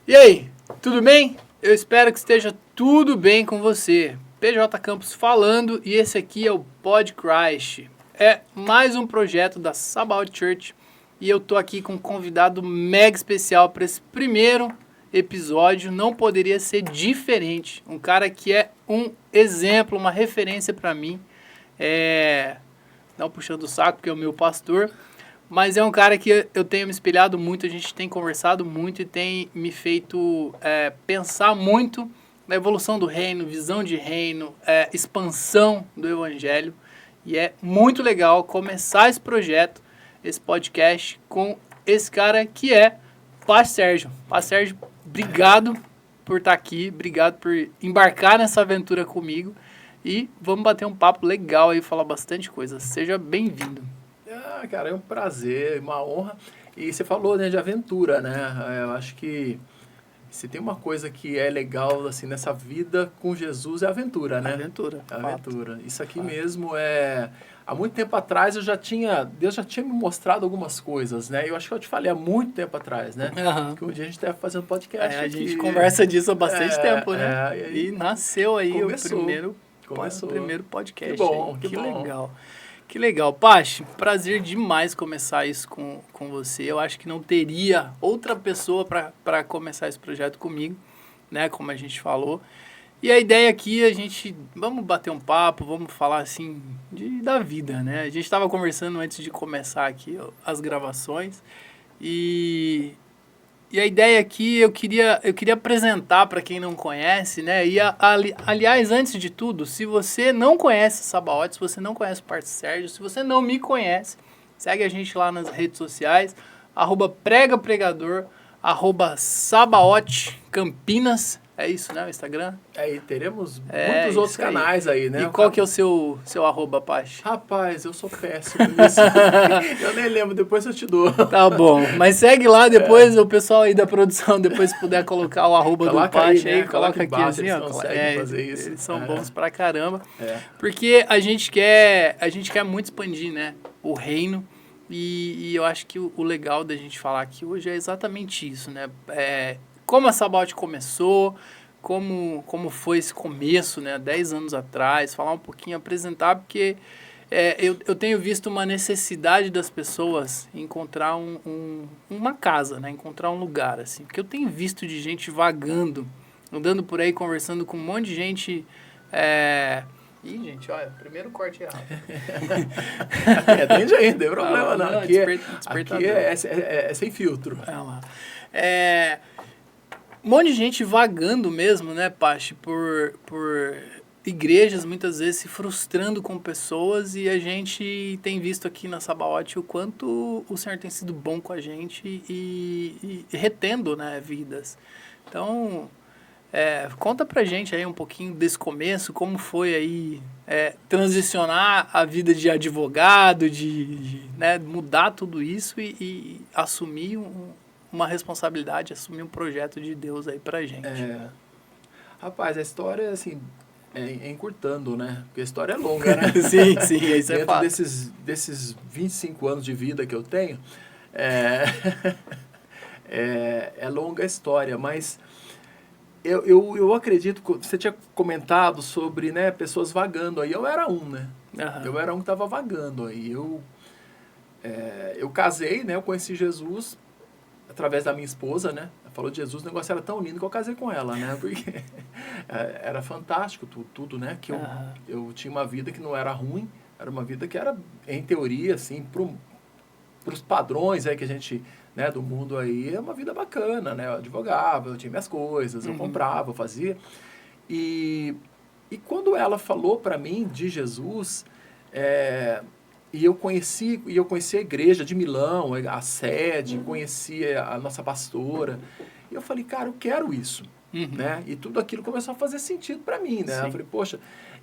E aí, tudo bem? Eu espero que esteja tudo bem com você. PJ Campos falando e esse aqui é o Podcast. É mais um projeto da Sabaoth Church e eu tô aqui com um convidado mega especial para esse primeiro episódio. Não poderia ser diferente. Um cara que é um exemplo, uma referência para mim. Não puxando o saco, porque é o meu pastor. Mas é um cara que eu tenho me espelhado muito, a gente tem conversado muito e tem me feito pensar muito na evolução do reino, visão de reino, expansão do evangelho. E é muito legal começar esse projeto, esse podcast, com esse cara que é Pastor Sérgio. Pastor Sérgio, obrigado por estar aqui, obrigado por embarcar nessa aventura comigo. E vamos bater um papo legal aí, falar bastante coisa. Seja bem-vindo. Cara, é um prazer, uma honra. E você falou, né, de aventura, né? Eu acho que se tem uma coisa que é legal, assim, nessa vida com Jesus é a aventura, né? Aventura. É a aventura. Isso aqui mesmo é... Há muito tempo atrás Deus já tinha me mostrado algumas coisas, né? Eu acho que eu te falei há muito tempo atrás, né? Uhum. Que um dia a gente estava fazendo podcast A aqui. gente conversa disso há bastante tempo, né? E nasceu aí começou. o primeiro podcast. Que bom, aí. Que bom. legal. Que legal. Pache, prazer demais começar isso com você. Eu acho que não teria outra pessoa para começar esse projeto comigo, né? Como a gente falou. E a ideia aqui, vamos bater um papo, vamos falar assim da vida, né? A gente estava conversando antes de começar aqui as gravações e a ideia aqui eu queria apresentar para quem não conhece, né? E aliás, antes de tudo, se você não conhece Sabaoth, se você não conhece o Pastor Sérgio, se você não me conhece, segue a gente lá nas redes sociais, @pregapregador, @Sabaoth Campinas. É isso, né? O Instagram. E teremos muitos outros canais aí, né? E qual que é o seu @ Pache? Rapaz, eu sou péssimo nisso. Eu nem lembro, depois eu te dou. Tá bom, mas segue lá depois, o pessoal aí da produção, depois se puder colocar o @ do Pache aí, coloca aqui embaixo, assim, eles conseguem fazer isso. Eles são bons pra caramba. É. Porque a gente quer muito expandir, né, o reino. E eu acho que o legal da gente falar aqui hoje é exatamente isso, né? Como a Sabaoth começou, como foi esse começo, né? 10 anos atrás, falar um pouquinho, apresentar, porque eu tenho visto uma necessidade das pessoas encontrar uma casa, né? Encontrar um lugar, assim. Porque eu tenho visto de gente vagando, andando por aí, conversando com um monte de gente... Ih, gente, olha, primeiro corte errado. Atende aí, não tem problema não. Aqui despertador. é sem filtro. Lá. Um monte de gente vagando mesmo, né, Pache, por igrejas, muitas vezes se frustrando com pessoas, e a gente tem visto aqui na Sabaoth o quanto o Senhor tem sido bom com a gente e retendo, né, vidas. Então... conta pra gente aí um pouquinho desse começo, como foi aí transicionar a vida de advogado, né, mudar tudo isso e assumir uma responsabilidade, assumir um projeto de Deus aí pra gente. Rapaz, a história, assim, encurtando, né? Porque a história é longa, né? sim, isso é fato. Dentro desses 25 anos de vida que eu tenho, é longa a história, mas... Eu acredito que você tinha comentado sobre, né, pessoas vagando aí. Eu era um, né? Uhum. Eu era um que estava vagando aí. Eu casei, né? Eu conheci Jesus através da minha esposa, né? Ela falou de Jesus, o negócio era tão lindo que eu casei com ela, né? Porque era fantástico tudo, né? Que eu tinha uma vida que não era ruim, era uma vida que era, em teoria, assim, para os padrões aí que a gente... né, do mundo aí, é uma vida bacana, né? Eu advogava, eu tinha minhas coisas, eu comprava, eu fazia. E quando ela falou para mim de Jesus, e eu conheci a igreja de Milão, a sede, conheci a nossa pastora, e eu falei, cara, eu quero isso. Né? E tudo aquilo começou a fazer sentido para mim, né? Sim. Eu falei, poxa...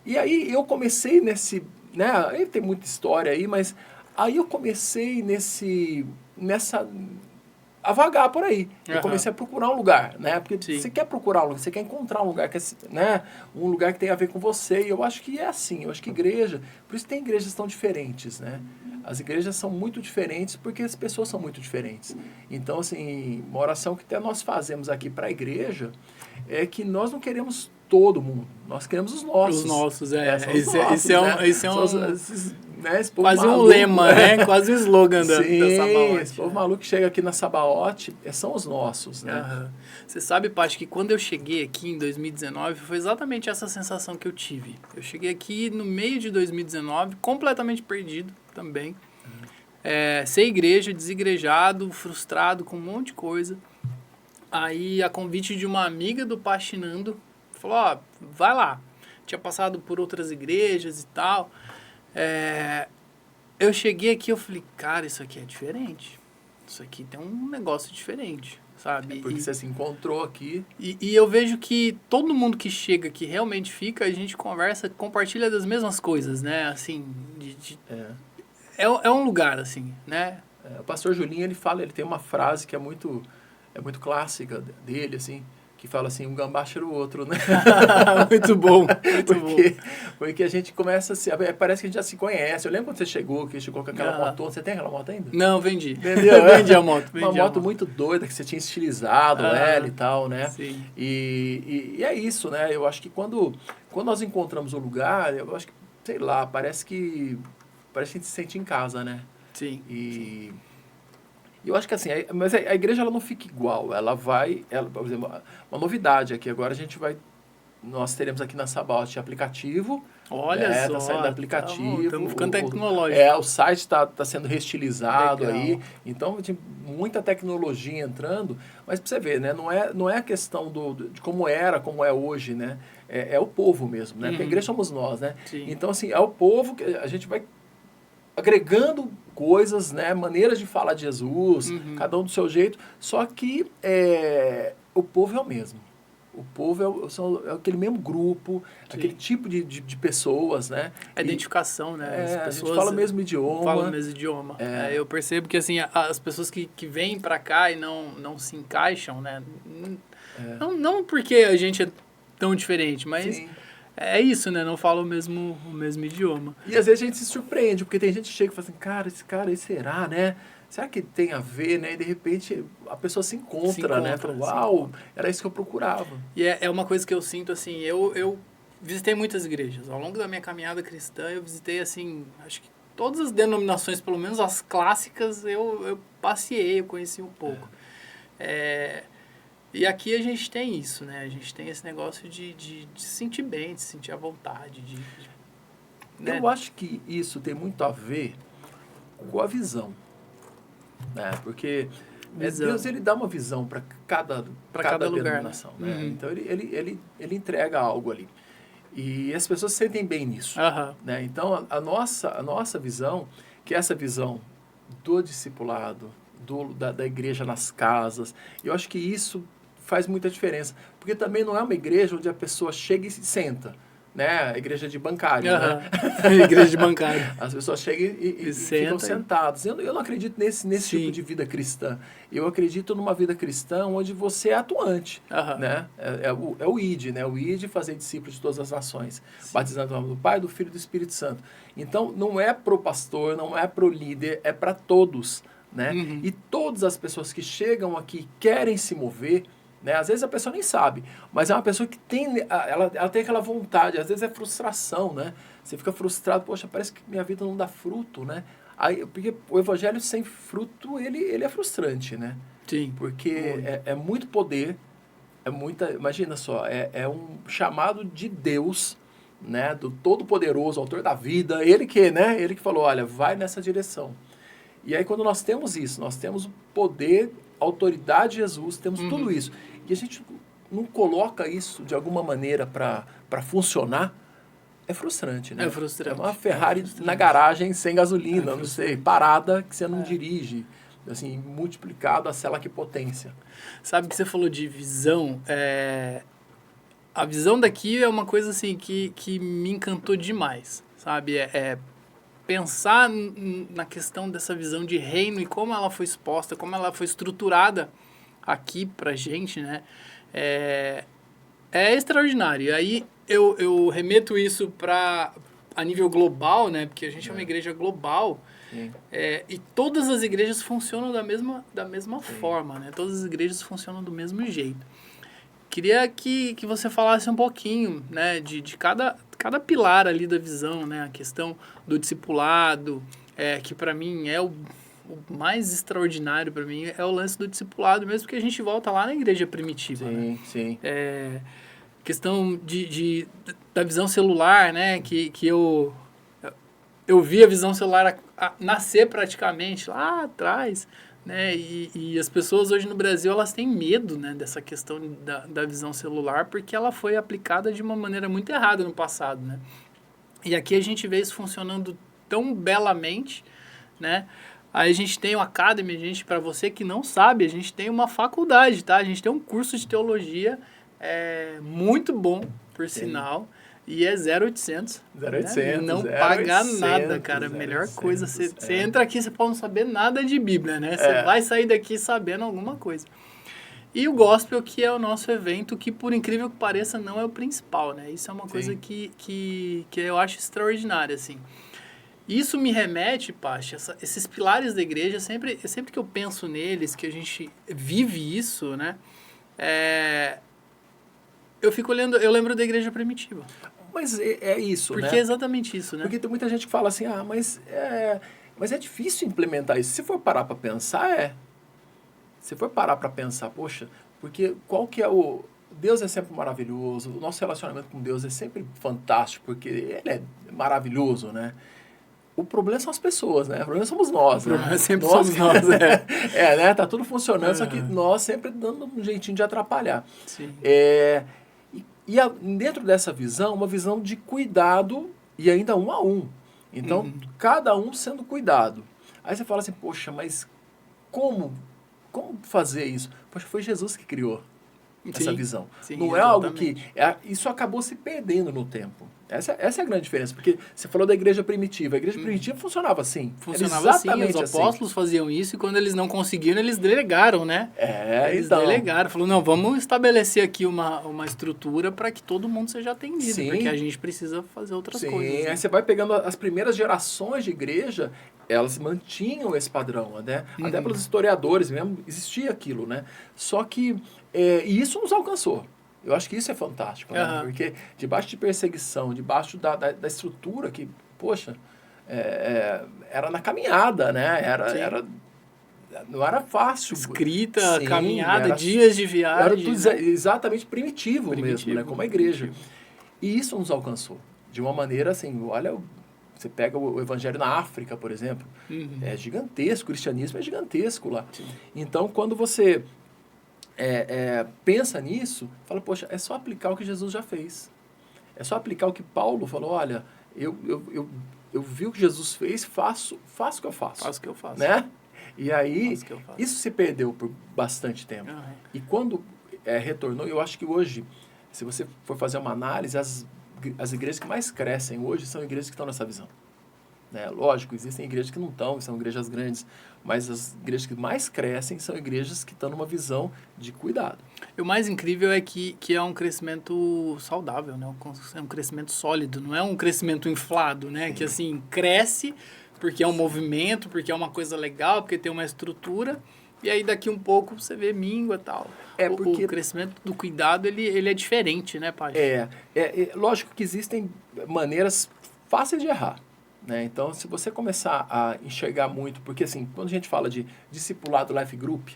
E aí eu comecei nesse... né? Aí tem muita história aí, mas... Aí eu comecei a vagar por aí. Eu comecei a procurar um lugar, né? Porque você quer procurar um lugar, você quer encontrar um lugar, né? Um lugar que tem a ver com você. E eu acho que é assim, eu acho que igreja... Por isso tem igrejas tão diferentes, né? As igrejas são muito diferentes porque as pessoas são muito diferentes. Então, assim, uma oração que até nós fazemos aqui para a igreja é que nós não queremos todo mundo, nós queremos os nossos. Os nossos, São os nossos, esse é um esse povo quase maluco, um lema, né? Quase um slogan da Sim, Sabaoth. esse povo maluco que chega aqui na Sabaoth são os nossos, né? Uhum. Você sabe, Paty, que quando eu cheguei aqui em 2019, foi exatamente essa sensação que eu tive. Eu cheguei aqui no meio de 2019, completamente perdido também. Sem igreja, desigrejado, frustrado com um monte de coisa. Aí, a convite de uma amiga do Pastinando, falou, ó, vai lá. Tinha passado por outras igrejas e tal. Eu cheguei aqui, eu falei, cara, isso aqui é diferente. Isso aqui tem um negócio diferente, sabe? Porque você se encontrou aqui. E eu vejo que todo mundo que chega, que realmente fica, a gente conversa, compartilha das mesmas coisas, né? Assim, é um lugar, assim, né? O pastor Julinho, ele fala, ele tem uma frase que é muito clássica dele, assim, que fala assim, um gambá cheira o outro, né? Muito bom, muito bom. Porque a gente começa a se... Parece que a gente já se conhece. Eu lembro quando você chegou com aquela moto. Você tem aquela moto ainda? Não, vendi. Entendeu? Vendi a moto. Uma moto muito doida, que você tinha estilizado ela e tal, né? Sim. E é isso, né? Eu acho que quando nós encontramos o lugar, eu acho que, sei lá, parece que a gente se sente em casa, né? Sim. E eu acho que assim, mas a igreja ela não fica igual, ela, por exemplo, uma novidade aqui, agora nós teremos aqui na Sabaoth aplicativo. Olha só. Tá saindo aplicativo. Estamos ficando tecnológico. O site está sendo reestilizado. Legal. Aí, então tem muita tecnologia entrando, mas para você ver, né, não é a questão de como era, como é hoje, né, é o povo mesmo, né, porque a igreja somos nós, né, Sim. Então assim, é o povo que a gente vai agregando coisas, né, maneiras de falar de Jesus, cada um do seu jeito, só que o povo é o mesmo. O povo é aquele mesmo grupo, Sim. aquele tipo de pessoas, né? A identificação, né? As pessoas a gente fala o mesmo idioma. Fala o mesmo idioma. Eu percebo que, assim, as pessoas que vêm pra cá e não se encaixam, né? Não porque a gente é tão diferente, mas... Sim. É isso, né? Não fala o mesmo idioma. E às vezes a gente se surpreende, porque tem gente que chega e fala assim, cara, esse cara aí será, né? Será que tem a ver, né? E de repente a pessoa se encontra, né? Fala, uau, era isso que eu procurava. E é uma coisa que eu sinto, assim, eu visitei muitas igrejas. Ao longo da minha caminhada cristã, eu visitei, assim, acho que todas as denominações, pelo menos as clássicas, eu passeei, eu conheci um pouco. E aqui a gente tem isso, né? A gente tem esse negócio de se sentir bem, de se sentir à vontade. Né? Eu acho que isso tem muito a ver com a visão. Né? Porque Deus ele dá uma visão para cada denominação. Lugar, né? Então ele entrega algo ali. E as pessoas se sentem bem nisso. Né? Então a nossa visão, que é essa visão do discipulado, da igreja nas casas, eu acho que isso faz muita diferença. Porque também não é uma igreja onde a pessoa chega e se senta. Né? A igreja de bancário, né? Igreja de bancário. As pessoas chegam e ficam sentadas. Eu não acredito nesse tipo de vida cristã. Eu acredito numa vida cristã onde você é atuante. Né? É o ID, né? O ID fazer discípulos de todas as nações. Sim. Batizando no nome do Pai, do Filho e do Espírito Santo. Então, não é pro pastor, não é pro líder, é para todos. Né? E todas as pessoas que chegam aqui querem se mover. Né? Às vezes a pessoa nem sabe, mas é uma pessoa que ela tem aquela vontade, às vezes é frustração, né? Você fica frustrado, poxa, parece que minha vida não dá fruto, né? Aí, porque o evangelho sem fruto, ele é frustrante, né? Sim. Porque é muito poder, imagina só, é um chamado de Deus, né? Do Todo-Poderoso, autor da vida, ele que falou, olha, vai nessa direção. E aí quando nós temos isso, nós temos o poder, a autoridade de Jesus, temos tudo isso. E a gente não coloca isso de alguma maneira para funcionar, é frustrante, né? É frustrante. É uma Ferrari na garagem sem gasolina, não sei, parada que você não dirige. Assim, multiplicado a sei lá que potência. Sabe que você falou de visão, a visão daqui é uma coisa assim que me encantou demais, sabe? Pensar na questão dessa visão de reino e como ela foi exposta, como ela foi estruturada aqui pra gente, né? É extraordinário. E aí eu remeto isso a nível global, né? Porque a gente é uma igreja global. Sim. E todas as igrejas funcionam da mesma forma, né? Todas as igrejas funcionam do mesmo jeito. Queria que você falasse um pouquinho, né, de cada pilar ali da visão, né? A questão do discipulado, que para mim é o mais extraordinário para mim, é o lance do discipulado, mesmo que a gente volta lá na igreja primitiva, né? Sim. Questão da visão celular, né? Que eu vi a visão celular nascer praticamente lá atrás, né? E as pessoas hoje no Brasil, elas têm medo, né, dessa questão da visão celular, porque ela foi aplicada de uma maneira muito errada no passado, né? E aqui a gente vê isso funcionando tão belamente, né? Aí a gente tem o Academy, gente, para você que não sabe, a gente tem uma faculdade, tá? A gente tem um curso de teologia muito bom, por sinal, e é 0800. 0800, né? Não 0800, pagar nada, cara. A 0800, melhor coisa, você entra aqui, você pode não saber nada de Bíblia, né? Você vai sair daqui sabendo alguma coisa. E o Gospel, que é o nosso evento, que por incrível que pareça, não é o principal, né? Isso é uma coisa que eu acho extraordinária, assim. Isso me remete, Paty, esses pilares da igreja, sempre que eu penso neles, que a gente vive isso, né? Eu fico olhando, eu lembro da igreja primitiva. Mas é isso, Porque né? é exatamente isso, né? Porque tem muita gente que fala assim, mas é difícil implementar isso. Se for parar para pensar, Se for parar para pensar, poxa, porque qual que é o... Deus é sempre maravilhoso, o nosso relacionamento com Deus é sempre fantástico, porque Ele é maravilhoso, né? O problema são as pessoas, né? O problema somos nós, né? O problema sempre somos nós, né? né? Tá tudo funcionando, só que nós sempre dando um jeitinho de atrapalhar. Sim. Dentro dessa visão, uma visão de cuidado e ainda um a um. Então, cada um sendo cuidado. Aí você fala assim, poxa, mas como fazer isso? Poxa, foi Jesus que criou essa visão. Sim, não é algo que... isso acabou se perdendo no tempo. Essa é a grande diferença, porque você falou da igreja primitiva. A igreja primitiva funcionava assim. Funcionava assim, os apóstolos faziam isso, e quando eles não conseguiram, eles delegaram, né? Eles delegaram, falaram, não, vamos estabelecer aqui uma estrutura para que todo mundo seja atendido, porque a gente precisa fazer outras coisas. Sim, né? aí você vai pegando as primeiras gerações de igreja, elas mantinham esse padrão, né? Até pelos historiadores mesmo, existia aquilo, né? Só que e isso nos alcançou. Eu acho que isso é fantástico, né? Porque debaixo de perseguição, debaixo da estrutura que, poxa, era na caminhada, né? Não era fácil. Escrita, caminhada, dias de viagem. Era tudo exatamente primitivo mesmo, né? Como a igreja. E isso nos alcançou. De uma maneira assim, olha, você pega o evangelho na África, por exemplo, é gigantesco, o cristianismo é gigantesco lá. Sim. Então, quando você... pensa nisso, fala, poxa, é só aplicar o que Jesus já fez. É só aplicar o que Paulo falou, olha, eu vi o que Jesus fez, faço o que eu faço. Faço o que eu faço. Né? E aí, isso se perdeu por bastante tempo. E quando retornou, eu acho que hoje, se você for fazer uma análise, as igrejas que mais crescem hoje são igrejas que estão nessa visão. Né? Lógico, existem igrejas que não estão, que são igrejas grandes, mas as igrejas que mais crescem são igrejas que estão numa visão de cuidado. E o mais incrível é que é um crescimento saudável, né? É um crescimento sólido, não é um crescimento inflado, né? Sim. Que assim, cresce porque é um movimento, porque é uma coisa legal, porque tem uma estrutura, e aí daqui um pouco você vê míngua e tal. O crescimento do cuidado, ele é diferente, né, pai? Lógico que existem maneiras fáceis de errar. Né? Então, se você começar a enxergar muito, porque assim, quando a gente fala de discipulado Life Group,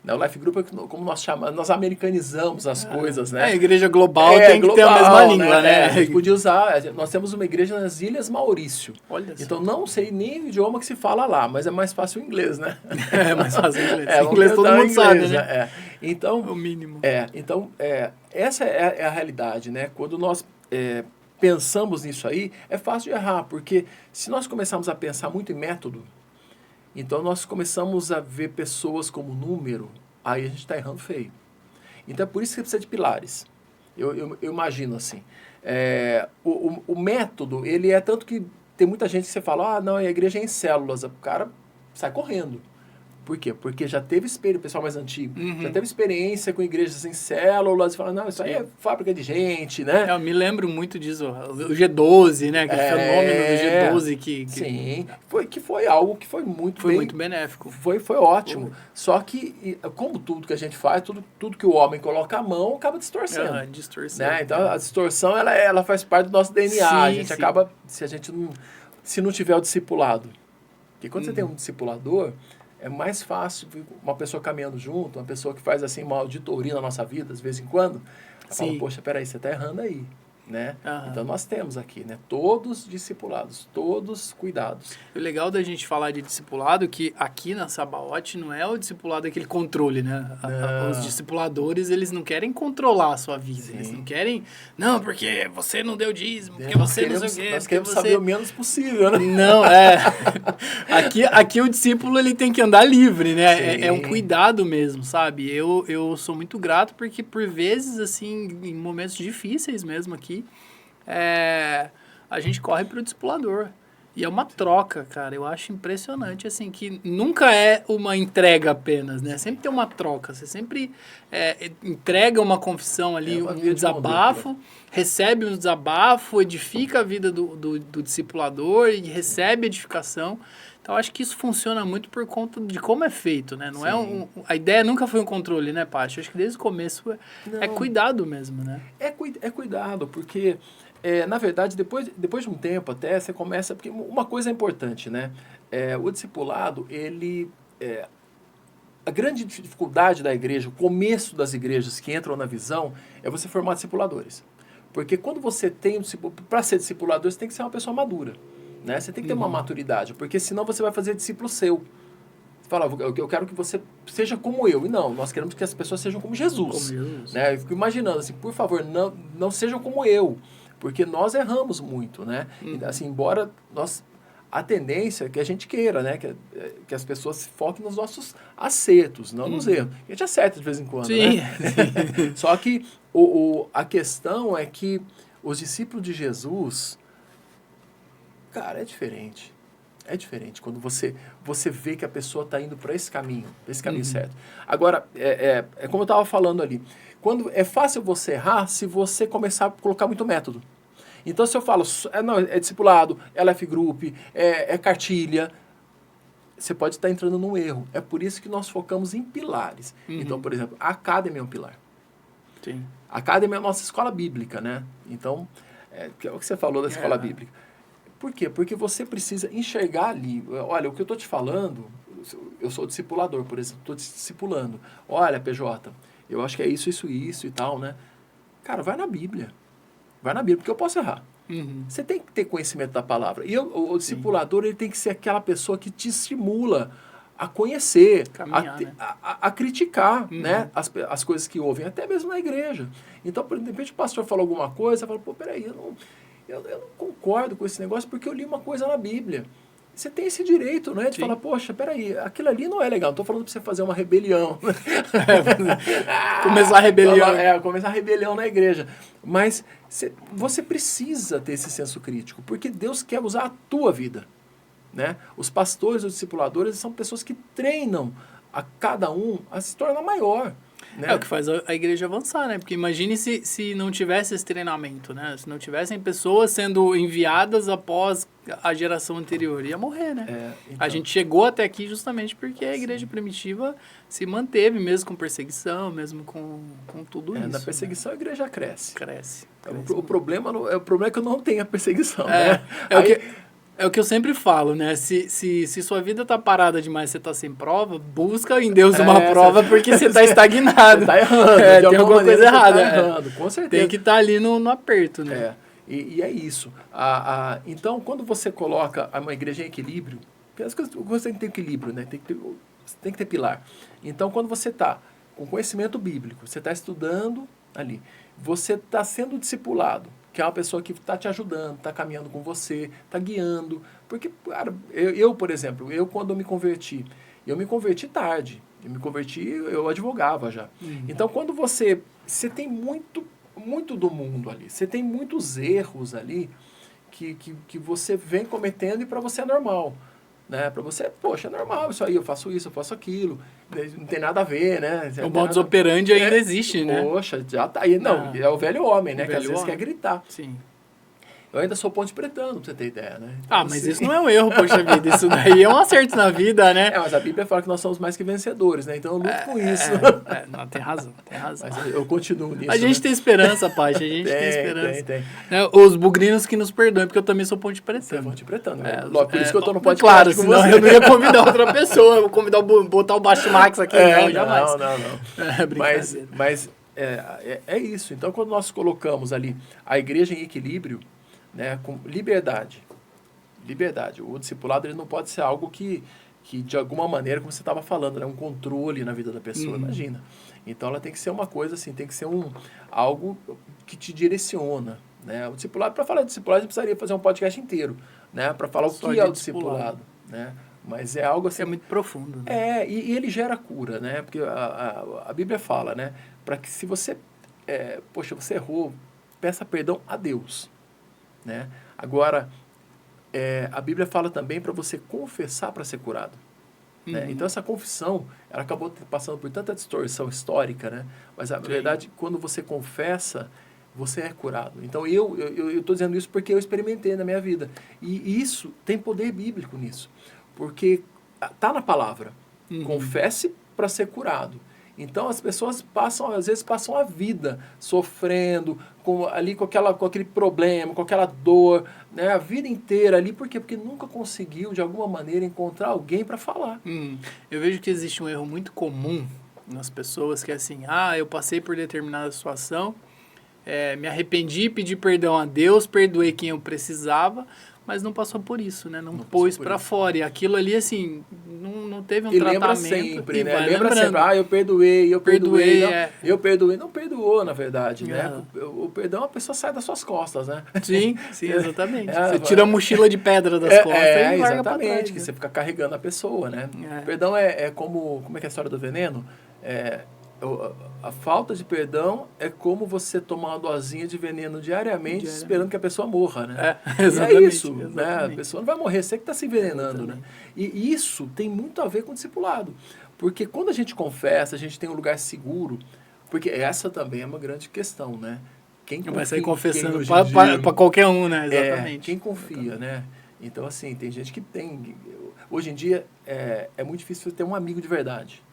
né? O Life Group é como nós chamamos, nós americanizamos as coisas, né? A igreja global tem que ter a mesma língua, né? A gente podia usar, nós temos uma igreja nas Ilhas Maurício. Olha só. Então, não sei nem o idioma que se fala lá, mas é mais fácil o inglês, né? É mais fácil o inglês. Inglês todo mundo sabe, né? Então, o mínimo. Então, essa é a realidade, né? Quando nós... pensamos nisso aí, é fácil de errar, porque se nós começarmos a pensar muito em método, então nós começamos a ver pessoas como número, aí a gente está errando feio. Então é por isso que precisa de pilares. Eu imagino assim. O método, ele tanto que tem muita gente que você fala, não, a igreja é em células, o cara sai correndo. Por quê? Porque já teve experiência, o pessoal mais antigo, já teve experiência com igrejas em células, e fala, não, isso aí é fábrica de gente, né? Eu me lembro muito disso, o G12, né? Aquele fenômeno do G12 que Sim, foi algo que foi muito foi muito benéfico. Foi ótimo. Só que, como tudo que a gente faz, tudo que o homem coloca a mão, acaba distorcendo. Distorcendo. Né? Então, a distorção, ela faz parte do nosso DNA. A gente acaba, se não tiver o discipulado. Porque quando você tem um discipulador, é mais fácil uma pessoa caminhando junto, uma pessoa que faz assim uma auditoria na nossa vida, de vez em quando, fala, poxa, peraí, você está errando aí. Né? Então, nós temos aqui, né? Todos discipulados, todos cuidados. O legal da gente falar de discipulado que aqui na Sabaote não é o discipulado aquele controle, né? Os discipuladores, eles não querem controlar a sua vida. Sim. Eles não querem, não, porque você não deu dízimo, porque você não sei o quê. Nós queremos saber o menos possível, né? Não, aqui o discípulo, ele tem que andar livre, né? É um cuidado mesmo, sabe? Eu sou muito grato porque, por vezes, assim, em momentos difíceis mesmo aqui, a gente corre pro discipulador. E é uma troca, cara. Eu acho impressionante, assim, que nunca é uma entrega apenas, né? Sempre tem uma troca. Você sempre entrega uma confissão ali, um desabafo, recebe um desabafo, edifica a vida do discipulador e recebe edificação. Então, acho que isso funciona muito por conta de como é feito, né? Não a ideia nunca foi um controle, né, Paty? Acho que desde o começo é cuidado mesmo, né? É cuidado, porque, na verdade, depois de um tempo até, você começa... Porque uma coisa é importante, né? O discipulado, ele... a grande dificuldade da igreja, o começo das igrejas que entram na visão, é você formar discipuladores. Porque quando você tem... Para ser discipulador, você tem que ser uma pessoa madura. Né? Você tem que ter uma maturidade, porque senão você vai fazer discípulo seu. Você fala, eu quero que você seja como eu. E não, nós queremos que as pessoas sejam como Jesus. Né? Eu fico imaginando assim, por favor, não sejam como eu, porque nós erramos muito. Né? Assim, embora a tendência é que a gente queira, né? Que as pessoas se foquem nos nossos acertos, não nos erros. A gente acerta de vez em quando. Sim. Né? Só que a questão é que os discípulos de Jesus... Cara, é diferente. É diferente quando você vê que a pessoa está indo para esse caminho certo. Agora, como eu estava falando ali, quando é fácil você errar se você começar a colocar muito método. Então, se eu falo, é discipulado, é life group, é cartilha, você pode estar entrando num erro. É por isso que nós focamos em pilares. Então, por exemplo, a Academy é um pilar. Sim. A Academy é a nossa escola bíblica, né? Então, que é o que você falou da escola bíblica. Por quê? Porque você precisa enxergar ali. Olha, o que eu estou te falando, eu sou discipulador, por exemplo, estou te discipulando. Olha, PJ, eu acho que é isso e tal, né? Cara, vai na Bíblia. Vai na Bíblia, porque eu posso errar. Você tem que ter conhecimento da palavra. E o discipulador, ele tem que ser aquela pessoa que te estimula a conhecer, a criticar né? as coisas que ouvem, até mesmo na igreja. Então, de repente, o pastor falou alguma coisa, você fala, pô, peraí, eu não concordo com esse negócio porque eu li uma coisa na Bíblia. Você tem esse direito, né? De falar, poxa, peraí, aquilo ali não é legal. Não estou falando para você fazer uma rebelião. Começar a rebelião. Começar a rebelião na igreja. Mas você precisa ter esse senso crítico, porque Deus quer usar a tua vida. Né? Os pastores, os discipuladores, são pessoas que treinam a cada um a se tornar maior. Né? É o que faz a igreja avançar, né? Porque imagine se não tivesse esse treinamento, né? Se não tivessem pessoas sendo enviadas após a geração anterior. Ia morrer, né? Então. A gente chegou até aqui justamente porque a igreja primitiva se manteve, mesmo com perseguição, mesmo com tudo isso. Na perseguição, né? A igreja cresce. Cresce. O problema é que eu não tenho a perseguição, né? É o que eu sempre falo, né? Se sua vida tá parada demais, você tá sem prova, busca em Deus uma prova porque você tá estagnado. Você tá errando. Tem alguma coisa errada. Tá errando, com certeza. Tem que estar ali no aperto, né? E é isso. Então, quando você coloca uma igreja em equilíbrio, porque as coisas você tem que ter equilíbrio, né? Tem que ter pilar. Então, quando você tá com conhecimento bíblico, você tá estudando ali, você tá sendo discipulado, que é uma pessoa que está te ajudando, está caminhando com você, está guiando. Porque, cara, por exemplo, quando eu me converti tarde. Eu advogava já. Então, quando você tem muito do mundo ali, você tem muitos erros ali que você vem cometendo e para você é normal. né? Para você, poxa, é normal isso aí, eu faço isso, eu faço aquilo, não tem nada a ver, né? O modus operandi ainda existe, né? Poxa, já tá aí. Não, é o velho homem, né? Que às vezes quer gritar. Sim. Eu ainda sou ponte pretano, pra você ter ideia, né? Então, mas isso não é um erro, poxa vida. Isso daí é um acerto na vida, né? Mas a Bíblia fala que nós somos mais que vencedores, né? Então eu luto com isso. Não, tem razão. Mas eu continuo nisso. A gente tem esperança, Paty. A gente tem esperança. Tem. Os bugrinos que nos perdoem, porque eu também sou ponte pretano. Você é ponte pretano. Por isso que eu tô no podcast. Claro, senão eu não ia convidar outra pessoa. Eu vou convidar, botar o Baixo Max aqui. Não, jamais. Não. Brincadeira. Mas é isso. Então, quando nós colocamos ali a igreja em equilíbrio, né, com liberdade. O discipulado ele não pode ser algo que de alguma maneira, como você estava falando, né, um controle na vida da pessoa, imagina. Então, ela tem que ser uma coisa assim, tem que ser algo que te direciona. Né? O discipulado, para falar de discipulado, a gente precisaria fazer um podcast inteiro, né, para falar o que é o discipulado. Né? Mas é algo assim... É muito profundo. Né? E ele gera cura, né? Porque a Bíblia fala, né, para que se você... você errou, peça perdão a Deus. Né? Agora, a Bíblia fala também para você confessar para ser curado. Né? Então, essa confissão, ela acabou passando por tanta distorção histórica, né? Mas, na verdade, quando você confessa, você é curado. Então, eu estou dizendo isso porque eu experimentei na minha vida. E isso tem poder bíblico nisso. Porque está na palavra. Confesse para ser curado. Então, as pessoas às vezes passam a vida sofrendo, com aquele problema, com aquela dor, né? A vida inteira ali. Por quê? Porque nunca conseguiu, de alguma maneira, encontrar alguém para falar. Eu vejo que existe um erro muito comum nas pessoas, que é assim, eu passei por determinada situação, me arrependi, pedi perdão a Deus, perdoei quem eu precisava, mas não passou por isso, né? Não pôs para fora. E aquilo ali, assim, não teve um tratamento. Lembra sempre, né? Lembra sempre, eu perdoei. Eu perdoei. Não perdoou, na verdade, né? O perdão, a pessoa sai das suas costas, né? Sim, exatamente. Você tira a mochila de pedra das costas e larga pra trás. Que você fica carregando a pessoa, né? O perdão é como é que é a história do veneno? A falta de perdão é como você tomar uma dosinha de veneno diariamente esperando que a pessoa morra, né? Exatamente, é isso, né? A pessoa não vai morrer, você que está se envenenando, né? E isso tem muito a ver com o discipulado. Porque quando a gente confessa, a gente tem um lugar seguro, porque essa também é uma grande questão, né? Quem confia, vai sair confessando para qualquer um, né? Exatamente. Quem confia, né? Então, assim, tem gente que tem... Hoje em dia, é muito difícil você ter um amigo de verdade.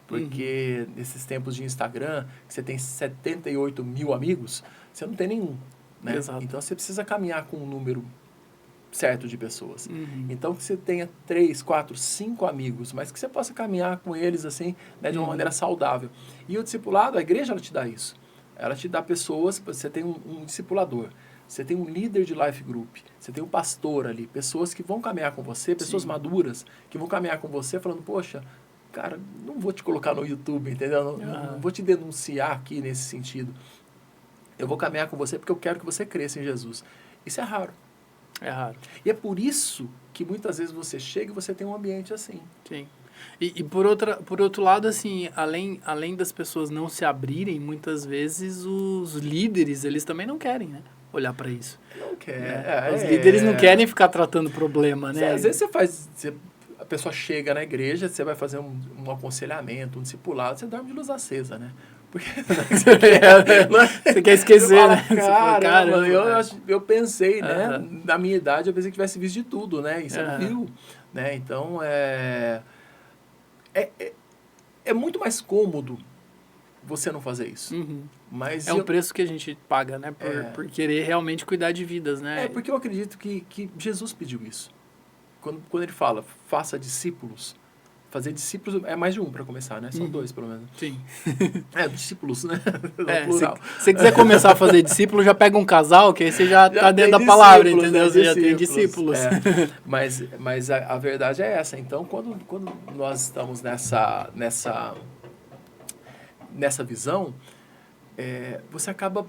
Porque nesses tempos de Instagram, que você tem 78 mil amigos, você não tem nenhum. Né? Exato. Então, você precisa caminhar com um número certo de pessoas. Então, que você tenha 3, 4, 5 amigos, mas que você possa caminhar com eles assim, né, de uma maneira saudável. E o discipulado, a igreja, ela te dá isso. Ela te dá pessoas, você tem um discipulador, você tem um líder de life group, você tem um pastor ali, pessoas que vão caminhar com você, pessoas maduras, que vão caminhar com você falando, poxa, cara, não vou te colocar no YouTube, entendeu? Não vou te denunciar aqui nesse sentido. Eu vou caminhar com você porque eu quero que você cresça em Jesus. Isso é raro. É raro. E é por isso que muitas vezes você chega e você tem um ambiente assim. Sim. E por outro lado, assim, além das pessoas não se abrirem, muitas vezes os líderes, eles também não querem, né? Olhar para isso. Não quer. Os líderes não querem ficar tratando problema, né? Às vezes a pessoa chega na igreja, você vai fazer um aconselhamento, um discipulado, você dorme de luz acesa, né? Porque você quer esquecer, fala, né? Cara, eu pensei, né? Na minha idade, eu pensei que tivesse visto de tudo, né? E você não viu, né? Então, é muito mais cômodo você não fazer isso. Mas um preço que a gente paga, né? Por querer realmente cuidar de vidas, né? Porque eu acredito que Jesus pediu isso. Quando ele fala, faça discípulos, fazer discípulos é mais de um para começar, né? São 2, pelo menos. Sim. Discípulos, né? Se você quiser começar a fazer discípulo, já pega um casal, que aí você já tá dentro da palavra, entendeu? Você já tem discípulos. Mas a verdade é essa. Então, quando nós estamos nessa visão, você acaba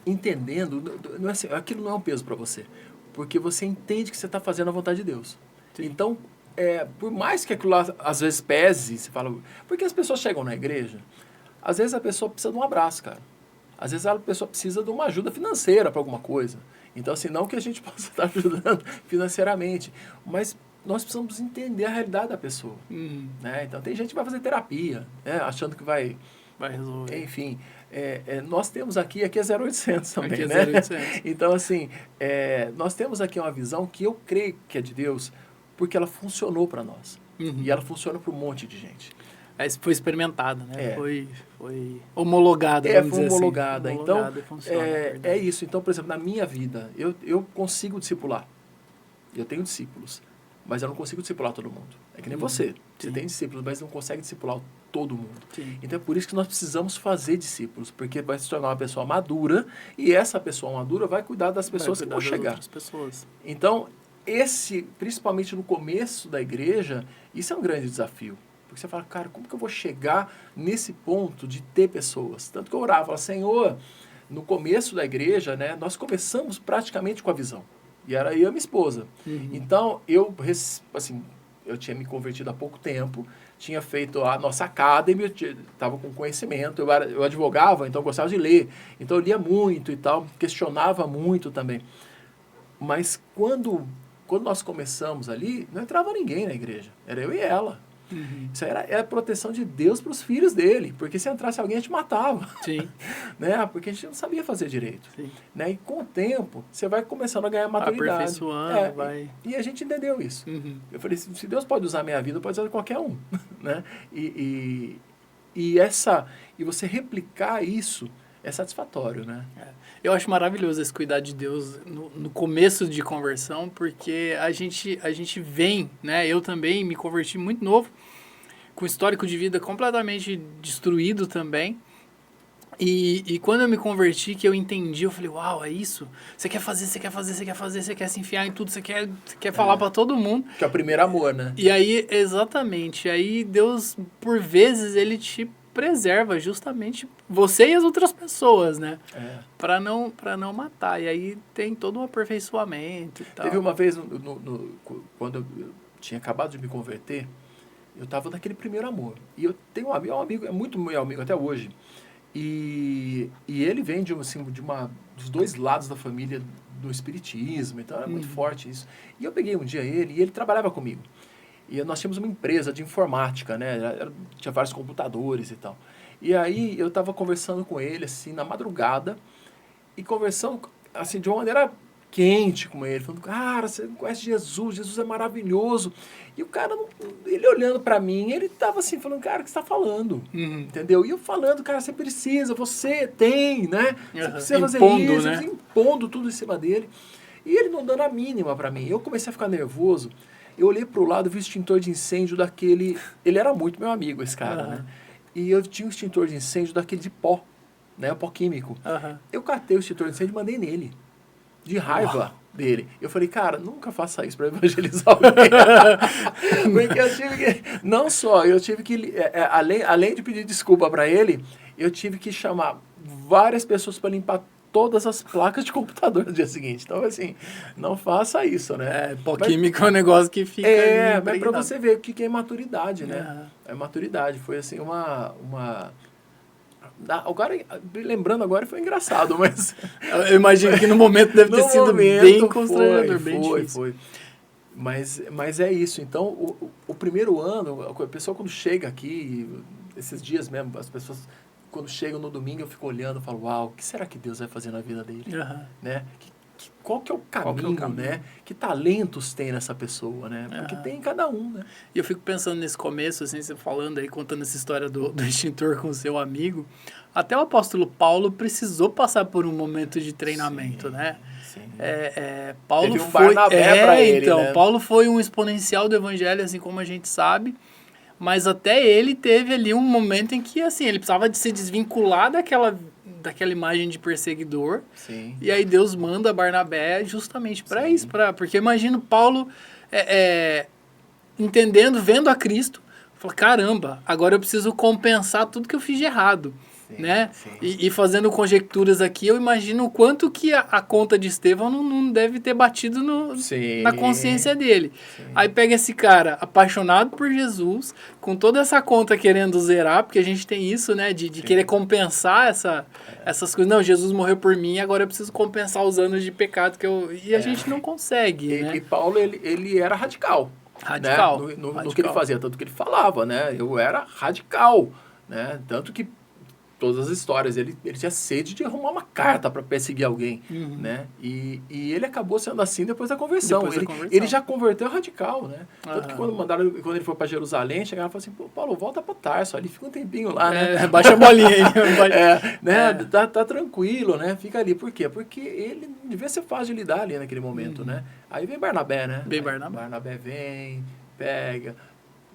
entendendo, não é assim, aquilo não é um peso para você. Porque você entende que você está fazendo a vontade de Deus. Sim. Então, por mais que aquilo lá, às vezes pese, você fala... Porque as pessoas chegam na igreja, às vezes a pessoa precisa de um abraço, cara. Às vezes a pessoa precisa de uma ajuda financeira para alguma coisa. Então, assim, não que a gente possa estar ajudando financeiramente, mas nós precisamos entender a realidade da pessoa. Né? Então, tem gente que vai fazer terapia, né? Achando que vai resolver. Enfim, nós temos aqui é 0800 também, aqui é né? 0800. Então, assim, nós temos aqui uma visão que eu creio que é de Deus, porque ela funcionou para nós. E ela funciona para um monte de gente. Foi experimentada, né? Foi homologada, vamos foi dizer homologada. assim. Então, funciona, é isso. Então, por exemplo, na minha vida, eu consigo discipular. Eu tenho discípulos, mas eu não consigo discipular todo mundo. É que nem você. Você tem discípulos, mas não consegue discipular todo mundo. Sim. Então, é por isso que nós precisamos fazer discípulos, porque vai se tornar uma pessoa madura, e essa pessoa madura vai cuidar das pessoas que vão chegar. Outras pessoas. Então, principalmente no começo da igreja, isso é um grande desafio. Porque você fala, cara, como que eu vou chegar nesse ponto de ter pessoas? Tanto que eu orava, falava, Senhor, no começo da igreja, né, nós começamos praticamente com a visão. E era eu e a minha esposa. Então, eu tinha me convertido há pouco tempo, tinha feito a nossa academy, estava com conhecimento, eu advogava, então eu gostava de ler. Então, eu lia muito e tal, questionava muito também. Mas quando nós começamos ali, não entrava ninguém na igreja. Era eu e ela. Isso era a proteção de Deus para os filhos dele. Porque se entrasse alguém, a gente matava. Sim. Né? Porque a gente não sabia fazer direito. Sim. Né? E com o tempo, você vai começando a ganhar maturidade. Aperfeiçoando, vai... E a gente entendeu isso. Eu falei, se Deus pode usar a minha vida, pode usar qualquer um. Né? E você replicar isso é satisfatório, né? Eu acho maravilhoso esse cuidar de Deus no começo de conversão, porque a gente vem, né? Eu também me converti muito novo, com histórico de vida completamente destruído também. E quando eu me converti, que eu entendi, eu falei, uau, é isso? Você quer fazer, você quer se enfiar em tudo, você quer falar para todo mundo. Que é o primeiro amor, né? E aí, exatamente, aí Deus, por vezes, ele te preserva justamente você e as outras pessoas, né? Para não matar. E aí tem todo um aperfeiçoamento e tal. Teve uma vez, quando eu tinha acabado de me converter, eu estava naquele primeiro amor. E eu tenho um amigo, é muito meu amigo até hoje. E ele vem dos dois lados da família do espiritismo, então era muito forte isso. E eu peguei um dia ele, e ele trabalhava comigo. E nós tínhamos uma empresa de informática, né? Tinha vários computadores e tal. E aí eu estava conversando com ele, assim, na madrugada, e conversando, assim, de uma maneira quente com ele, falando, cara, você não conhece Jesus, Jesus é maravilhoso. E o cara, ele olhando para mim, ele estava assim, falando, cara, o que você está falando? Entendeu? E eu falando, cara, você precisa, você tem, né? Você precisa fazer isso, né? Impondo tudo em cima dele. E ele não dando a mínima para mim. Eu comecei a ficar nervoso. Eu olhei pro lado, vi o extintor de incêndio daquele... Ele era muito meu amigo, esse cara, né? E eu tinha um extintor de incêndio daquele de pó, né? O pó químico. Eu catei o extintor de incêndio e mandei nele. De raiva dele. Eu falei, cara, nunca faça isso para evangelizar alguém. Porque eu tive que... Não só, eu tive que... além de pedir desculpa para ele, eu tive que chamar várias pessoas para limpar todas as placas de computador no dia seguinte. Então, assim, não faça isso, né? Pó químico é um negócio que fica... mas para você ver o que é maturidade, né? É maturidade. Foi, assim, agora, lembrando agora, foi engraçado, mas... Eu imagino que no momento deve ter sido bem constrangedor, bem difícil. Foi. Mas é isso. Então, o primeiro ano, a pessoa quando chega aqui, esses dias mesmo, as pessoas... Quando chegam no domingo, eu fico olhando e falo, uau, o que será que Deus vai fazer na vida dele? Né? Qual que é o caminho, né? Que talentos tem nessa pessoa, né? Porque tem em cada um, né? E eu fico pensando nesse começo, assim, você falando aí, contando essa história do extintor com o seu amigo, até o apóstolo Paulo precisou passar por um momento de treinamento, né? Sim. Paulo teve um Barnabé pra ele, então, né? Paulo foi um exponencial do evangelho, assim como a gente sabe, mas até ele teve ali um momento em que, assim, ele precisava de se desvincular daquela imagem de perseguidor. Sim. E aí Deus manda Barnabé justamente para isso. Porque imagino Paulo entendendo, vendo a Cristo, fala, caramba, agora eu preciso compensar tudo que eu fiz de errado. Né? E fazendo conjecturas aqui, eu imagino o quanto que a conta de Estevão não deve ter batido na consciência dele. Sim. Aí pega esse cara apaixonado por Jesus, com toda essa conta querendo zerar, porque a gente tem isso, né? De querer compensar essas coisas. Não, Jesus morreu por mim, agora eu preciso compensar os anos de pecado que eu... E a gente não consegue, né? E Paulo, ele era radical. Radical. Né? No Radical. que ele fazia, tanto que ele falava, né? Eu era radical, né? Tanto que todas as histórias, ele tinha sede de arrumar uma carta para perseguir alguém, né? E ele acabou sendo assim depois da conversão. Ele já converteu radical, né? Tanto que quando ele foi para Jerusalém, chegaram e falaram assim, pô, Paulo, volta para Tarso, ali fica um tempinho lá, né? Baixa a bolinha aí. Né? Tá tranquilo, né? Fica ali. Por quê? Porque ele devia ser fácil de lidar ali naquele momento, né? Aí vem Barnabé, né? Barnabé vem, pega...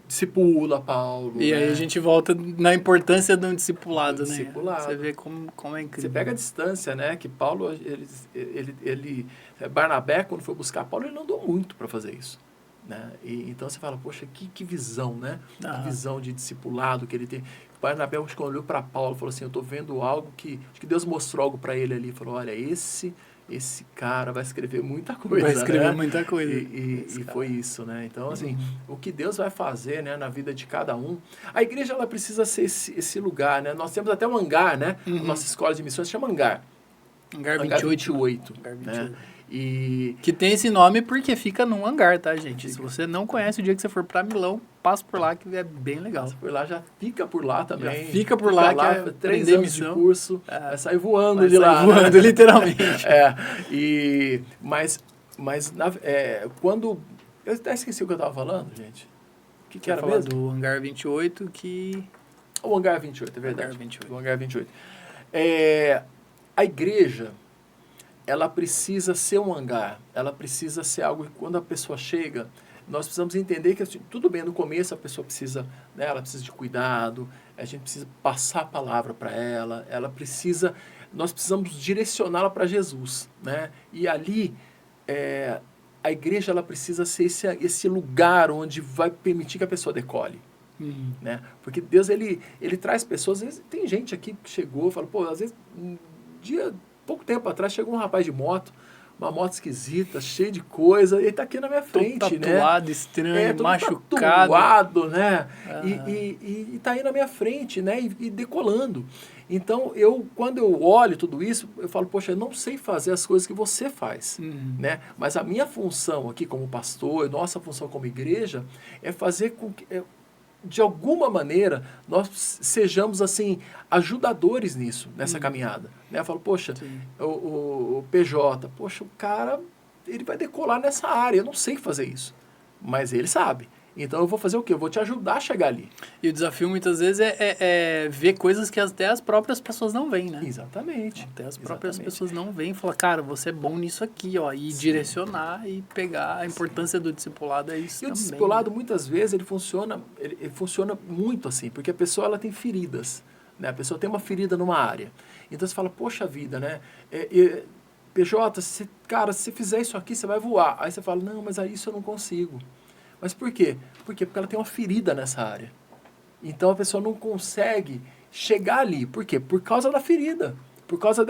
discipula Paulo. E aí a gente volta na importância do discipulado, né? Discipulado. Você vê como é incrível. Você pega a distância, né? Que Paulo, Barnabé, quando foi buscar Paulo, ele não andou muito para fazer isso. Né? Então você fala, poxa, que visão, né? Que visão de discipulado que ele tem. Barnabé, acho que olhou para Paulo e falou assim, eu estou vendo algo que... Acho que Deus mostrou algo para ele ali. Falou, olha, esse cara vai escrever muita coisa. Vai escrever, né? Muita coisa. E foi isso, né? Então, assim, o que Deus vai fazer, né, na vida de cada um. A igreja, ela precisa ser esse lugar, né? Nós temos até um hangar, né? A nossa escola de missões se chama hangar. Hangar 28. Hangar 28. Né? Que tem esse nome porque fica num hangar, tá, gente? Se você não conhece, o dia que você for para Milão, passa por lá, que é bem legal. Passa por lá, já fica por lá também. Já fica por lá, que é 3 anos de curso, vai sair voando de lá. Voando, literalmente. Mas quando... Eu até esqueci o que eu estava falando, gente. O que era mesmo? Do hangar 28, que... O hangar 28, é verdade. Hangar 28. O hangar 28. A igreja... ela precisa ser um hangar, ela precisa ser algo que quando a pessoa chega, nós precisamos entender que, assim, tudo bem, no começo a pessoa precisa, né, ela precisa de cuidado, a gente precisa passar a palavra para ela precisa, nós precisamos direcioná-la para Jesus, né? E ali, a igreja, ela precisa ser esse lugar onde vai permitir que a pessoa decole. Né? Porque Deus, ele traz pessoas, às vezes tem gente aqui que chegou, fala, pô, às vezes, pouco tempo atrás chegou um rapaz de moto, uma moto esquisita, cheia de coisa, e ele tá aqui na minha frente, todo tatuado, né? estranho, machucado. Tatuado, né? E tá aí na minha frente, né? E decolando. Então, quando eu olho tudo isso, eu falo, poxa, eu não sei fazer as coisas que você faz, né? Mas a minha função aqui como pastor, nossa função como igreja, é fazer com que... de alguma maneira, nós sejamos, assim, ajudadores nisso, nessa caminhada. Né? Eu falo, poxa, o PJ, poxa, o cara, ele vai decolar nessa área, eu não sei fazer isso, mas ele sabe. Então, eu vou fazer o quê? Eu vou te ajudar a chegar ali. E o desafio, muitas vezes, é ver coisas que até as próprias pessoas não veem, né? Exatamente. Até as próprias pessoas não veem e falar, cara, você é bom nisso aqui, ó. E direcionar e pegar a importância do discipulado, é isso também. E o discipulado, muitas vezes, ele funciona muito assim, porque a pessoa, ela tem feridas, né? A pessoa tem uma ferida numa área. Então, você fala, poxa vida, né? PJ, se você fizer isso aqui, você vai voar. Aí você fala, não, mas aí isso eu não consigo. Mas por quê? Porque ela tem uma ferida nessa área. Então a pessoa não consegue chegar ali. Por quê? Por causa da ferida. Por causa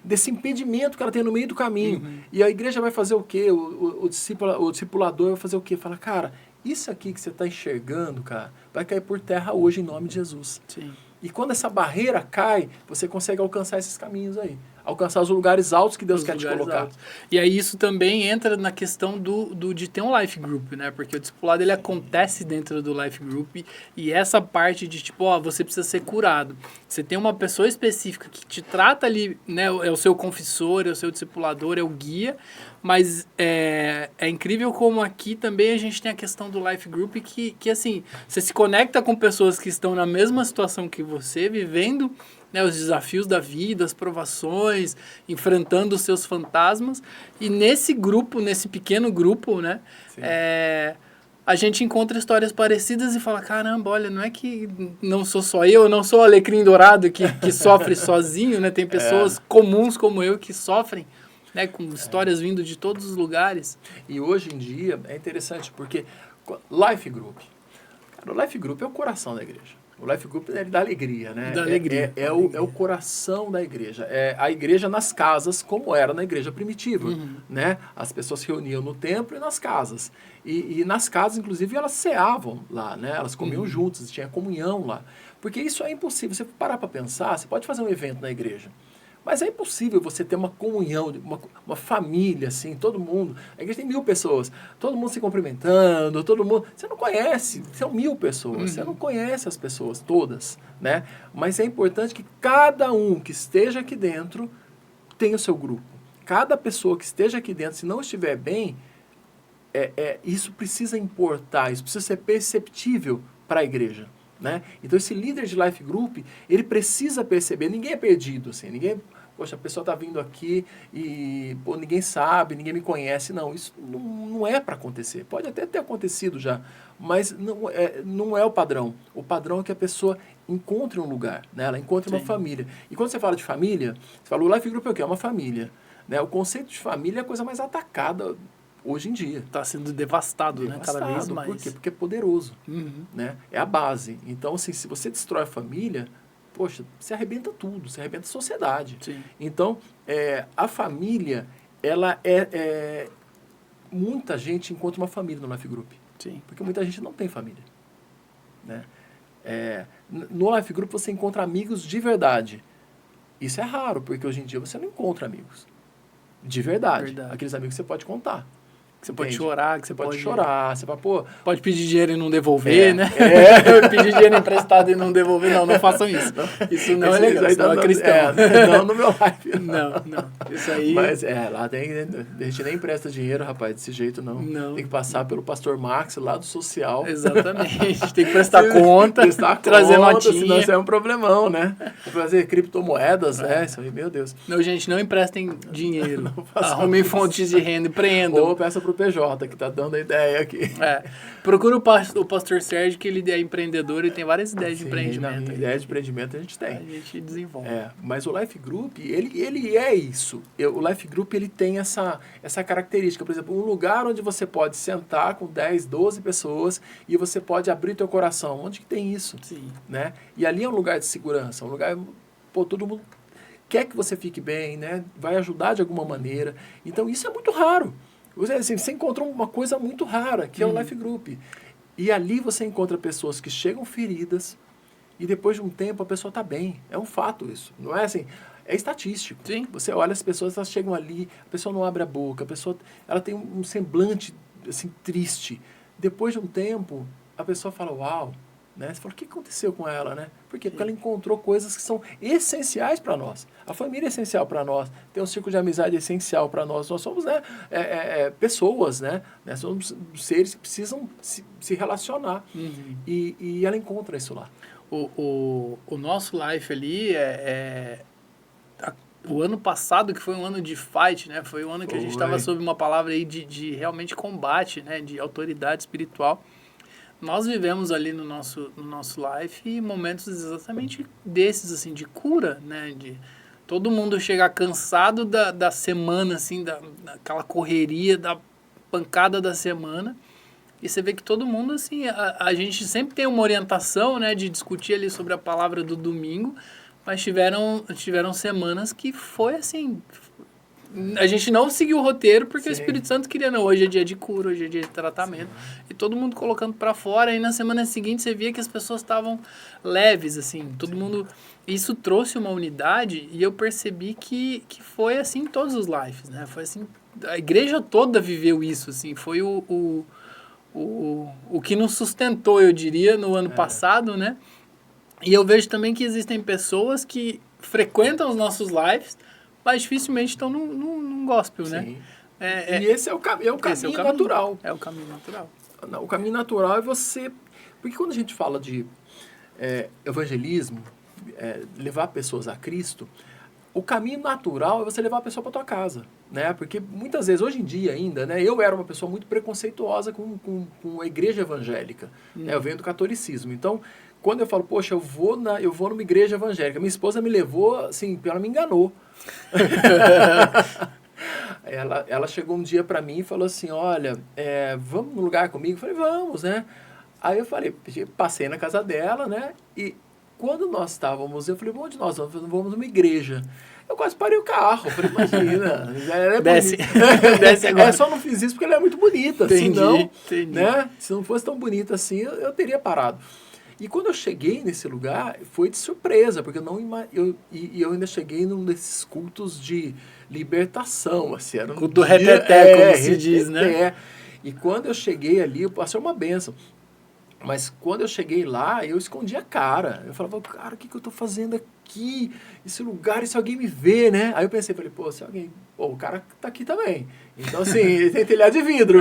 desse impedimento que ela tem no meio do caminho. E a igreja vai fazer o quê? O discipulador vai fazer o quê? Fala, cara, isso aqui que você está enxergando, cara, vai cair por terra hoje em nome de Jesus. Sim. E quando essa barreira cai, você consegue alcançar esses caminhos aí. Alcançar os lugares altos que Deus quer te colocar. Altos. E aí isso também entra na questão de ter um life group, né? Porque o discipulado, ele acontece dentro do life group e essa parte de, tipo, ó, você precisa ser curado. Você tem uma pessoa específica que te trata ali, né? É o seu confessor, é o seu discipulador, é o guia, mas é incrível como aqui também a gente tem a questão do life group que assim, você se conecta com pessoas que estão na mesma situação que você, vivendo, né, os desafios da vida, as provações, enfrentando os seus fantasmas. E nesse grupo, nesse pequeno grupo, né, a gente encontra histórias parecidas e fala, caramba, olha, não é que não sou só eu não sou o alecrim dourado que sofre sozinho, né? Tem pessoas comuns como eu que sofrem, né, com histórias vindo de todos os lugares. E hoje em dia é interessante porque Life Group, cara, o Life Group é o coração da igreja. O Life Group é da alegria, né? Da alegria. É o coração da igreja. É a igreja nas casas, como era na igreja primitiva, né? As pessoas se reuniam no templo e nas casas. E nas casas, inclusive, elas ceavam lá, né? Elas comiam juntas, tinha comunhão lá. Porque isso é impossível. Você parar para pensar, você pode fazer um evento na igreja, Mas é impossível você ter uma comunhão, uma família, assim, todo mundo. A igreja tem 1000 pessoas, todo mundo se cumprimentando, todo mundo... Você não conhece, são 1000 pessoas, você não conhece as pessoas todas, né? Mas é importante que cada um que esteja aqui dentro tenha o seu grupo. Cada pessoa que esteja aqui dentro, se não estiver bem, isso precisa importar, isso precisa ser perceptível para a igreja. Né? Então esse líder de life group, ele precisa perceber, ninguém é perdido, assim, poxa, a pessoa está vindo aqui e ninguém sabe, ninguém me conhece. Não, isso não é para acontecer. Pode até ter acontecido já, mas não é o padrão. O padrão é que a pessoa encontre um lugar, né? Ela encontre uma família. E quando você fala de família, você fala, o life group é o quê? É uma família. Né? O conceito de família é a coisa mais atacada hoje em dia. Está sendo devastado, né? Cada vez mais. Por quê? Porque é poderoso. Né? É a base. Então, assim, se você destrói a família, poxa, você arrebenta tudo, você arrebenta a sociedade. Sim. Então, a família, ela muita gente encontra uma família no Life Group. Sim. Porque muita gente não tem família. Né? No Life Group você encontra amigos de verdade. Isso é raro, porque hoje em dia você não encontra amigos. De verdade. Aqueles amigos que você pode contar. Que você pode chorar, que você pode chorar, você fala, pô... Pode pedir dinheiro e não devolver, né? Pedir dinheiro emprestado e não devolver, não façam isso. Isso não é legal, isso não é cristão. Não no meu life. Não, isso aí... Mas lá a gente nem empresta dinheiro, rapaz, desse jeito não. Tem que passar pelo pastor Max, lá do social. Exatamente, tem que prestar conta, trazer notinha. Senão isso é um problemão, né? Fazer criptomoedas, isso aí, meu Deus. Não, gente, não emprestem dinheiro. Arrumem fontes de renda, empreendam. Ou peça pro PJ, que tá dando a ideia aqui. Procura o pastor Sérgio, que ele é empreendedor e tem várias ideias de empreendimento. Ideias de empreendimento a gente tem. A gente desenvolve. Mas o Life Group, ele é isso. O Life Group, ele tem essa característica. Por exemplo, um lugar onde você pode sentar com 10, 12 pessoas e você pode abrir teu coração. Onde que tem isso? Sim. Né? E ali é um lugar de segurança, um lugar... todo mundo quer que você fique bem, né? Vai ajudar de alguma maneira. Então, isso é muito raro. Assim, você encontra uma coisa muito rara, que é o Life Group. E ali você encontra pessoas que chegam feridas e depois de um tempo a pessoa está bem. É um fato isso. Não é assim, é estatístico. Sim. Você olha as pessoas, elas chegam ali, a pessoa não abre a boca, a pessoa ela tem um semblante assim, triste. Depois de um tempo, a pessoa fala, uau, né? Você fala, o que aconteceu com ela, né? Por quê? Porque ela encontrou coisas que são essenciais para nós. A família é essencial para nós. Ter um círculo de amizade é essencial para nós. Nós somos pessoas, né? Somos seres que precisam se relacionar. E ela encontra isso lá. O nosso life ali o ano passado, que foi um ano de fight, né? Foi um ano que a gente estava sob uma palavra aí de realmente combate, né? De autoridade espiritual. Nós vivemos ali no nosso life momentos exatamente desses, assim, de cura, né? De todo mundo chegar cansado da semana, assim, daquela correria, da pancada da semana. E você vê que todo mundo, assim, a gente sempre tem uma orientação, né? De discutir ali sobre a palavra do domingo, mas tiveram semanas que foi, assim... A gente não seguiu o roteiro porque o Espírito Santo queria, não, hoje é dia de cura, hoje é dia de tratamento. E todo mundo colocando para fora. E na semana seguinte você via que as pessoas estavam leves, assim, todo mundo... Isso trouxe uma unidade e eu percebi que foi assim em todos os lives, né? Foi assim, a igreja toda viveu isso, assim, foi o que nos sustentou, eu diria, no ano passado, né? E eu vejo também que existem pessoas que frequentam os nossos lives, mas dificilmente estão num gospel, né? E esse é o caminho natural. É o caminho natural. Não, o caminho natural é você... Porque quando a gente fala de evangelismo, levar pessoas a Cristo, o caminho natural é você levar a pessoa para tua casa, né? Porque muitas vezes, hoje em dia ainda, né? Eu era uma pessoa muito preconceituosa com a igreja evangélica. Né? Eu venho do catolicismo. Então, quando eu falo, poxa, eu vou numa igreja evangélica, minha esposa me levou, assim, ela me enganou. ela chegou um dia para mim e falou assim, olha, vamos num lugar comigo? Eu falei, vamos, né? Aí eu falei, passei na casa dela, né? E quando nós estávamos, eu falei, onde nós vamos? Vamos numa igreja. Eu quase parei o carro. Eu falei, imagina, ela é desce. Desce agora. Só não fiz isso porque ela é muito bonita. Entendi. Né? Se não fosse tão bonita assim, eu teria parado. E quando eu cheguei nesse lugar, foi de surpresa, porque eu ainda cheguei num desses cultos de libertação, assim, era um Culto do dia, reteté, como se diz, né? reteté. E quando eu cheguei ali, eu passei uma bênção. Mas quando eu cheguei lá, eu escondi a cara. Eu falava, cara, o que eu tô fazendo aqui? Esse lugar, e se alguém me vê, né? Aí eu pensei, falei, pô, se alguém... Pô, o cara tá aqui também. Então, assim, ele tem telhado de vidro,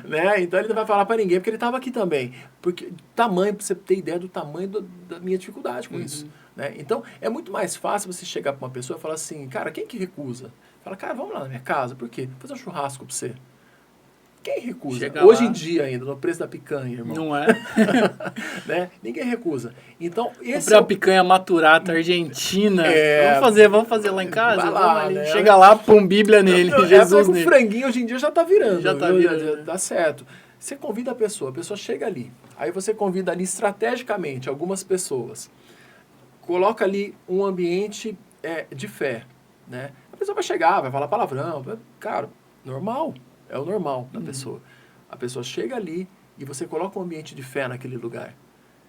né? Então ele não vai falar pra ninguém, porque ele tava aqui também. Porque tamanho, pra você ter ideia do tamanho da minha dificuldade com isso. Né? Então, é muito mais fácil você chegar pra uma pessoa e falar assim, cara, quem que recusa? Fala, cara, vamos lá na minha casa. Por quê? Vou fazer um churrasco pra você. Quem recusa? Chega Hoje lá. Em dia ainda, no preço da picanha, irmão. Não é? Né? Ninguém recusa. Então, esse Comprei uma picanha maturata argentina. Vamos fazer lá em casa? Vai lá, Vamos ali. né? Chega lá, põe Bíblia nele, Jesus o nele. franguinho hoje em dia já tá virando. Já tá viu? virando, né? Tá certo. Você convida a pessoa chega ali. Aí você convida ali estrategicamente algumas pessoas. Coloca ali um ambiente de fé. Né? A pessoa vai chegar, vai falar palavrão. Cara, normal. É o normal da pessoa. A pessoa chega ali e você coloca um ambiente de fé naquele lugar.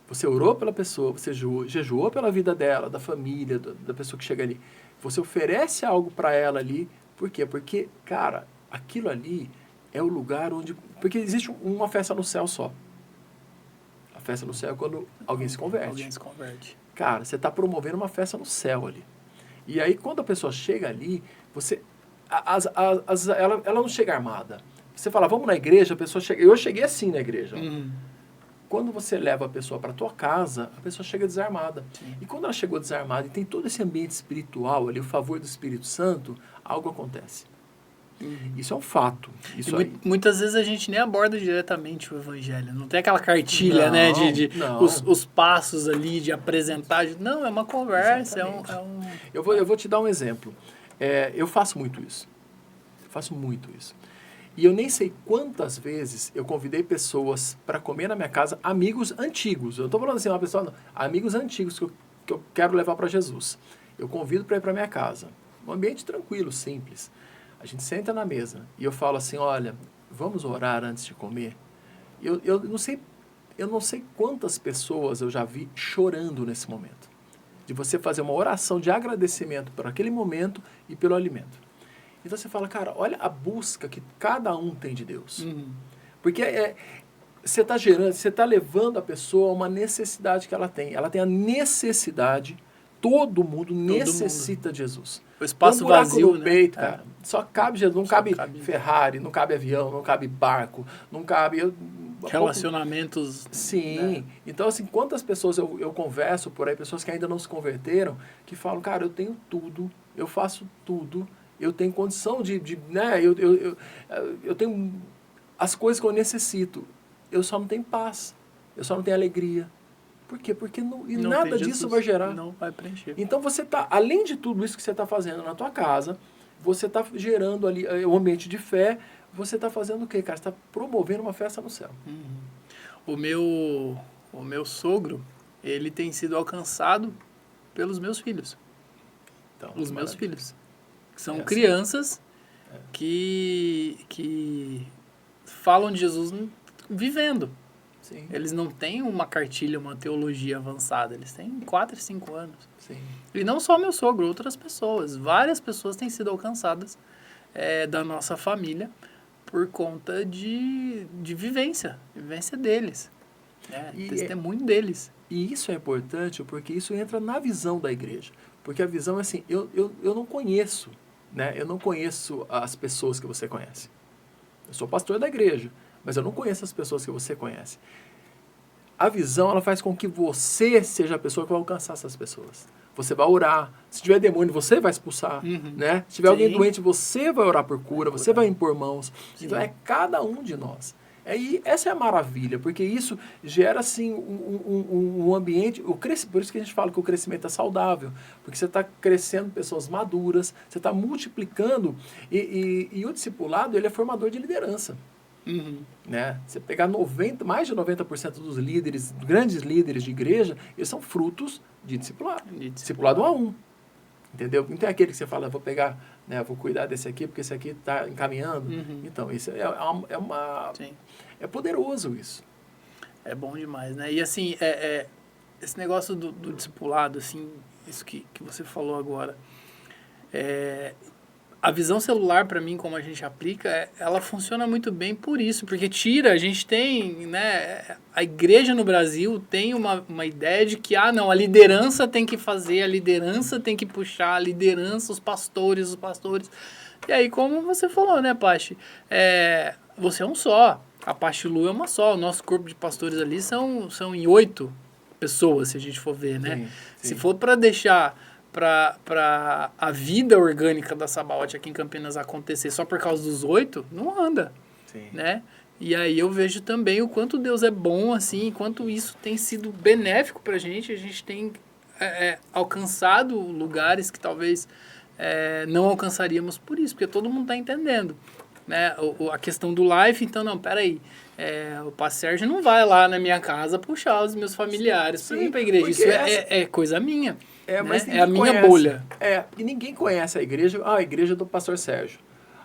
Você orou pela pessoa, você jejuou pela vida dela, da família, da pessoa que chega ali. Você oferece algo para ela ali. Por quê? Porque, cara, aquilo ali é o lugar onde... Porque existe uma festa no céu só. A festa no céu é quando alguém se converte. Alguém se converte. Cara, você está promovendo uma festa no céu ali. E aí, quando a pessoa chega ali, você... ela não chega armada. Você fala, vamos na igreja, a pessoa chega... Eu cheguei assim na igreja. Quando você leva a pessoa para a tua casa, a pessoa chega desarmada. Sim. E quando ela chegou desarmada e tem todo esse ambiente espiritual ali, o favor do Espírito Santo, algo acontece. Isso é um fato. Isso muitas vezes a gente nem aborda diretamente o evangelho. Não tem aquela cartilha, né? Os passos ali de apresentar. Não, é uma conversa. Eu vou te dar um exemplo. Eu faço muito isso. E eu nem sei quantas vezes eu convidei pessoas para comer na minha casa, amigos antigos. Eu não estou falando assim, uma pessoa, não, amigos antigos que eu quero levar para Jesus. Eu convido para ir para minha casa. Um ambiente tranquilo, simples. A gente senta na mesa e eu falo assim, olha, vamos orar antes de comer? Eu não sei quantas pessoas eu já vi chorando nesse momento. De você fazer uma oração de agradecimento por aquele momento e pelo alimento. Então você fala, cara, olha a busca que cada um tem de Deus. Porque você está gerando, você está levando a pessoa a uma necessidade que ela tem. Ela tem a necessidade, todo mundo necessita de Jesus. O espaço vazio, no peito, cara. Só cabe Jesus, não cabe Ferrari, não cabe avião, não cabe barco, não cabe... Relacionamentos... Sim. Né? Então, assim, quantas pessoas eu converso por aí, pessoas que ainda não se converteram, que falam, cara, eu tenho tudo, eu faço tudo, eu tenho condição né, eu tenho as coisas que eu necessito, eu só não tenho paz, eu só não tenho alegria. Por quê? Porque nada disso vai gerar. Não vai preencher. Então você está, além de tudo isso que você está fazendo na tua casa, você está gerando ali um ambiente de fé, você está fazendo o quê, cara? Você está promovendo uma festa no céu. O meu sogro, ele tem sido alcançado pelos meus filhos. Então, os meus filhos. São crianças que falam de Jesus vivendo. Sim. Eles não têm uma cartilha, uma teologia avançada. Eles têm 4 e 5 anos. Sim. E não só meu sogro, outras pessoas. Várias pessoas têm sido alcançadas da nossa família por conta de vivência deles. Testemunho deles. E isso é importante porque isso entra na visão da igreja. Porque a visão é assim, eu não conheço, né? Eu não conheço as pessoas que você conhece. Eu sou pastor da igreja, mas eu não conheço as pessoas que você conhece. A visão, ela faz com que você seja a pessoa que vai alcançar essas pessoas. Você vai orar. Se tiver demônio, você vai expulsar. Né? Se tiver alguém doente, você vai orar por cura, você vai impor mãos. Sim. Então, é cada um de nós. E essa é a maravilha, porque isso gera, assim, um ambiente... Por isso que a gente fala que o crescimento é saudável. Porque você está crescendo pessoas maduras, você está multiplicando. E o discipulado, ele é formador de liderança. Né? Você pegar mais de 90% dos líderes, grandes líderes de igreja, eles são frutos de discipulado. Discipulado 1 a 1. Entendeu? Não tem aquele que você fala, vou pegar, né, vou cuidar desse aqui, porque esse aqui está encaminhando. Então, isso é poderoso isso. É bom demais, né? E assim, esse negócio do discipulado, assim, isso que você falou agora, a visão celular, para mim, como a gente aplica, ela funciona muito bem por isso, porque a gente tem, né, a igreja no Brasil tem uma ideia de que, não, a liderança tem que fazer, a liderança tem que puxar, a liderança, os pastores. E aí, como você falou, né, Pachi, você é um só, a Pachi Lu é uma só, o nosso corpo de pastores ali são em 8 pessoas, se a gente for ver, né? Sim. Se for para deixar para a vida orgânica da Sabaoth aqui em Campinas acontecer só por causa dos 8, não anda, Sim. né? E aí eu vejo também o quanto Deus é bom, assim, quanto isso tem sido benéfico pra gente. A gente tem alcançado lugares que talvez não alcançaríamos por isso, porque todo mundo tá entendendo, né? A questão do life, então, não, peraí, o pastor Sérgio não vai lá na minha casa puxar os meus familiares para ir pra igreja. Isso é coisa minha. Mas é a minha bolha. E ninguém conhece a igreja do pastor Sérgio.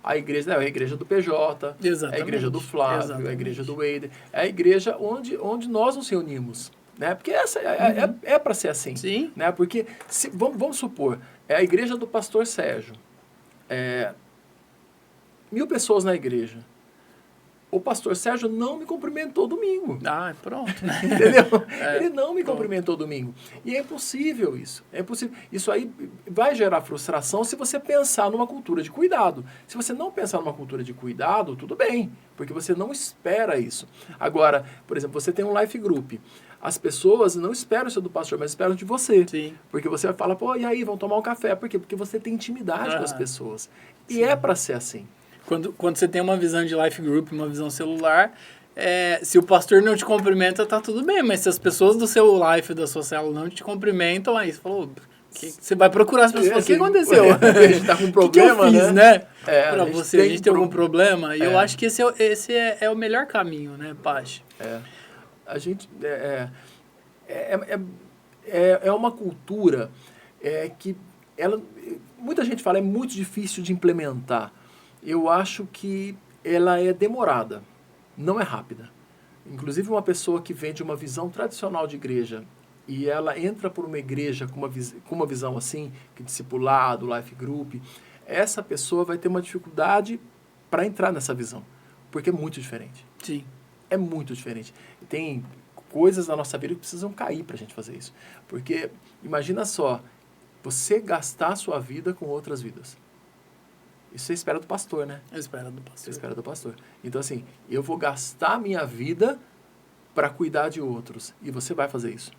A igreja é a igreja do PJ, Exatamente. é a igreja do Flávio, Exatamente. é a igreja do Wader, é a igreja onde nós nos reunimos. Né? Porque essa é para ser assim. Sim. Né? Porque, vamos supor, é a igreja do pastor Sérgio. 1.000 pessoas na igreja. O pastor Sérgio não me cumprimentou domingo. Pronto. Entendeu? Ele não me cumprimentou domingo. E é impossível isso. É impossível. Isso aí vai gerar frustração se você pensar numa cultura de cuidado. Se você não pensar numa cultura de cuidado, tudo bem, porque você não espera isso. Agora, por exemplo, você tem um life group. As pessoas não esperam isso do pastor, mas esperam de você. Sim. Porque você vai falar, e aí, vamos tomar um café. Por quê? Porque você tem intimidade com as pessoas. E Sim. é para ser assim. Quando você tem uma visão de life group, uma visão celular, se o pastor não te cumprimenta, tá tudo bem. Mas se as pessoas do seu life, da sua célula, não te cumprimentam, aí você falou, você vai procurar as pessoas. O que aconteceu? A gente tá com um problema, que eu fiz, né? Pra você, a gente tem algum problema. E eu acho que esse é o melhor caminho, né, Pachi? A gente... É uma cultura que... muita gente fala, é muito difícil de implementar. Eu acho que ela é demorada, não é rápida. Inclusive, uma pessoa que vem de uma visão tradicional de igreja e ela entra por uma igreja com uma visão assim, que discipulado, life group, essa pessoa vai ter uma dificuldade para entrar nessa visão, porque é muito diferente. Sim. É muito diferente. Tem coisas na nossa vida que precisam cair para a gente fazer isso. Porque, imagina só, você gastar a sua vida com outras vidas. Isso você espera do pastor, né? Eu espero do pastor. Você espera do pastor. Então, assim, eu vou gastar a minha vida para cuidar de outros. E você vai fazer isso.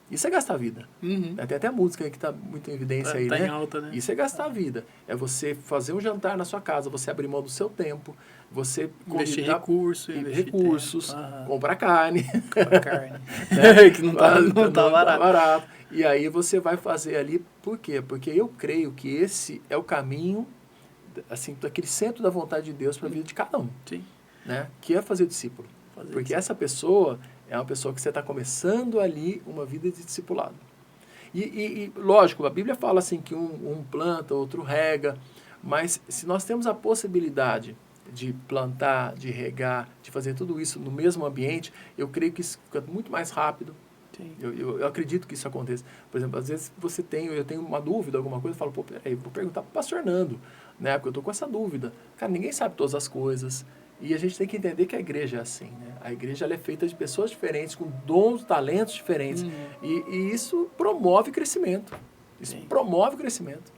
Isso é gastar a vida. Uhum. Tem até a música aí que está muito em evidência aí, tá né? em alta, né? Isso é gastar a vida. É você fazer um jantar na sua casa, você abrir mão do seu tempo, você investir recursos, comprar carne. Comprar carne. Né? Que não tá barato. E aí você vai fazer ali, por quê? Porque eu creio que esse é o caminho, assim, daquele centro da vontade de Deus para a vida de cada um. Sim. Né? Que é fazer discípulo. Porque essa pessoa é uma pessoa que você está começando ali uma vida de discipulado. E, lógico, a Bíblia fala assim que um planta, outro rega, mas se nós temos a possibilidade de plantar, de regar, de fazer tudo isso no mesmo ambiente, eu creio que isso fica muito mais rápido. Eu acredito que isso aconteça. Por exemplo, às vezes eu tenho uma dúvida, alguma coisa, eu falo, peraí, vou perguntar para o pastor Nando, né? Porque eu estou com essa dúvida. Cara, ninguém sabe todas as coisas. E a gente tem que entender que a igreja é assim, né? A igreja ela é feita de pessoas diferentes, com dons, talentos diferentes. E isso promove crescimento. Isso promove crescimento.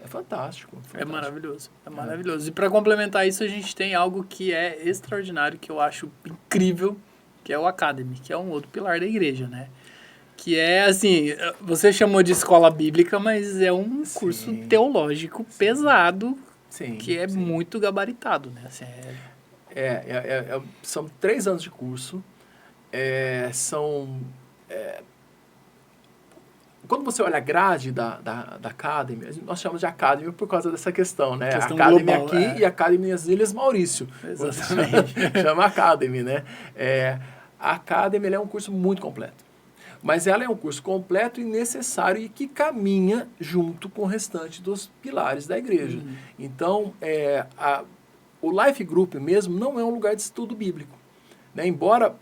É fantástico. É maravilhoso. É maravilhoso. E para complementar isso, a gente tem algo que é extraordinário, que eu acho incrível, que é o Academy, que é um outro pilar da igreja, né? Que é, assim, você chamou de escola bíblica, mas é um curso teológico pesado, que é muito gabaritado, né? Assim, são 3 anos de curso. Quando você olha a grade da Academy, nós chamamos de Academy por causa dessa questão, né? Academy global, aqui e Academy nas Ilhas Maurício. Exatamente. Chama Academy, né? A Academy é um curso muito completo. Mas ela é um curso completo e necessário e que caminha junto com o restante dos pilares da igreja. Então, o Life Group mesmo não é um lugar de estudo bíblico. Né? Embora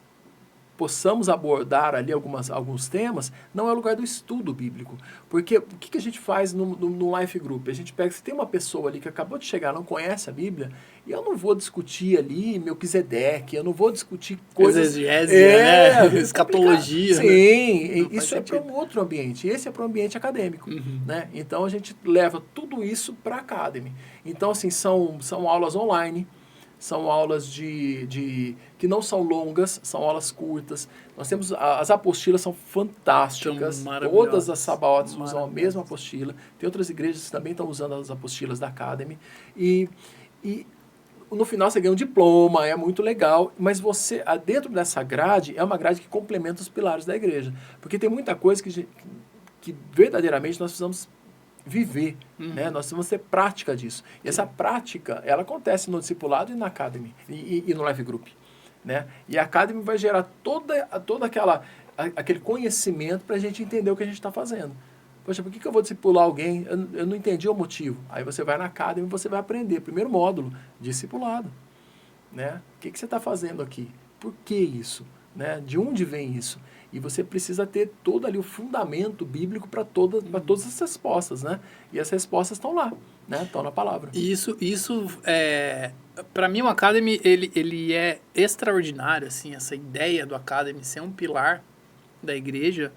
possamos abordar ali alguns temas, não é o lugar do estudo bíblico. Porque o que a gente faz no Life Group? A gente pega, se tem uma pessoa ali que acabou de chegar, não conhece a Bíblia, e eu não vou discutir ali Melquisedeque, eu não vou discutir coisas... Exegese, né? Escatologia. Sim, Não isso é para um outro ambiente, esse é para um ambiente acadêmico. Uhum. Né? Então a gente leva tudo isso para a Academy. Então, assim, são aulas online, são aulas que não são longas, são aulas curtas. Nós temos, as apostilas são fantásticas, todas as sabaotes usam a mesma apostila. Tem outras igrejas que também estão usando as apostilas da Academy. E no final você ganha um diploma, é muito legal, mas você, dentro dessa grade, é uma grade que complementa os pilares da igreja. Porque tem muita coisa que verdadeiramente nós precisamos viver, né? Nós precisamos ter prática disso. E essa prática, ela acontece no discipulado e na Academy, e no Life Group, né? E a Academy vai gerar todo aquele conhecimento para a gente entender o que a gente está fazendo. Poxa, por que eu vou discipular alguém? Eu não entendi o motivo. Aí você vai na Academy e você vai aprender. Primeiro módulo, discipulado, né? O que você está fazendo aqui? Por que isso? Né? De onde vem isso? E você precisa ter todo ali o fundamento bíblico para todas as respostas, né? E as respostas estão lá, né? Estão na palavra. Isso para mim o Academy, ele é extraordinário, assim, essa ideia do Academy ser um pilar da igreja,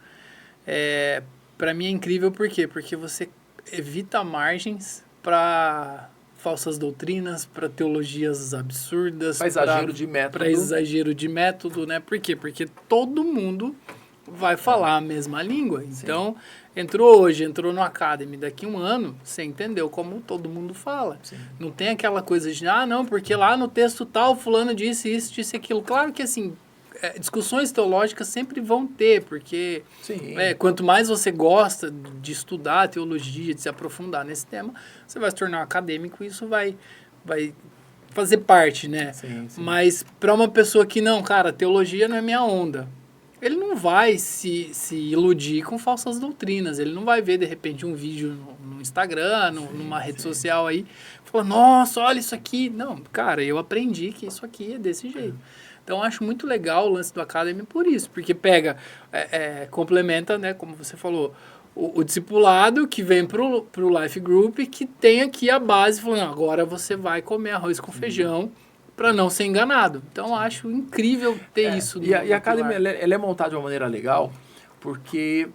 para mim é incrível, por quê? Porque você evita margens para falsas doutrinas, para teologias absurdas, para exagero de método. Para exagero de método, né? Por quê? Porque todo mundo vai falar a mesma língua. Então, entrou hoje, entrou no Academy, daqui um ano, você entendeu como todo mundo fala. Sim. Não tem aquela coisa de, não, porque lá no texto tal, fulano disse isso, disse aquilo. Claro que, assim, discussões teológicas sempre vão ter, porque quanto mais você gosta de estudar teologia, de se aprofundar nesse tema, você vai se tornar um acadêmico e isso vai fazer parte, né? Sim. Mas para uma pessoa que não, cara, teologia não é minha onda, ele não vai se iludir com falsas doutrinas, ele não vai ver, de repente, um vídeo no Instagram, numa rede social aí, falar, nossa, olha isso aqui. Não, cara, eu aprendi que isso aqui é desse jeito. Então, eu acho muito legal o lance do Academy por isso, porque pega, complementa, né, como você falou, o discipulado que vem pro Life Group, que tem aqui a base, falando, agora você vai comer arroz com feijão para não ser enganado. Então, eu acho incrível ter isso. E a Academy, ela é montada de uma maneira legal, porque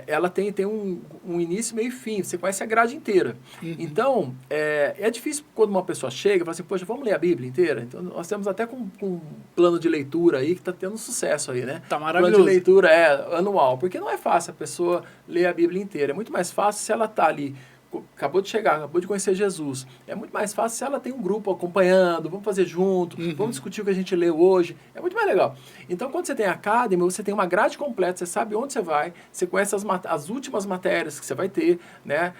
ela tem um início, meio e fim. Você conhece a grade inteira. Então, é difícil quando uma pessoa chega e fala assim, poxa, vamos ler a Bíblia inteira? Então, nós temos até com um plano de leitura aí que está tendo sucesso aí, né? Tá maravilhoso. Plano de leitura anual, porque não é fácil a pessoa ler a Bíblia inteira. É muito mais fácil se ela está ali, acabou de chegar, acabou de conhecer Jesus. É muito mais fácil se ela tem um grupo acompanhando, vamos fazer junto, vamos discutir o que a gente leu hoje. É muito mais legal. Então, quando você tem a Academy, você tem uma grade completa, você sabe onde você vai, você conhece as últimas matérias que você vai ter, né?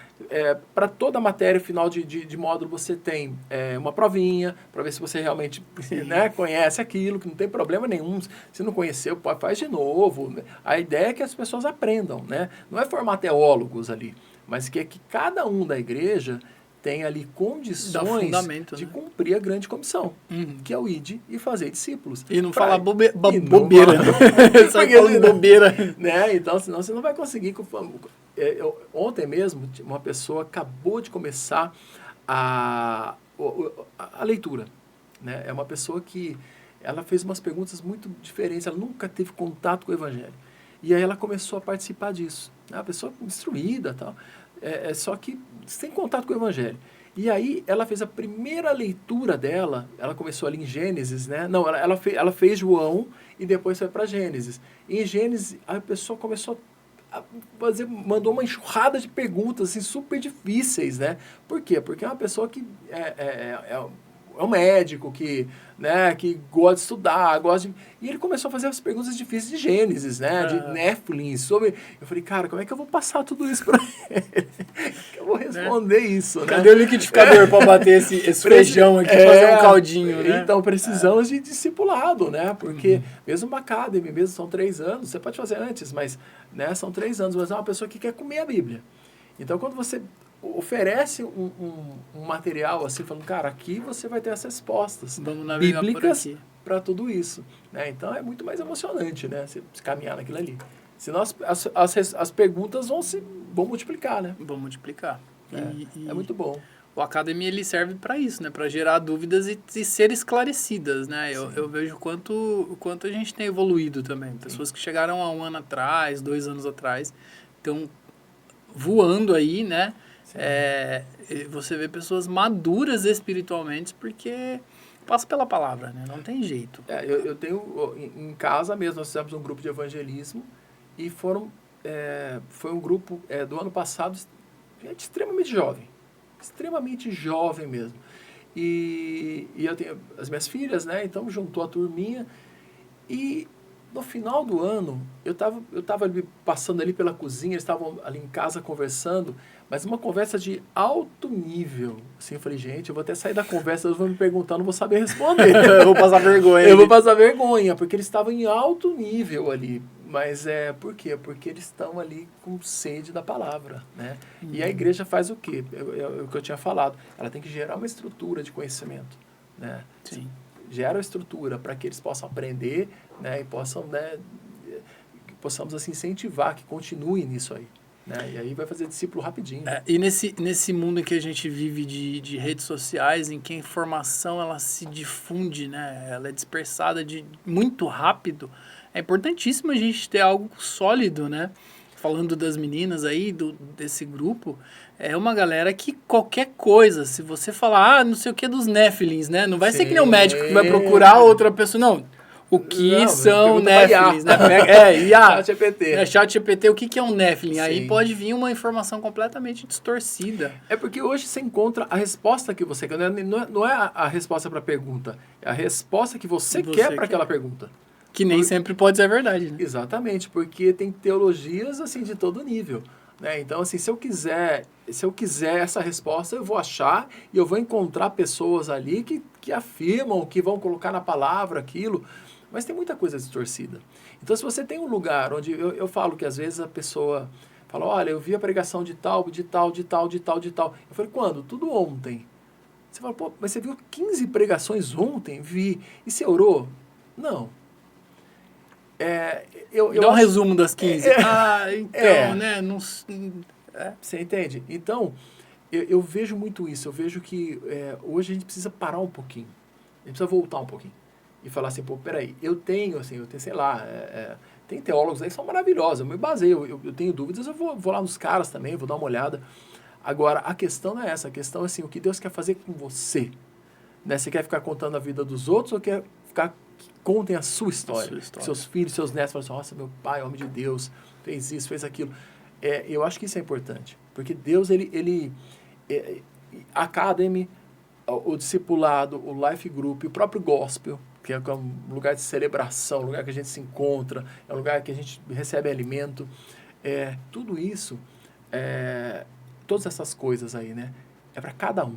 Para toda a matéria final de módulo, você tem uma provinha, para ver se você realmente né, conhece aquilo, que não tem problema nenhum. Se não conheceu, faz de novo. A ideia é que as pessoas aprendam, né? Não é formar teólogos ali, mas que cada um da igreja tem ali condições de cumprir a grande comissão, que é o ID e fazer discípulos. E não falar bobeira. Só falando bobeira. Né? Então, senão você não vai conseguir. Ontem mesmo, uma pessoa acabou de começar a leitura. Né? É uma pessoa que ela fez umas perguntas muito diferentes, ela nunca teve contato com o Evangelho. E aí ela começou a participar disso. A pessoa instruída e tal. Só que sem contato com o Evangelho. E aí ela fez a primeira leitura dela, ela começou ali em Gênesis, né? Não, ela fez João e depois foi para Gênesis. E em Gênesis, a pessoa começou a mandou uma enxurrada de perguntas assim, super difíceis, né? Por quê? Porque é uma pessoa que é um médico que gosta de estudar, e ele começou a fazer as perguntas difíceis de Gênesis, né? De Néfilim, Eu falei, cara, como é que eu vou passar tudo isso para ele? Eu vou responder isso, né? Cadê o liquidificador para bater esse feijão aqui, fazer um caldinho, né? Então, precisamos de discipulado, né? Porque mesmo uma Academy, mesmo são 3 anos, você pode fazer antes, mas são 3 anos, mas é uma pessoa que quer comer a Bíblia. Então, quando você oferece um material assim, falando, cara, aqui você vai ter as respostas bíblicas para tudo isso, né? Então é muito mais emocionante, né? Você caminhar naquilo ali. Senão as perguntas vão multiplicar, né? Vão multiplicar. É muito bom. O Academy, ele serve para isso, né? Para gerar dúvidas e ser esclarecidas, né? Eu vejo o quanto a gente tem evoluído também. Pessoas que chegaram há 1 ano atrás, 2 anos atrás, estão voando aí, né? Você vê pessoas maduras espiritualmente porque passa pela palavra, né? Não tem jeito. Eu tenho, em casa mesmo, nós fizemos um grupo de evangelismo e foi um grupo do ano passado extremamente jovem mesmo. E eu tenho as minhas filhas, né? Então juntou a turminha e no final do ano eu tava ali, passando ali pela cozinha, eles estavam ali em casa conversando, mas uma conversa de alto nível. Assim, eu falei, gente, eu vou até sair da conversa, eles vão me perguntar, eu não vou saber responder. Eu vou passar vergonha. Eu vou passar vergonha, porque eles estavam em alto nível ali. Mas por quê? Porque eles estão ali com sede da palavra, né? E a igreja faz o quê? O que eu tinha falado. Ela tem que gerar uma estrutura de conhecimento, né? Sim. Gera uma estrutura para que eles possam aprender, né? E possamos assim, incentivar que continuem nisso aí. Né? E aí vai fazer discípulo rapidinho. E nesse mundo em que a gente vive de redes sociais, em que a informação ela se difunde, né? Ela é dispersada muito rápido, é importantíssimo a gente ter algo sólido, né? Falando das meninas aí, desse grupo, é uma galera que qualquer coisa, se você falar, não sei o que dos Néfilins, né? Não vai ser que nem o médico que vai procurar outra pessoa, não. O que são Néfilins, né? ChatGPT. ChatGPT, o que é um Néfilin? Sim. Aí pode vir uma informação completamente distorcida. É porque hoje você encontra a resposta que você quer. Não é a resposta para a pergunta, é a resposta que você quer para aquela pergunta. Que nem sempre pode ser verdade, né? Exatamente, porque tem teologias assim de todo nível. Né? Então, assim, se eu quiser essa resposta, eu vou achar e eu vou encontrar pessoas ali que afirmam, que vão colocar na palavra aquilo. Mas tem muita coisa distorcida. Então, se você tem um lugar onde... Eu falo que às vezes a pessoa fala, olha, eu vi a pregação de tal. Eu falei, quando? Tudo ontem. Você fala, pô, mas você viu 15 pregações ontem? Vi. E você orou? Não. Dá um resumo das 15. Né? Não, Você entende? Então, eu vejo muito isso. Eu vejo que hoje a gente precisa parar um pouquinho. A gente precisa voltar um pouquinho. E falar assim, pô, peraí, eu tenho, sei lá, tem teólogos aí que são maravilhosos, eu me baseio, eu tenho dúvidas, eu vou lá nos caras também, vou dar uma olhada. Agora, a questão não é essa, a questão é assim, o que Deus quer fazer com você? Né? Você quer ficar contando a vida dos outros ou quer ficar que contem a sua história? Seus filhos, seus netos, falam assim, nossa, meu pai, homem de Deus, fez isso, fez aquilo. Eu acho que isso é importante, porque Deus, a Academy, o discipulado, o Life Group, o próprio Gospel, que é um lugar de celebração, um lugar que a gente se encontra, é um lugar que a gente recebe alimento. Tudo isso, todas essas coisas aí, né? É para cada um.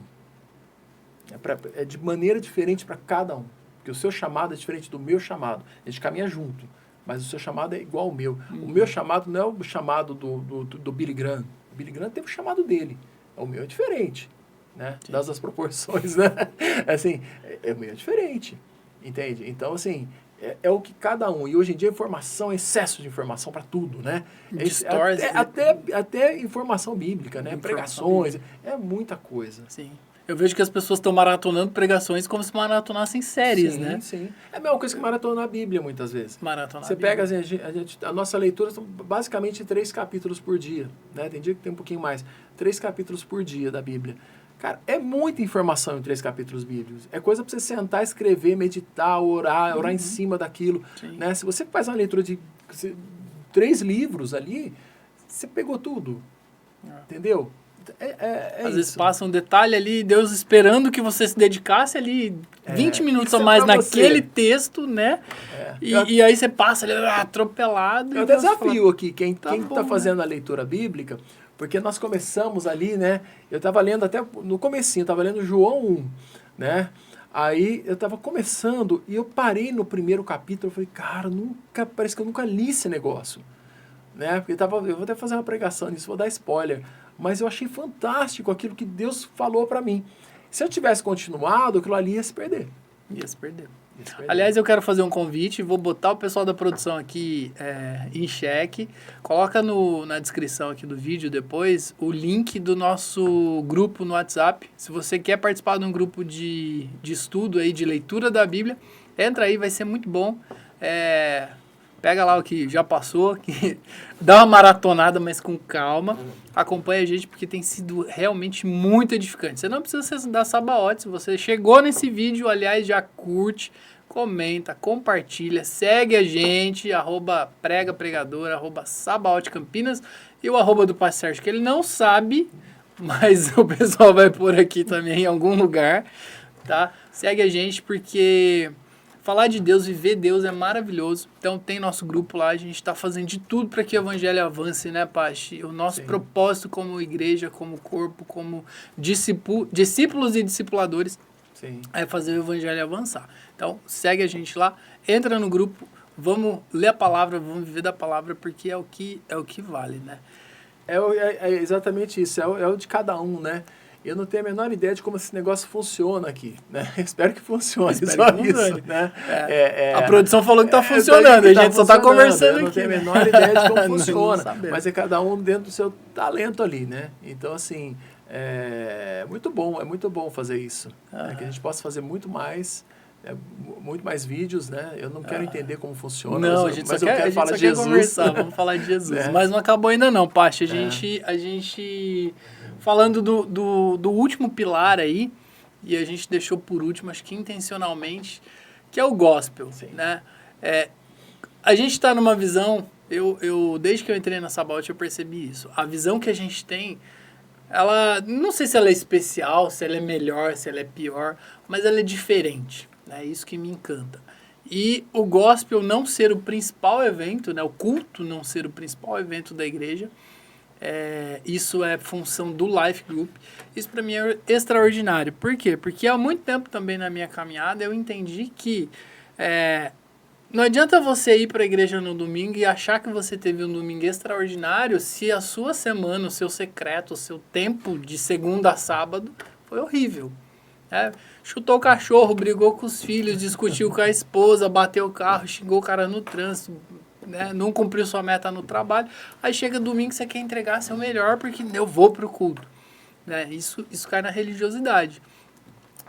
É de maneira diferente para cada um. Porque o seu chamado é diferente do meu chamado. A gente caminha junto, mas o seu chamado é igual ao meu. O meu chamado não é o chamado do Billy Graham. O Billy Graham teve o chamado dele. O meu é diferente, né? Das as proporções, né? Assim, o meu é diferente. Entende? Então, assim, é o que cada um... E hoje em dia, informação, excesso de informação para tudo, né? Distorce. Até informação bíblica, né? Pregações, é muita coisa. Sim. Eu vejo que as pessoas estão maratonando pregações como se maratonassem séries, sim, né? Sim, é a mesma coisa que maratonar a Bíblia, muitas vezes. Maratonar Você pega, assim, a nossa leitura são basicamente 3 capítulos por dia, né? Tem dia que tem um pouquinho mais. 3 capítulos por dia da Bíblia. Cara, é muita informação em 3 capítulos bíblicos. É coisa para você sentar, escrever, meditar, orar em cima daquilo. Né? Se você faz uma leitura de 3 livros ali, você pegou tudo. Entendeu? Às vezes passa um detalhe ali, Deus esperando que você se dedicasse ali 20 minutos a mais naquele texto, né? E aí você passa ali atropelado. Eu desafio aqui quem está fazendo a leitura bíblica, porque nós começamos ali, né? Eu estava lendo até no comecinho, estava lendo João 1, né? Aí eu estava começando e eu parei no primeiro capítulo, eu falei, cara, parece que eu nunca li esse negócio, né? Porque eu vou até fazer uma pregação nisso, vou dar spoiler, mas eu achei fantástico aquilo que Deus falou para mim. Se eu tivesse continuado, aquilo ali ia se perder. Ia se perder. Isso, verdade. Aliás, eu quero fazer um convite, vou botar o pessoal da produção aqui em xeque. Coloca na descrição aqui do vídeo depois o link do nosso grupo no WhatsApp. Se você quer participar de um grupo de estudo aí, de leitura da Bíblia, entra aí, vai ser muito bom. Pega lá o que já passou, que dá uma maratonada, mas com calma. Acompanha a gente, porque tem sido realmente muito edificante. Você não precisa ser da Sabaote. Se você chegou nesse vídeo, aliás, já curte, comenta, compartilha, segue a gente, @pregapregador, @sabaotecampinas e o @ do Pastor Sérgio, que ele não sabe, mas o pessoal vai pôr aqui também em algum lugar, tá? Segue a gente, porque falar de Deus, viver Deus é maravilhoso. Então tem nosso grupo lá, a gente está fazendo de tudo para que o evangelho avance, né, Pachi? O nosso propósito como igreja, como corpo, como discípulos e discipuladores é fazer o evangelho avançar. Então segue a gente lá, entra no grupo, vamos ler a palavra, vamos viver da palavra, porque é o que vale, né? É exatamente isso, é o de cada um, né? Eu não tenho a menor ideia de como esse negócio funciona aqui, né? Espero que funcione, Espero só que isso, funcione. né? A produção falou que está funcionando, a gente só está conversando aqui. Eu não tenho a menor ideia de como funciona, não mas é cada um dentro do seu talento ali, né? Então, assim, é muito bom fazer isso, né? Que a gente possa fazer muito mais vídeos, né? Eu não quero entender como funciona, não, mas eu quero falar de Jesus. Conversar, vamos falar de Jesus. Mas não acabou ainda não, Pachi. A gente falando do último pilar aí, e a gente deixou por último, acho que intencionalmente, que é o gospel, né? A gente está numa visão, desde que eu entrei na Sabaote eu percebi isso. A visão que a gente tem, ela, não sei se ela é especial, se ela é melhor, se ela é pior, mas ela é diferente. É isso que me encanta. E o gospel não ser o principal evento, né, o culto não ser o principal evento da igreja, isso é função do Life Group. Isso para mim é extraordinário. Por quê? Porque há muito tempo também na minha caminhada eu entendi que não adianta você ir para a igreja no domingo e achar que você teve um domingo extraordinário se a sua semana, o seu secreto, o seu tempo de segunda a sábado foi horrível. Chutou o cachorro, brigou com os filhos, discutiu com a esposa, bateu o carro, xingou o cara no trânsito, né? Não cumpriu sua meta no trabalho. Aí chega domingo, você quer entregar seu melhor porque eu vou pro culto, né? Isso cai na religiosidade.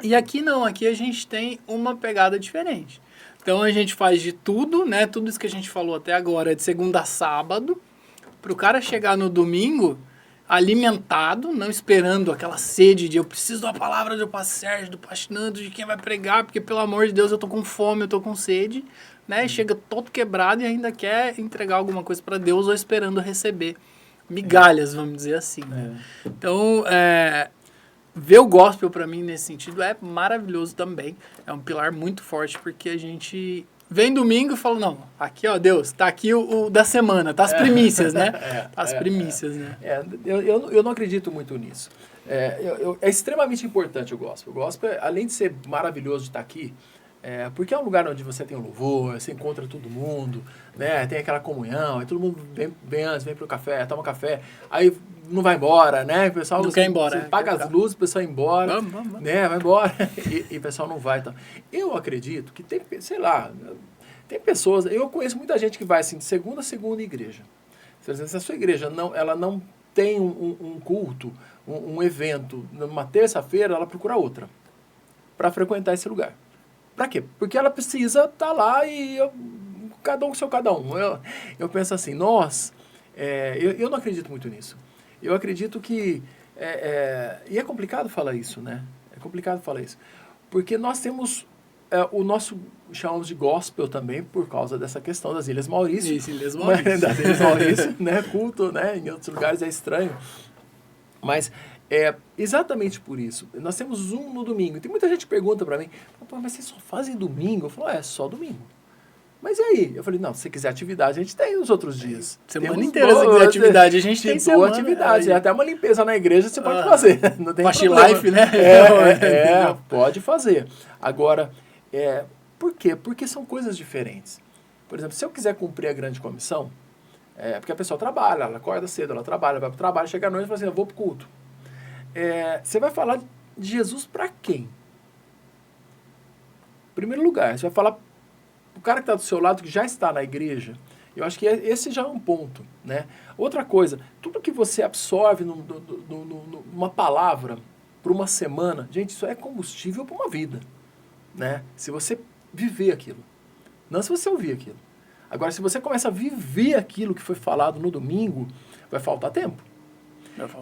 E aqui não, aqui a gente tem uma pegada diferente. Então a gente faz de tudo, né? Tudo isso que a gente falou até agora, de segunda a sábado, pro cara chegar no domingo alimentado, não esperando aquela sede de eu preciso da palavra do Pastor Sérgio, do Pastor Nando, de quem vai pregar, porque pelo amor de Deus eu tô com fome, eu tô com sede, né? Chega todo quebrado e ainda quer entregar alguma coisa para Deus ou esperando receber migalhas, vamos dizer assim, né? Então, ver o gospel para mim nesse sentido é maravilhoso também, é um pilar muito forte, porque a gente vem domingo e fala, não, aqui ó, Deus, tá aqui o da semana, tá as primícias, né? As primícias, né? Eu não acredito muito nisso. É extremamente importante o gospel. O gospel, além de ser maravilhoso de estar aqui, porque é um lugar onde você tem o louvor, você encontra todo mundo, né? Tem aquela comunhão, aí todo mundo vem antes, vem pro café, toma café, aí não vai embora, né? O pessoal não quer ir embora. Você paga as luzes, o pessoal vai embora, vamos. né? Vai embora e o pessoal não vai. Então. Eu acredito que tem, sei lá, tem pessoas, eu conheço muita gente que vai assim, de segunda a segunda igreja. Se a sua igreja ela não tem um culto, um evento, numa terça-feira, ela procura outra para frequentar esse lugar. Para quê? Porque ela precisa estar lá e cada um com seu cada um. Eu penso assim, eu não acredito muito nisso. Eu acredito que... e é complicado falar isso, né? É complicado falar isso. Porque nós temos o nosso, chamamos de gospel também, por causa dessa questão das Ilhas Maurício. Isso, Ilhas Maurício. Das Ilhas Maurício, né? Culto, né? Em outros lugares é estranho. Mas exatamente por isso. Nós temos um no domingo. Tem muita gente que pergunta para mim, mas vocês só fazem domingo? Eu falo, só domingo. Mas e aí? Eu falei, não, se você quiser atividade, a gente tem os outros dias. Semana inteira, se quiser atividade, a gente tem semana. Atividade, até uma limpeza na igreja você pode fazer. Não tem problema. Life, né? Pode fazer. Agora, por quê? Porque são coisas diferentes. Por exemplo, se eu quiser cumprir a grande comissão, porque a pessoa trabalha, ela acorda cedo, ela trabalha, vai para o trabalho, chega à noite e fala assim, eu vou para o culto. Você vai falar de Jesus para quem? primeiro lugar, você vai falar o cara que está do seu lado, que já está na igreja. Eu acho que esse já é um ponto, né? Outra coisa, tudo que você absorve numa palavra por uma semana, gente, isso é combustível para uma vida, né? Se você viver aquilo, não se você ouvir aquilo. Agora, se você começa a viver aquilo que foi falado no domingo, vai faltar tempo.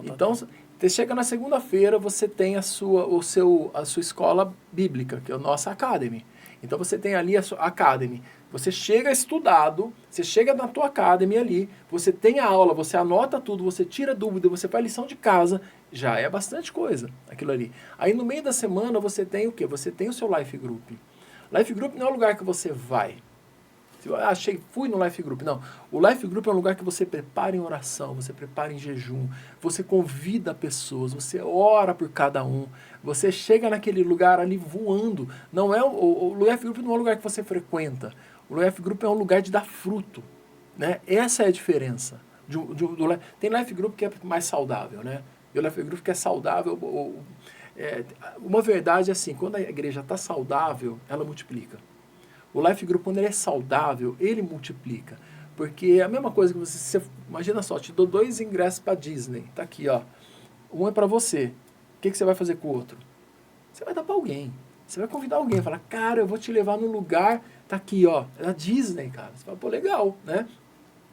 Então, você chega na segunda-feira, você tem a sua escola bíblica, que é a nossa Academy. Então, você tem ali a sua Academy. Você chega estudado, você chega na tua Academy ali, você tem a aula, você anota tudo, você tira dúvida, você faz lição de casa, já é bastante coisa aquilo ali. Aí, no meio da semana, você tem o quê? Você tem o seu Life Group. Life Group não é um lugar que você vai. Fui no Life Group. Não. O Life Group é um lugar que você prepara em oração, você prepara em jejum, você convida pessoas, você ora por cada um, você chega naquele lugar ali voando. Não é o Life Group não é um lugar que você frequenta. O Life Group é um lugar de dar fruto, né? Essa é a diferença. Tem Life Group que é mais saudável, né? E o Life Group que é saudável. Uma verdade é assim, quando a igreja está saudável, ela multiplica. O Life Group, quando ele é saudável, ele multiplica. Porque é a mesma coisa que você imagina só, te dou 2 ingressos para Disney. Tá aqui, ó. Um é para você. O que você vai fazer com o outro? Você vai dar para alguém. Você vai convidar alguém. Falar, cara, eu vou te levar no lugar. Tá aqui, ó. É da Disney, cara. Você fala, pô, legal, né?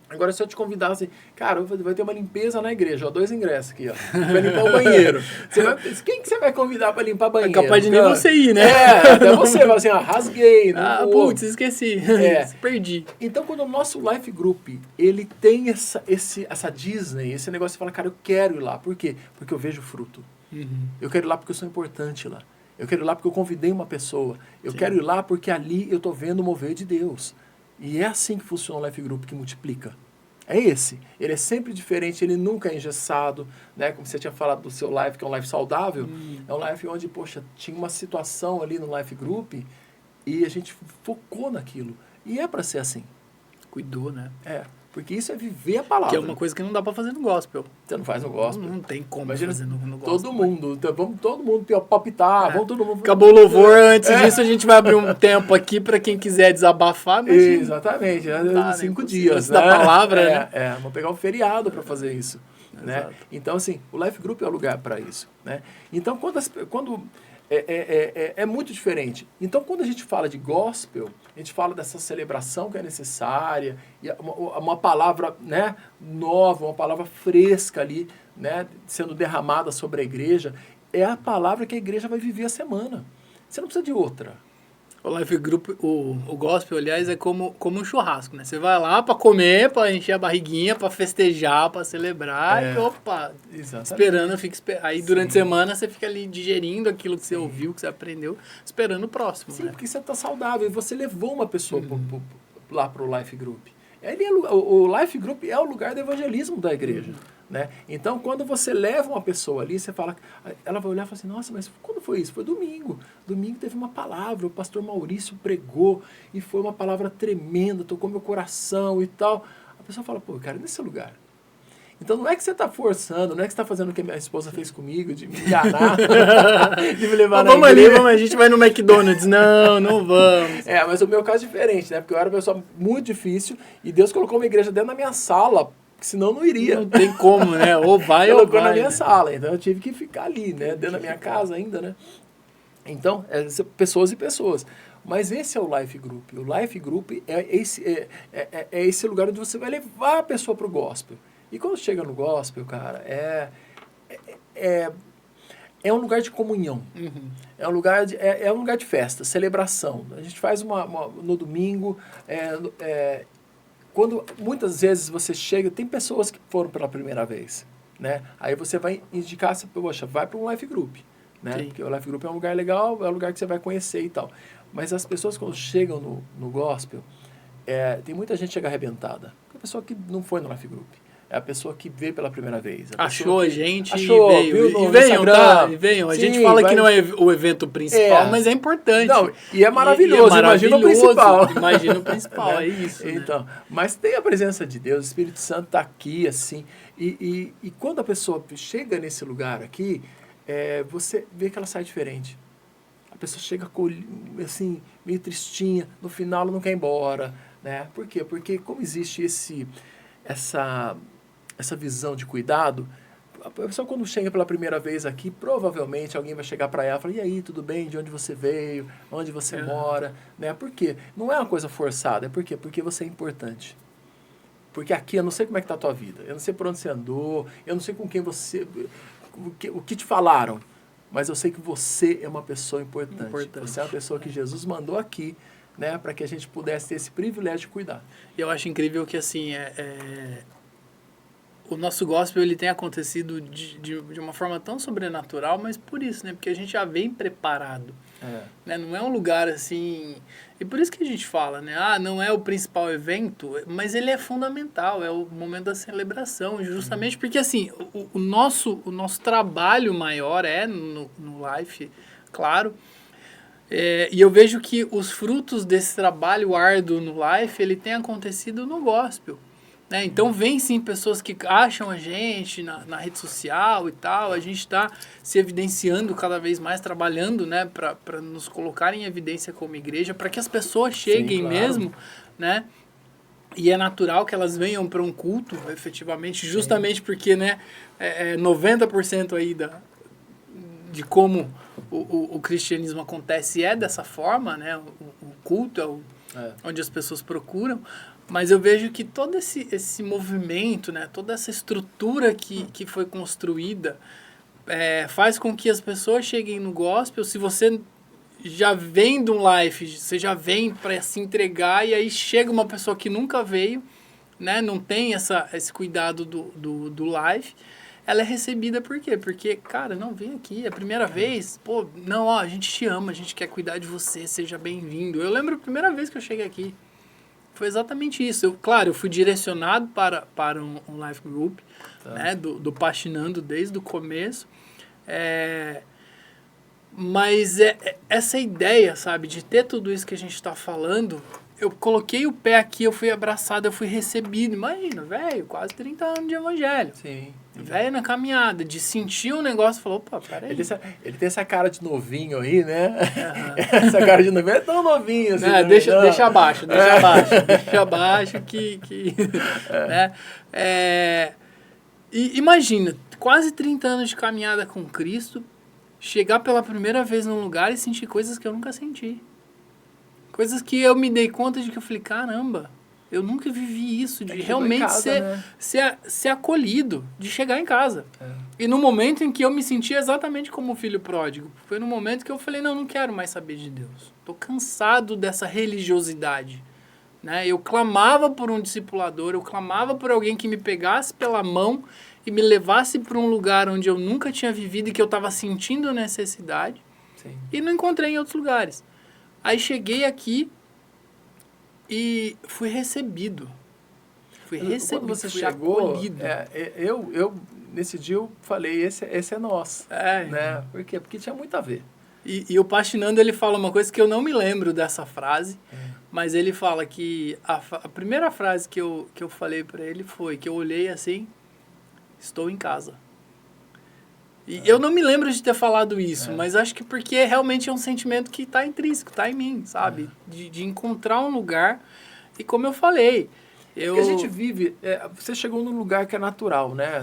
Agora, se eu te convidar assim, cara, vai ter uma limpeza na igreja, ó, 2 ingressos aqui, ó. Vai limpar o banheiro. Quem que você vai convidar para limpar banheiro? É capaz de nem você ir, né? Até você, fala assim, ó, rasguei. Putz, esqueci. Perdi. Então, quando o nosso Life Group, ele tem essa Disney, esse negócio, você fala, cara, eu quero ir lá. Por quê? Porque eu vejo fruto. Uhum. Eu quero ir lá porque eu sou importante lá. Eu quero ir lá porque eu convidei uma pessoa. Eu quero ir lá porque ali eu tô vendo o mover de Deus. E é assim que funciona o Life Group, que multiplica. É esse. Ele é sempre diferente, ele nunca é engessado, né? Como você tinha falado do seu life, que é um life saudável. É um life onde, poxa, tinha uma situação ali no Life Group e a gente focou naquilo. E é para ser assim. Cuidou, né? Porque isso é viver a palavra. Que é uma coisa que não dá pra fazer no gospel. Você não faz no gospel. Não tem como Imagina fazer no gospel. Todo mundo. Então, vamos todo mundo palpitar. Vamos todo mundo... Acabou o louvor. Antes disso, a gente vai abrir um tempo aqui pra quem quiser desabafar. Exatamente. 5 dias. Da palavra, né? Vamos pegar um feriado para fazer isso. Né? Então, assim, o Life Group é o lugar para isso. Né? Então, quando é muito diferente. Então, quando a gente fala de gospel, a gente fala dessa celebração que é necessária, e uma palavra, né, nova, uma palavra fresca ali, né, sendo derramada sobre a igreja, é a palavra que a igreja vai viver a semana. Você não precisa de outra. O Life Group, o gospel, aliás, é como um churrasco, né? Você vai lá para comer, para encher a barriguinha, para festejar, para celebrar e opa, esperando, aí durante a semana você fica ali digerindo aquilo que você ouviu, que você aprendeu, esperando o próximo. Sim, né? Porque você está saudável e você levou uma pessoa lá para o Life Group. O Life Group é o lugar do evangelismo da igreja. Né? Então, quando você leva uma pessoa ali, você fala, ela vai olhar e fala assim, nossa, mas quando foi isso? Foi domingo. Domingo teve uma palavra, o pastor Maurício pregou e foi uma palavra tremenda, tocou meu coração e tal. A pessoa fala, pô, eu quero ir nesse lugar. Então, não é que você está forçando, não é que você está fazendo o que a minha esposa fez comigo, de me enganar, de me levar na igreja. Vamos, a gente vai no McDonald's. Não vamos. Mas o meu caso é diferente, né? Porque eu era uma pessoa muito difícil e Deus colocou uma igreja dentro da minha sala, senão não iria. Não tem como, né? Ou vai ou vai. Colocou na minha sala, então eu tive que ficar ali, né? Dentro da minha casa ainda, né? Então, pessoas e pessoas. Mas esse é o Life Group. O Life Group é esse lugar onde você vai levar a pessoa para o gospel. E quando chega no gospel, cara, é um lugar de comunhão. Uhum. É um lugar de festa, celebração. A gente faz no domingo... Quando muitas vezes você chega, tem pessoas que foram pela primeira vez, né? Aí você vai indicar, poxa, vai para um Life Group, né? Porque o Life Group é um lugar legal, é um lugar que você vai conhecer e tal. Mas as pessoas quando chegam no gospel, tem muita gente que chega arrebentada. É a pessoa que não foi no Life Group. É a pessoa que veio pela primeira vez. Achou a gente e veio. E venham. A gente fala que não é o evento principal, mas é importante. Não, e é maravilhoso. Imagina o principal. Imagina o principal, é isso. Então, né? Mas tem a presença de Deus, o Espírito Santo está aqui, assim. E quando a pessoa chega nesse lugar aqui, você vê que ela sai diferente. A pessoa chega assim, meio tristinha, no final ela não quer ir embora, né? Por quê? Porque como existe essa visão de cuidado, a pessoa quando chega pela primeira vez aqui, provavelmente alguém vai chegar para ela e falar, e aí, tudo bem? De onde você veio? Onde você mora? Né? Por quê? Não é uma coisa forçada. Por quê? Porque você é importante. Porque aqui eu não sei como é que está a tua vida. Eu não sei por onde você andou. Eu não sei com quem você... O que te falaram. Mas eu sei que você é uma pessoa importante. Você é uma pessoa que Jesus mandou aqui, né? Para que a gente pudesse ter esse privilégio de cuidar. E eu acho incrível que, assim, o nosso gospel ele tem acontecido de uma forma tão sobrenatural, mas por isso, né? Porque a gente já vem preparado. Né? Não é um lugar assim... E por isso que a gente fala, né? Não é o principal evento, mas ele é fundamental, é o momento da celebração, justamente porque, assim, o nosso trabalho maior é no Life, claro. E eu vejo que os frutos desse trabalho árduo no Life, ele tem acontecido no gospel. Né? Então, vem sim pessoas que acham a gente na rede social e tal, a gente está se evidenciando cada vez mais, trabalhando, né, para nos colocar em evidência como igreja, para que as pessoas cheguem, sim, claro, mesmo, né? E é natural que elas venham para um culto, efetivamente, justamente, sim, porque, né, 90% aí de como o cristianismo acontece é dessa forma, né? O culto onde as pessoas procuram. Mas eu vejo que todo esse movimento, né, toda essa estrutura que foi construída faz com que as pessoas cheguem no gospel. Se você já vem de um life, você já vem para se entregar, e aí chega uma pessoa que nunca veio, né, não tem esse cuidado do life, ela é recebida por quê? Porque, cara, não, vem aqui, é a primeira vez, pô, não, a gente te ama, a gente quer cuidar de você, seja bem-vindo. Eu lembro a primeira vez que eu cheguei aqui. Foi exatamente isso. Eu fui direcionado para um life group, né, do Pastinando desde o começo. Mas essa ideia, sabe, de ter tudo isso que a gente está falando, eu coloquei o pé aqui, eu fui abraçado, eu fui recebido. Imagina, velho, quase 30 anos de evangelho. Sim. Velho na caminhada, de sentir um negócio, falou, opa, peraí. Ele tem essa cara de novinho aí, né? Essa cara de novinho, é tão novinho assim. Deixa abaixo que né? E imagina, quase 30 anos de caminhada com Cristo, chegar pela primeira vez num lugar e sentir coisas que eu nunca senti. Coisas que eu me dei conta de que eu falei, caramba, eu nunca vivi isso, de realmente casa, ser acolhido, de chegar em casa. E no momento em que eu me senti exatamente como o filho pródigo, foi no momento que eu falei, não quero mais saber de Deus. Estou cansado dessa religiosidade. Né? Eu clamava por um discipulador, eu clamava por alguém que me pegasse pela mão e me levasse para um lugar onde eu nunca tinha vivido e que eu estava sentindo necessidade. Sim. E não encontrei em outros lugares. Aí cheguei aqui e fui recebido. Quando você chegou, acolhido. Eu nesse dia eu falei, esse é nós. Né? Por quê? Porque tinha muito a ver. E o Pastinando, ele fala uma coisa que eu não me lembro dessa frase, mas ele fala que a primeira frase que eu falei para ele foi que eu olhei assim, estou em casa. E eu não me lembro de ter falado isso, mas acho que porque realmente é um sentimento que está intrínseco, está em mim, sabe? De encontrar um lugar. E como eu falei... Porque a gente vive... você chegou num lugar que é natural, né?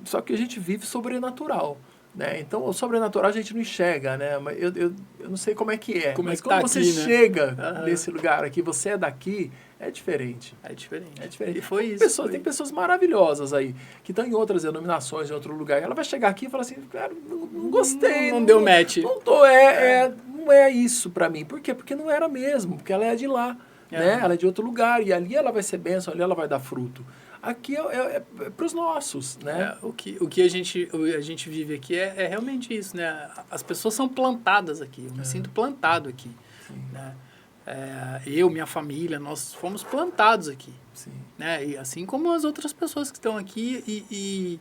Só que a gente vive sobrenatural. Né? Então, o sobrenatural a gente não enxerga, né? Mas eu não sei como é que é. Mas quando você aqui, chega nesse lugar aqui, você é daqui... É diferente. É diferente. E foi isso. Tem pessoas maravilhosas aí, que estão em outras denominações, em outro lugar. Ela vai chegar aqui e falar assim, cara, não gostei. Não deu match. Não é isso pra mim. Por quê? Porque não era mesmo. Porque ela é de lá. Né? Ela é de outro lugar. E ali ela vai ser bênção, ali ela vai dar fruto. Aqui é pros nossos, né? O que a gente vive aqui é realmente isso, né? As pessoas são plantadas aqui. Eu me sinto plantado aqui. Sim. Né? Eu, minha família, nós fomos plantados aqui. Sim. Né? E assim como as outras pessoas que estão aqui. E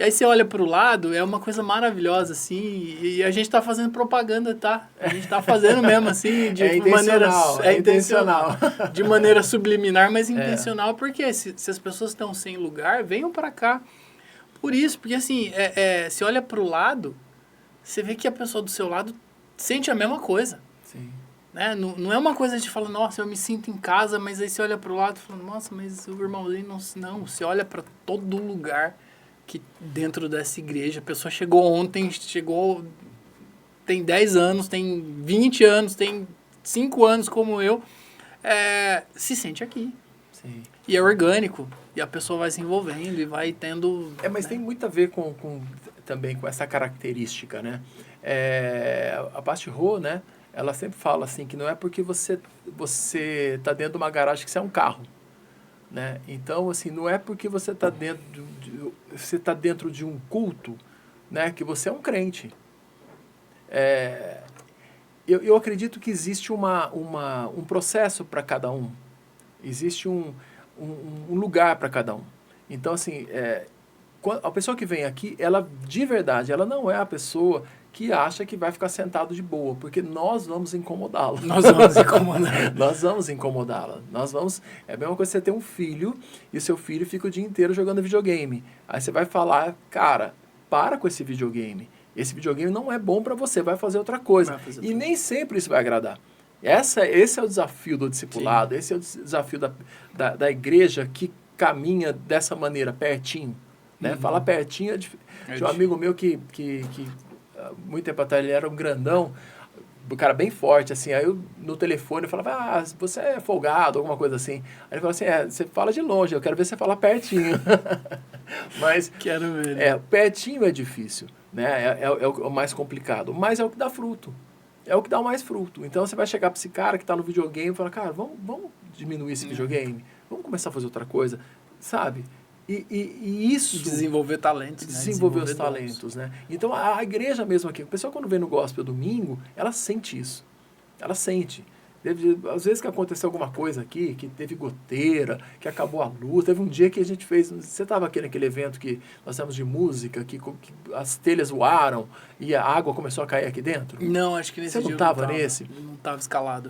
aí você olha para o lado, é uma coisa maravilhosa, assim. E a gente está fazendo propaganda, tá? A gente está fazendo mesmo, assim, de maneira... É intencional. De maneira subliminar, mas intencional. Porque se as pessoas estão sem lugar, venham para cá. Por isso, porque assim, se olha para o lado... você vê que a pessoa do seu lado sente a mesma coisa. Sim. Né? Não é uma coisa de falar, nossa, eu me sinto em casa, mas aí você olha pro lado e fala, nossa, mas o irmãozinho não. Você olha para todo lugar que dentro dessa igreja, a pessoa chegou ontem, tem 10 anos, tem 20 anos, tem 5 anos como eu, se sente aqui. Sim. E é orgânico. E a pessoa vai se envolvendo e vai tendo... Mas tem muito a ver também com essa característica, né? A Pasti Rô, né? Ela sempre fala assim, que não é porque você tá dentro de uma garagem que você é um carro, né? Então, assim, não é porque você tá dentro de um culto, né? Que você é um crente. Eu acredito que existe um processo para cada um. Existe um lugar para cada um. Então, assim, a pessoa que vem aqui, ela, de verdade, ela não é a pessoa que acha que vai ficar sentado de boa, porque nós vamos incomodá-la. Nós vamos incomodá-la. Nós vamos incomodá-la. É a mesma coisa que você ter um filho e o seu filho fica o dia inteiro jogando videogame. Aí você vai falar, cara, para com esse videogame. Esse videogame não é bom para você, vai fazer outra coisa. E nem sempre isso vai agradar. Esse é o desafio do discipulado, esse é o desafio da igreja que caminha dessa maneira, pertinho. Né? Falar pertinho tinha um amigo meu que muito tempo atrás ele era um grandão, um cara bem forte, assim, aí eu no telefone eu falava, você é folgado, alguma coisa assim. Aí ele falou assim, você fala de longe, eu quero ver você falar pertinho. Mas quero ver. Pertinho é difícil, né? É o mais complicado, mas é o que dá fruto. É o que dá mais fruto. Então você vai chegar para esse cara que está no videogame e falar, cara, vamos diminuir esse videogame, vamos começar a fazer outra coisa, sabe? E isso... Desenvolver talentos, né? Desenvolver os talentos, né? Então, a igreja mesmo aqui, o pessoal quando vem no gospel domingo, ela sente isso. Ela sente. Às vezes que aconteceu alguma coisa aqui, que teve goteira, que acabou a luz. Teve um dia que a gente fez... Você estava aqui naquele evento que nós temos de música, que as telhas voaram e a água começou a cair aqui dentro? Não, acho que nesse dia você não estava nesse? Não estava escalado.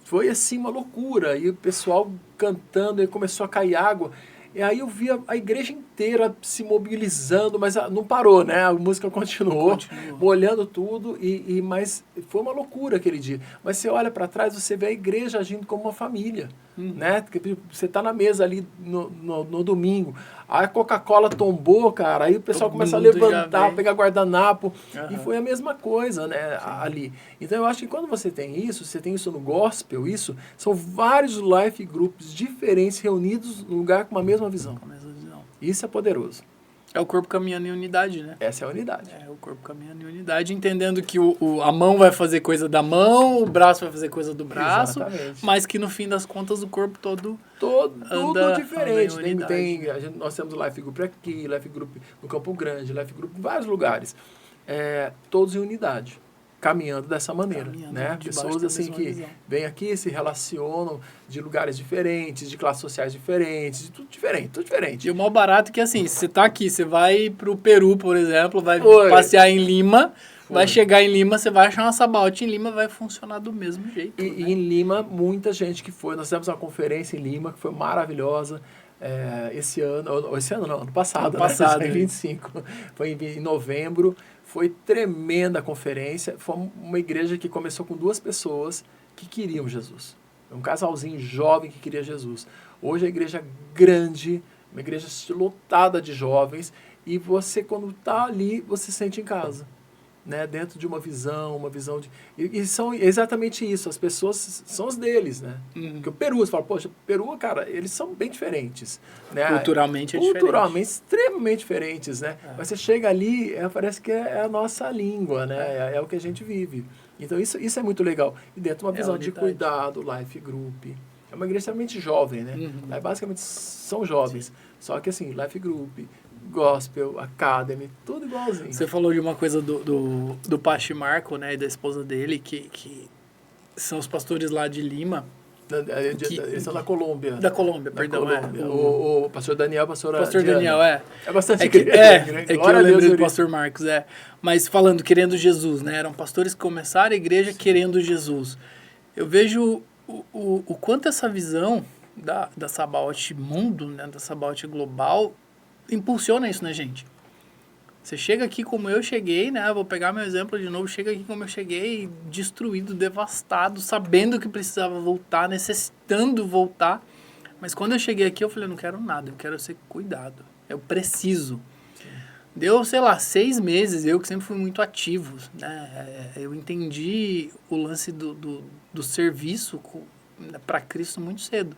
Foi assim uma loucura. E o pessoal cantando e começou a cair água. E aí eu vi a igreja inteira se mobilizando, mas não parou, né? A música continuou. Molhando tudo, mas foi uma loucura aquele dia. Mas você olha para trás, você vê a igreja agindo como uma família, né? Você está na mesa ali no domingo, a Coca-Cola tombou, cara, aí o pessoal começa a levantar, pegar guardanapo, e foi a mesma coisa, né? Ali. Então eu acho que quando você tem isso no gospel, são vários life groups diferentes reunidos num lugar com uma mesma visão. Isso é poderoso. É o corpo caminhando em unidade, né? Essa é a unidade. É o corpo caminhando em unidade, entendendo que a mão vai fazer coisa da mão, o braço vai fazer coisa do braço, exatamente, mas que no fim das contas o corpo todo tudo diferente. Nós temos o Life Group aqui, Life Group no Campo Grande, Life Group em vários lugares. Todos em unidade. Caminhando dessa maneira, né? Pessoas assim que vêm aqui, se relacionam de lugares diferentes, de classes sociais diferentes, de tudo diferente. E o mal barato é que assim, você tá aqui, você vai pro Peru, por exemplo, vai passear em Lima, vai chegar em Lima, você vai achar uma sabaote em Lima, vai funcionar do mesmo jeito. E em Lima, muita gente que foi, nós tivemos uma conferência em Lima que foi maravilhosa. Ano passado, né? 25. Foi em novembro. Foi tremenda a conferência. Foi uma igreja que começou com 2 pessoas que queriam Jesus. Um casalzinho jovem que queria Jesus. Hoje a igreja é grande, uma igreja lotada de jovens. E você, quando está ali, você se sente em casa. Né? Dentro de uma visão de... E são exatamente isso. As pessoas são os deles, né? Porque o Peru, você fala, poxa, Peru, cara, eles são bem diferentes. Né? Culturalmente extremamente diferentes, né? Mas você chega ali, parece que é a nossa língua, né? É o que a gente vive. Então, isso é muito legal. E dentro de uma visão de cuidado, life group. É uma igreja extremamente jovem, né? Aí, basicamente, são jovens. Sim. Só que, assim, life group... Gospel, Academy, tudo igualzinho. Você falou de uma coisa do Pachi Marco, né, e da esposa dele, que são os pastores lá de Lima. Eles são da Colômbia. Da Colômbia, perdão. Colômbia. O pastor Daniel, pastor Daniel, É bastante que eu lembrei do pastor Marcos, Mas falando, querendo Jesus, né? Eram pastores que começaram a igreja querendo Jesus. Eu vejo o quanto essa visão da Sabaote mundo, né, da Sabaote global, impulsiona isso na gente. Você chega aqui como eu cheguei, né? Vou pegar meu exemplo de novo. Chega aqui como eu cheguei, destruído, devastado, sabendo que precisava voltar, necessitando voltar. Mas quando eu cheguei aqui, eu falei, eu não quero nada, eu quero ser cuidado. Eu preciso. Sim. Deu, sei lá, 6 meses, eu que sempre fui muito ativo, né? Eu entendi o lance do serviço para Cristo muito cedo.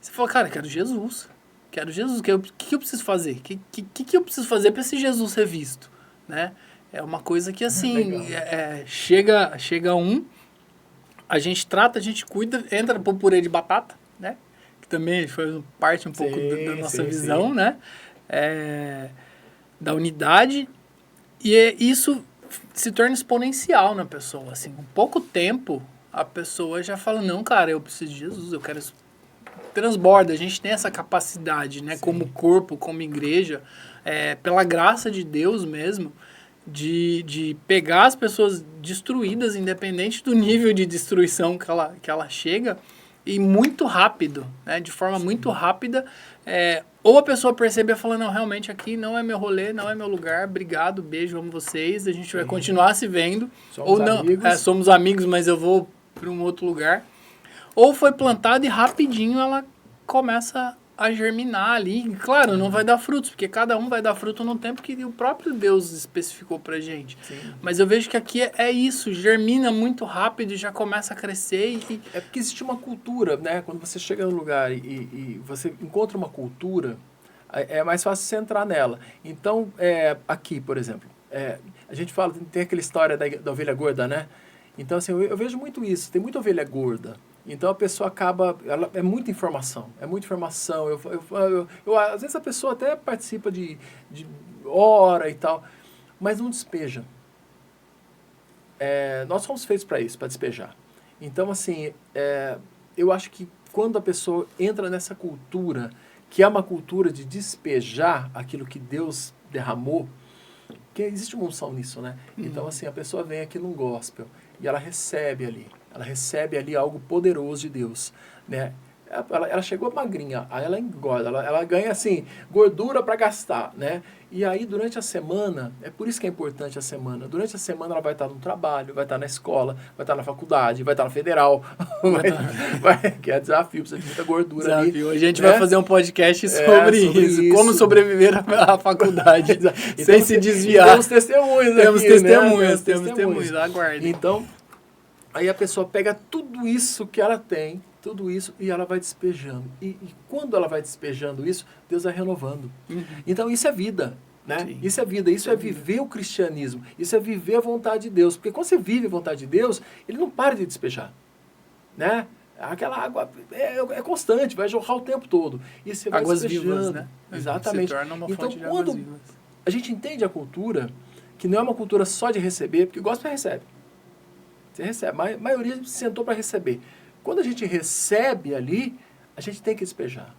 Você falou, cara, eu quero Jesus. Quero Jesus. O que eu preciso fazer? O que eu preciso fazer para esse Jesus ser visto? Né? É uma coisa que, assim, chega a gente trata, a gente cuida, entra pro purê de batata, né? Que também foi parte um pouco da nossa visão, né? Da unidade. E isso se torna exponencial na pessoa, assim. Com pouco tempo, a pessoa já fala, não, cara, eu preciso de Jesus, eu quero... Transborda, a gente tem essa capacidade, né? Sim. Como corpo, como igreja, pela graça de Deus mesmo, de pegar as pessoas destruídas, independente do nível de destruição que ela chega, e muito rápido, né? De forma Sim. muito rápida, ou a pessoa percebe e fala, não, realmente aqui não é meu rolê, não é meu lugar, obrigado, beijo, amo vocês, a gente vai continuar se vendo, somos ou não, amigos. Somos amigos, mas eu vou para um outro lugar. Ou foi plantada e rapidinho ela começa a germinar ali. Claro, não vai dar frutos, porque cada um vai dar fruto no tempo que o próprio Deus especificou pra gente. Sim. Mas eu vejo que aqui é isso, germina muito rápido e já começa a crescer. É porque existe uma cultura, né? Quando você chega no lugar e você encontra uma cultura, é mais fácil você entrar nela. Então, aqui, por exemplo, a gente fala, tem aquela história da ovelha gorda, né? Então, assim, eu vejo muito isso. Tem muita ovelha gorda. Então, a pessoa acaba... é muita informação. Às vezes, a pessoa até participa de hora e tal, mas não despeja. Nós somos feitos para isso, para despejar. Então, assim, eu acho que quando a pessoa entra nessa cultura, que é uma cultura de despejar aquilo que Deus derramou, que existe uma unção nisso, né? Então, assim, a pessoa vem aqui num gospel e ela recebe ali algo poderoso de Deus, né? Ela chegou magrinha, aí ela engorda, ela ganha, assim, gordura para gastar, né? E aí, durante a semana, é por isso que é importante a semana, durante a semana ela vai estar no trabalho, vai estar na escola, vai estar na faculdade, vai estar na federal, que é desafio, precisa de muita gordura ali. Hoje a gente vai fazer um podcast sobre isso, como sobreviver à faculdade, então, sem se desviar. Temos testemunhos temos aqui, testemunhos, testemunhos, aguardem. Então, aí a pessoa pega tudo isso que ela tem, tudo isso, e ela vai despejando. E quando ela vai despejando isso, Deus vai renovando. Uhum. Então, isso é vida, né? Sim. Isso é vida, isso é viver o cristianismo, isso é viver a vontade de Deus. Porque quando você vive a vontade de Deus, ele não para de despejar, né? Aquela água é constante, vai jorrar o tempo todo. E você vai águas despejando. Vivas, né? Exatamente. Se torna uma então, fonte de águas vivas. A gente entende a cultura, que não é uma cultura só de receber, porque o gospel recebe. Você recebe. A maioria se sentou para receber. Quando a gente recebe ali, a gente tem que despejar.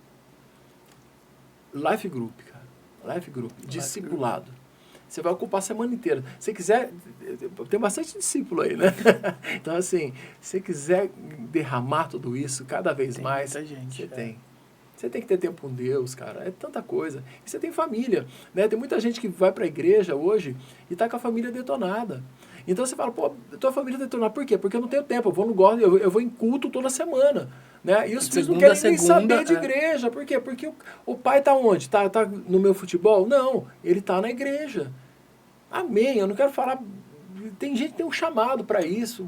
Life Group, cara. Life Group. Discipulado. Você vai ocupar a semana inteira. Se quiser, tem bastante discípulo aí, né? Então, assim, se você quiser derramar tudo isso cada vez tem mais, muita gente, você tem. Você tem que ter tempo com Deus, cara. É tanta coisa. E você tem família, né? Tem muita gente que vai para a igreja hoje e está com a família detonada. Então você fala, pô, tua família detonada. Por quê? Porque eu não tenho tempo. Eu vou no gospel, eu vou em culto toda semana. Né? E os filhos não querem nem saber de igreja. Por quê? Porque o pai está onde? Tá no meu futebol? Não, ele está na igreja. Amém. Eu não quero falar... Tem gente que tem um chamado para isso.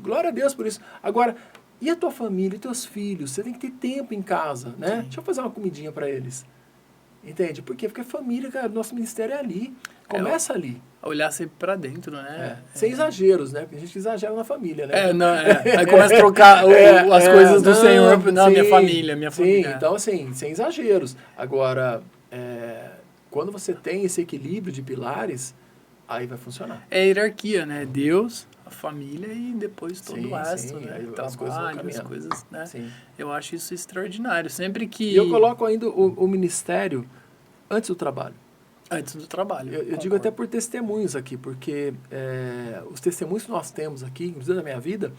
Glória a Deus por isso. Agora, e a tua família, e teus filhos? Você tem que ter tempo em casa, né? Sim. Deixa eu fazer uma comidinha para eles. Entende? Por quê? Porque a família, cara, nosso ministério é ali. Começa ali. Olhar sempre pra dentro, né? Sem exageros, né? Porque a gente exagera na família, né? Aí começa a trocar as coisas do Senhor. Não, minha família. Sim, então assim, sem exageros. Agora, quando você tem esse equilíbrio de pilares, aí vai funcionar. É a hierarquia, né? Deus, a família e depois todo o resto, né? Aí as coisas, né? Sim. Eu acho isso extraordinário. Sempre que... E eu coloco ainda o ministério antes do trabalho. Antes do trabalho. Eu digo até por testemunhos aqui, porque os testemunhos que nós temos aqui, inclusive na minha vida,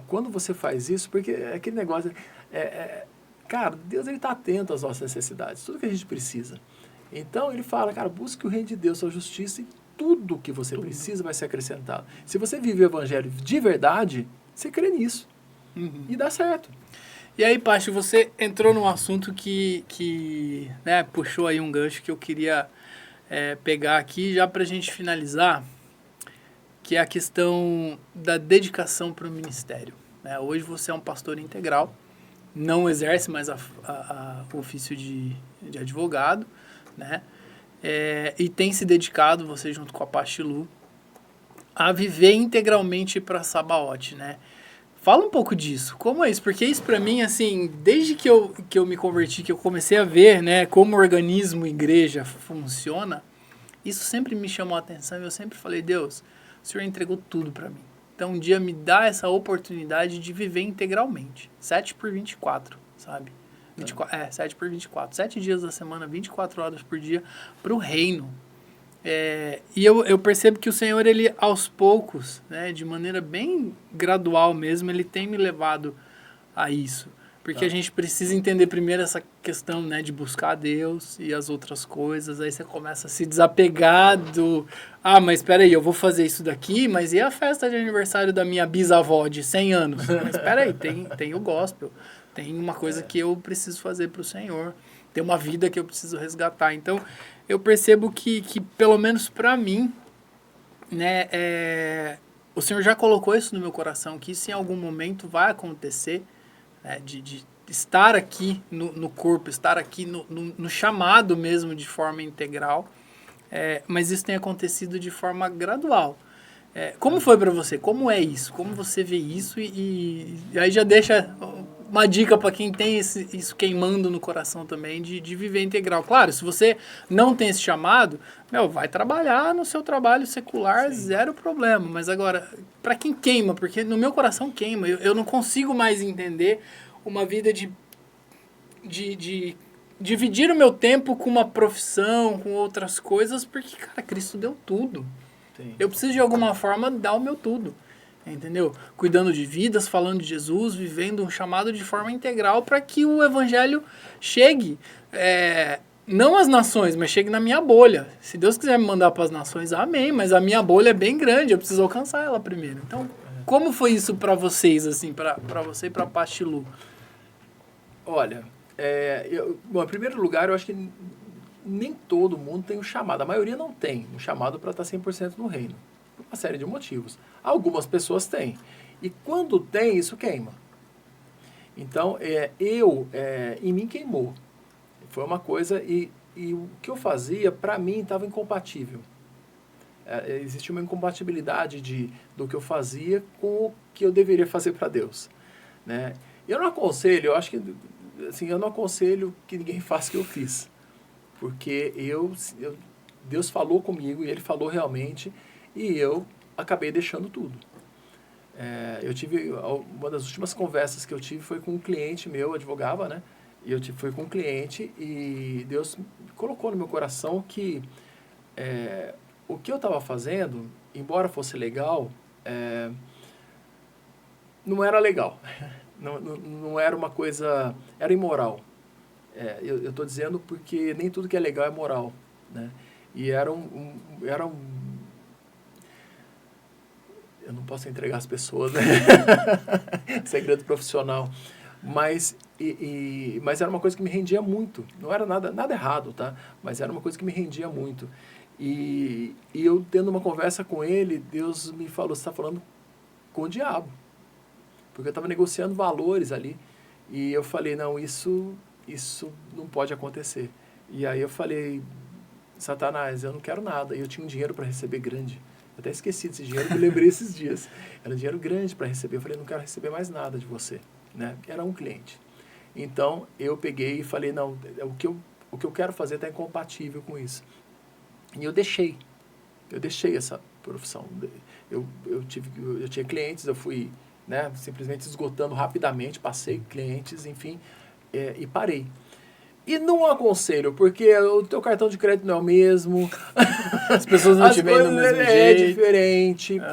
quando você faz isso, porque é aquele negócio... cara, Deus está atento às nossas necessidades, tudo que a gente precisa. Então, ele fala, cara, busque o reino de Deus, sua justiça, e tudo que você precisa vai ser acrescentado. Se você vive o evangelho de verdade, você crê nisso. E dá certo. E aí, Paty, você entrou num assunto que né, puxou aí um gancho que eu queria pegar aqui já para a gente finalizar, que é a questão da dedicação para o ministério. Né? Hoje você é um pastor integral, não exerce mais o ofício de advogado, né? E tem se dedicado, você junto com a Paty Lu, a viver integralmente para Sabaoth, né? Fala um pouco disso, como é isso? Porque isso para mim, assim, desde que eu me converti, que eu comecei a ver, né, como o organismo igreja funciona, isso sempre me chamou a atenção e eu sempre falei, Deus, o Senhor entregou tudo para mim. Então um dia me dá essa oportunidade de viver integralmente, 7/24, sabe? 7/24, 7 dias da semana, 24 horas por dia, para o reino. E eu percebo que o Senhor, ele aos poucos, né, de maneira bem gradual mesmo, ele tem me levado a isso. Porque a gente precisa entender primeiro essa questão, né, de buscar a Deus e as outras coisas. Aí você começa a se desapegar do... Ah, mas espera aí, eu vou fazer isso daqui, mas e a festa de aniversário da minha bisavó de 100 anos? Mas espera aí, tem o gospel. Tem uma coisa que eu preciso fazer para o Senhor. Tem uma vida que eu preciso resgatar. Então, eu percebo que pelo menos para mim, né, o Senhor já colocou isso no meu coração, que isso em algum momento vai acontecer, né, de estar aqui no corpo, estar aqui no chamado mesmo de forma integral, mas isso tem acontecido de forma gradual. Como foi para você? Como é isso? Como você vê isso? E aí já deixa uma dica para quem tem isso queimando no coração também, de viver integral. Claro, se você não tem esse chamado, vai trabalhar no seu trabalho secular, sim, zero problema. Mas agora, para quem queima, porque no meu coração queima, eu não consigo mais entender uma vida de dividir o meu tempo com uma profissão, com outras coisas, porque, cara, Cristo deu tudo. Sim. Eu preciso, de alguma forma, dar o meu tudo. Entendeu? Cuidando de vidas, falando de Jesus, vivendo um chamado de forma integral para que o evangelho chegue, não às nações, mas chegue na minha bolha. Se Deus quiser me mandar para as nações, amém, mas a minha bolha é bem grande, eu preciso alcançar ela primeiro. Então, como foi isso para vocês, assim, para você e para a Paty Lu? Olha, bom, em primeiro lugar, eu acho que nem todo mundo tem um chamado, a maioria não tem um chamado para estar 100% no reino. Por uma série de motivos. Algumas pessoas têm. E quando tem, isso queima. Então, em mim queimou. Foi uma coisa, e o que eu fazia, para mim, estava incompatível. Existia uma incompatibilidade do que eu fazia com o que eu deveria fazer para Deus. Né? Eu não aconselho, eu acho que, assim, eu não aconselho que ninguém faça o que eu fiz. Porque Deus falou comigo, e Ele falou realmente, e eu acabei deixando tudo. Eu tive, uma das últimas conversas que eu tive foi com um cliente meu, advogava, né? E eu fui com um cliente e Deus colocou no meu coração que o que eu estava fazendo, embora fosse legal, não era legal. Não era uma coisa... Era imoral. Eu estou dizendo porque nem tudo que é legal é moral, né? E era eu não posso entregar as pessoas, né? Segredo profissional. Mas era uma coisa que me rendia muito. Não era nada errado, tá? Mas era uma coisa que me rendia muito. E eu, tendo uma conversa com ele, Deus me falou, você está falando com o diabo. Porque eu estava negociando valores ali. E eu falei, não, isso não pode acontecer. E aí eu falei, Satanás, eu não quero nada. E eu tinha um dinheiro para receber grande. Eu até esqueci desse dinheiro, me lembrei esses dias. Era um dinheiro grande para receber. Eu falei, não quero receber mais nada de você. Né? Era um cliente. Então, eu peguei e falei, não, o que eu quero fazer está incompatível com isso. E eu deixei essa profissão. Eu tinha clientes, eu fui, né, simplesmente esgotando rapidamente, passei clientes, enfim, e parei. E não aconselho, porque o teu cartão de crédito não é o mesmo. As pessoas não te veem do mesmo jeito.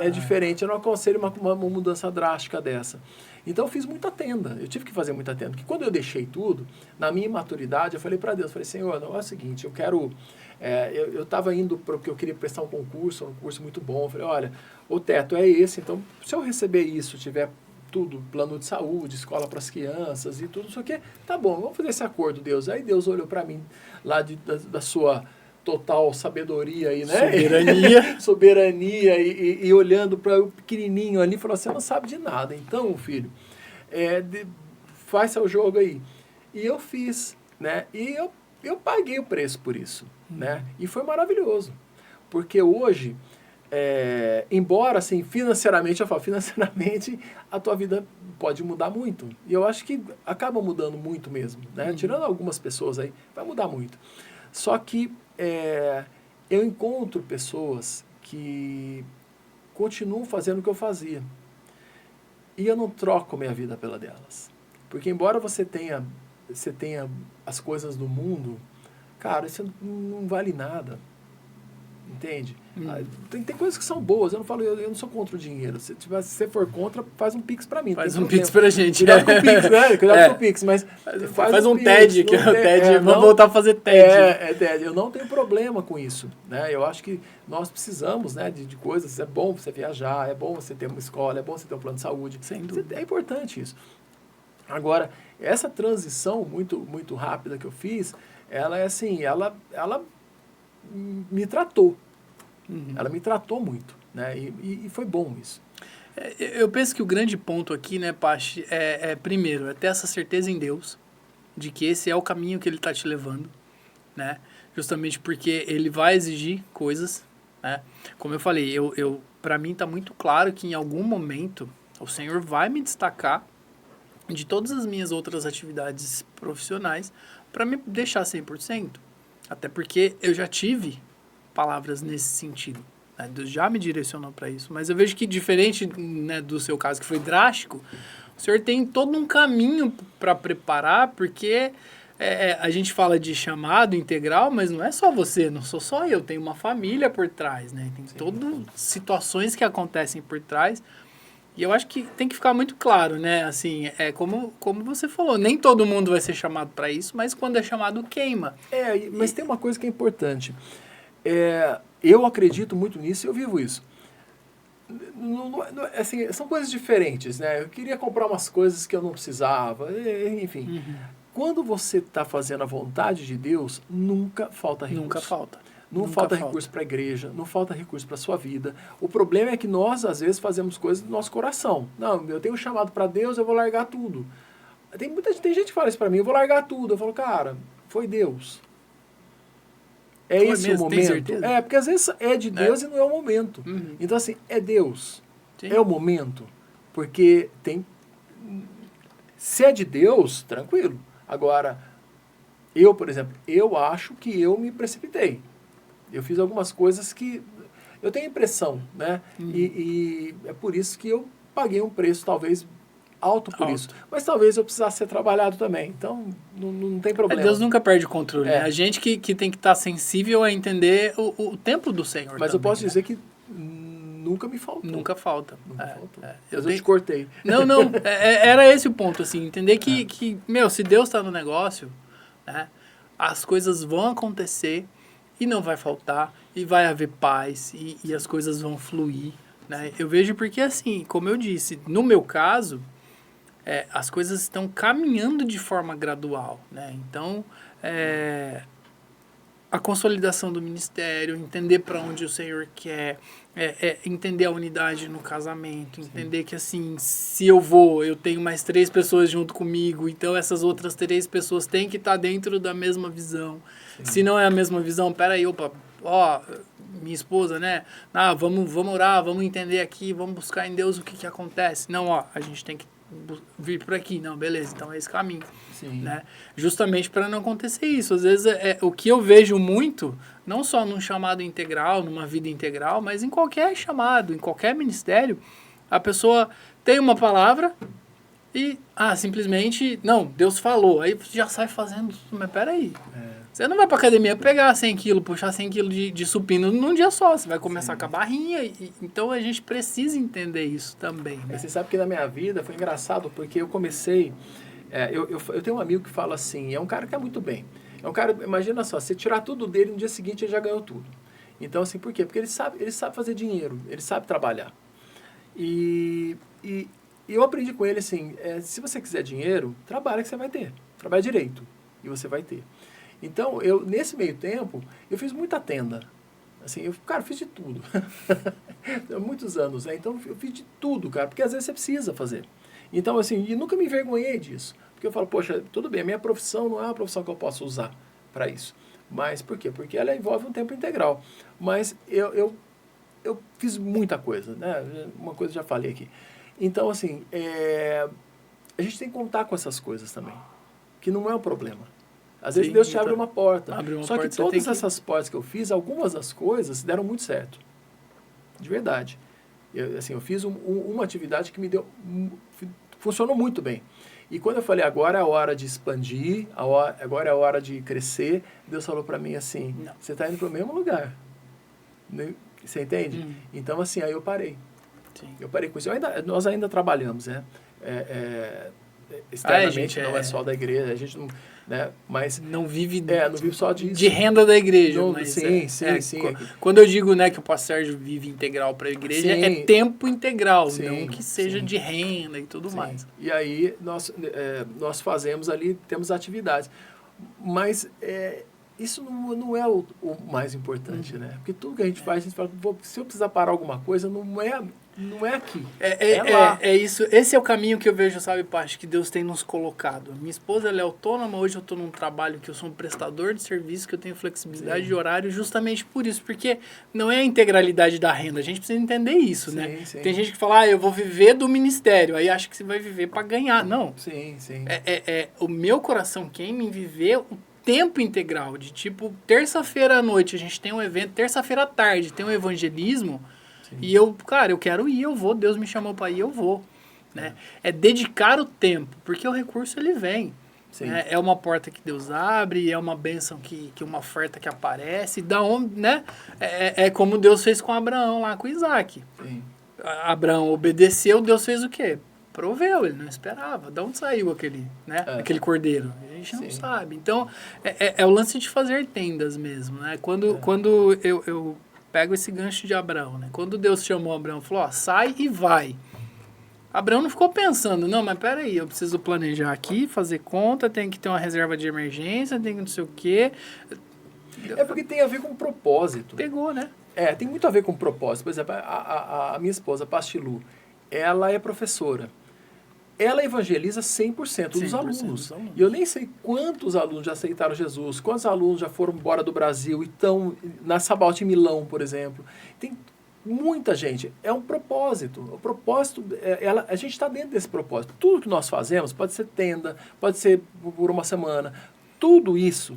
É diferente. Eu não aconselho uma mudança drástica dessa. Então eu fiz muita tenda, eu tive que fazer muita tenda, porque quando eu deixei tudo, na minha imaturidade, eu falei para Deus, falei, Senhor, não, é o seguinte, eu quero, eu estava indo porque eu queria prestar um concurso muito bom, eu falei, olha, o teto é esse, então se eu receber isso, tiver tudo, plano de saúde, escola para as crianças e tudo isso aqui, tá bom, vamos fazer esse acordo, Deus. Aí Deus olhou para mim, lá da sua total sabedoria aí, né? Soberania. Soberania e olhando para o pequenininho ali, falou, você não sabe de nada, então, filho, faz seu jogo aí. E eu fiz, né? E eu paguei o preço por isso, né? E foi maravilhoso, porque hoje, embora, assim, financeiramente, eu falo, financeiramente, a tua vida pode mudar muito. E eu acho que acaba mudando muito mesmo, né? Tirando algumas pessoas aí, vai mudar muito. Só que eu encontro pessoas que continuam fazendo o que eu fazia. E eu não troco minha vida pela delas. Porque embora você tenha as coisas do mundo, cara, isso não vale nada. Entende? Tem coisas que são boas. Eu não falo, eu não sou contra o dinheiro. Se você for contra, faz um Pix pra mim. Faz um Pix pra gente. Cuidado com o Pix, né? Cuidado com o Pix. Mas faz um TED, que é o TED. Vamos voltar a fazer TED. TED. Eu não tenho problema com isso. Né? Eu acho que nós precisamos, né, de coisas. É bom você viajar, é bom você ter uma escola, é bom você ter um plano de saúde. Sem dúvida. É importante isso. Agora, essa transição muito, muito rápida que eu fiz, ela é assim, ela me tratou. Ela me tratou muito, né? E foi bom isso. Eu penso que o grande ponto aqui, né, Pachi, primeiro, é ter essa certeza em Deus, de que esse é o caminho que Ele está te levando, né? Justamente porque Ele vai exigir coisas, né? Como eu falei, para mim está muito claro que em algum momento o Senhor vai me destacar de todas as minhas outras atividades profissionais para me deixar 100%. Até porque eu já tive palavras nesse sentido. Né? Deus já me direcionou para isso. Mas eu vejo que, diferente, né, do seu caso, que foi drástico, o Senhor tem todo um caminho para preparar, porque a gente fala de chamado integral, mas não é só você, não sou só eu, tem uma família por trás, né? Tem todas situações que acontecem por trás. E eu acho que tem que ficar muito claro, né? Assim, como você falou, nem todo mundo vai ser chamado para isso, mas quando é chamado, queima. Mas tem uma coisa que é importante. Eu acredito muito nisso e eu vivo isso. Assim, são coisas diferentes, né? Eu queria comprar umas coisas que eu não precisava, enfim. Quando você está fazendo a vontade de Deus, nunca falta recurso. Nunca falta. Não falta recurso para a igreja, não falta recurso para a sua vida. O problema é que nós, às vezes, fazemos coisas do nosso coração. Não, eu tenho um chamado para Deus, eu vou largar tudo. Tem gente que fala isso para mim, eu vou largar tudo. Eu falo, cara, foi Deus. É foi esse mesmo, o tem momento. certeza? Porque às vezes é de Deus e não é o momento. Então, assim, é Deus. Sim. É o momento. Porque se é de Deus, tranquilo. Agora, eu, por exemplo, eu acho que eu me precipitei. Eu fiz algumas coisas que eu tenho impressão, né? E é por isso que eu paguei um preço talvez alto por isso. Mas talvez eu precisasse ser trabalhado também. Então, não tem problema. Deus nunca perde o controle. Né? A gente que tem que estar sensível a entender o tempo do Senhor. Mas também, eu posso dizer que nunca me faltou. Nunca falta. Nunca faltou. Eu te cortei. Não. Era esse o ponto, assim. Entender que se Deus está no negócio, né, as coisas vão acontecer e não vai faltar, e vai haver paz, e as coisas vão fluir. Né? Eu vejo porque, assim, como eu disse, no meu caso, as coisas estão caminhando de forma gradual. Né? Então, a consolidação do ministério, entender para onde o Senhor quer, entender a unidade no casamento, entender que, assim, se eu tenho mais 3 pessoas junto comigo, então essas outras 3 pessoas têm que estar dentro da mesma visão. Sim. Se não é a mesma visão, peraí, minha esposa, né? Vamos orar, vamos entender aqui, vamos buscar em Deus o que acontece. Não, a gente tem que vir por aqui. Não, beleza, então é esse caminho. Sim. Né? Justamente para não acontecer isso. Às vezes, o que eu vejo muito, não só num chamado integral, numa vida integral, mas em qualquer chamado, em qualquer ministério, a pessoa tem uma palavra E, simplesmente, não, Deus falou. Aí você já sai fazendo tudo, mas peraí. Você não vai pra academia pegar 100 quilos, puxar 100 quilos de supino num dia só. Você vai começar com a barrinha. Então a gente precisa entender isso também, né? Você sabe que na minha vida foi engraçado, porque eu comecei... eu tenho um amigo que fala assim, é um cara que é muito bem. É um cara, imagina só, você tirar tudo dele, no dia seguinte ele já ganhou tudo. Então, assim, por quê? Porque ele sabe fazer dinheiro, ele sabe trabalhar. E eu aprendi com ele assim, se você quiser dinheiro, trabalha que você vai ter. Trabalha direito e você vai ter. Então, nesse meio tempo, eu fiz muita tenda. Assim, eu fiz de tudo. Muitos anos, né? Então, eu fiz de tudo, cara, porque às vezes você precisa fazer. Então, assim, e nunca me envergonhei disso. Porque eu falo, poxa, tudo bem, a minha profissão não é uma profissão que eu posso usar para isso. Mas por quê? Porque ela envolve um tempo integral. Mas eu fiz muita coisa, né? Uma coisa eu já falei aqui. Então, assim, a gente tem que contar com essas coisas também. Que não é um problema. Às vezes Deus te abre uma porta. Só que todas essas portas que eu fiz, algumas das coisas deram muito certo. De verdade. Eu fiz uma atividade que me deu... Funcionou muito bem. E quando eu falei, agora é a hora de expandir, agora é a hora de crescer, Deus falou para mim assim, você está indo para o mesmo lugar. Você entende? Então, assim, aí eu parei. Sim. Eu parei com isso. Nós ainda trabalhamos, né? Externamente, não é só da igreja, a gente não... Né? Mas não vive só disso. De renda da igreja. Não, mas sim. Quando eu digo, né, que o pastor Sérgio vive integral para a igreja, é tempo integral, não que seja de renda e tudo mais. E aí nós fazemos ali, temos atividades. Mas isso não é o mais importante, né? Porque tudo que a gente faz, a gente fala, se eu precisar parar alguma coisa, não é aqui. Lá. É isso. Esse é o caminho que eu vejo, sabe, Paty, que Deus tem nos colocado. Minha esposa, ela é autônoma. Hoje eu estou num trabalho que eu sou um prestador de serviço, que eu tenho flexibilidade de horário, justamente por isso. Porque não é a integralidade da renda. A gente precisa entender isso, né? Sim. Tem gente que fala, eu vou viver do ministério. Aí acha que você vai viver para ganhar. Não. Sim. O meu coração queima em viver o tempo integral. De tipo, terça-feira à noite a gente tem um evento, terça-feira à tarde tem um evangelismo. Sim. E eu quero ir, eu vou. Deus me chamou para ir, eu vou. Né? É dedicar o tempo, porque o recurso ele vem. Né? É uma porta que Deus abre, é uma bênção que uma oferta que aparece. Da onde, né? É como Deus fez com Abraão lá com Isaac. Sim. Abraão obedeceu, Deus fez o quê? Proveu, ele não esperava. De onde saiu aquele cordeiro? A gente não sabe. Então, é o lance de fazer tendas mesmo. Né? Quando eu pego esse gancho de Abraão, né? Quando Deus chamou Abraão, falou, sai e vai. Abraão não ficou pensando, não, mas peraí, eu preciso planejar aqui, fazer conta, tem que ter uma reserva de emergência, tem que não sei o quê. É porque tem a ver com propósito. Pegou, né? Tem muito a ver com propósito. Por exemplo, a minha esposa, Pastilu, ela é professora. Ela evangeliza 100% dos alunos. E eu nem sei quantos alunos já aceitaram Jesus, quantos alunos já foram embora do Brasil e estão na Sabalt em Milão, por exemplo. Tem muita gente. É um propósito. O propósito, a gente está dentro desse propósito. Tudo que nós fazemos, pode ser tenda, pode ser por uma semana. Tudo isso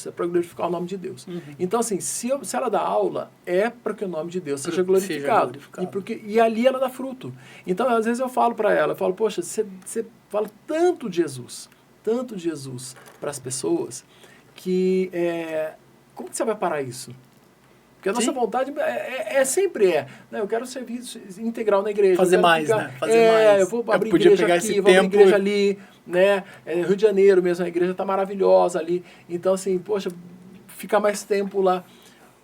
é para glorificar o nome de Deus. Então, assim, se ela dá aula, é para que o nome de Deus seja glorificado. E ali ela dá fruto. Então, às vezes eu falo para ela, poxa, você fala tanto de Jesus para as pessoas, que como que você vai parar isso? Porque a nossa vontade sempre né? Eu quero serviço integral na igreja. Fazer mais, né? Fazer mais. Eu vou abrir igreja aqui, vou abrir igreja ali, né? Rio de Janeiro mesmo, a igreja está maravilhosa ali. Então, assim, poxa, ficar mais tempo lá.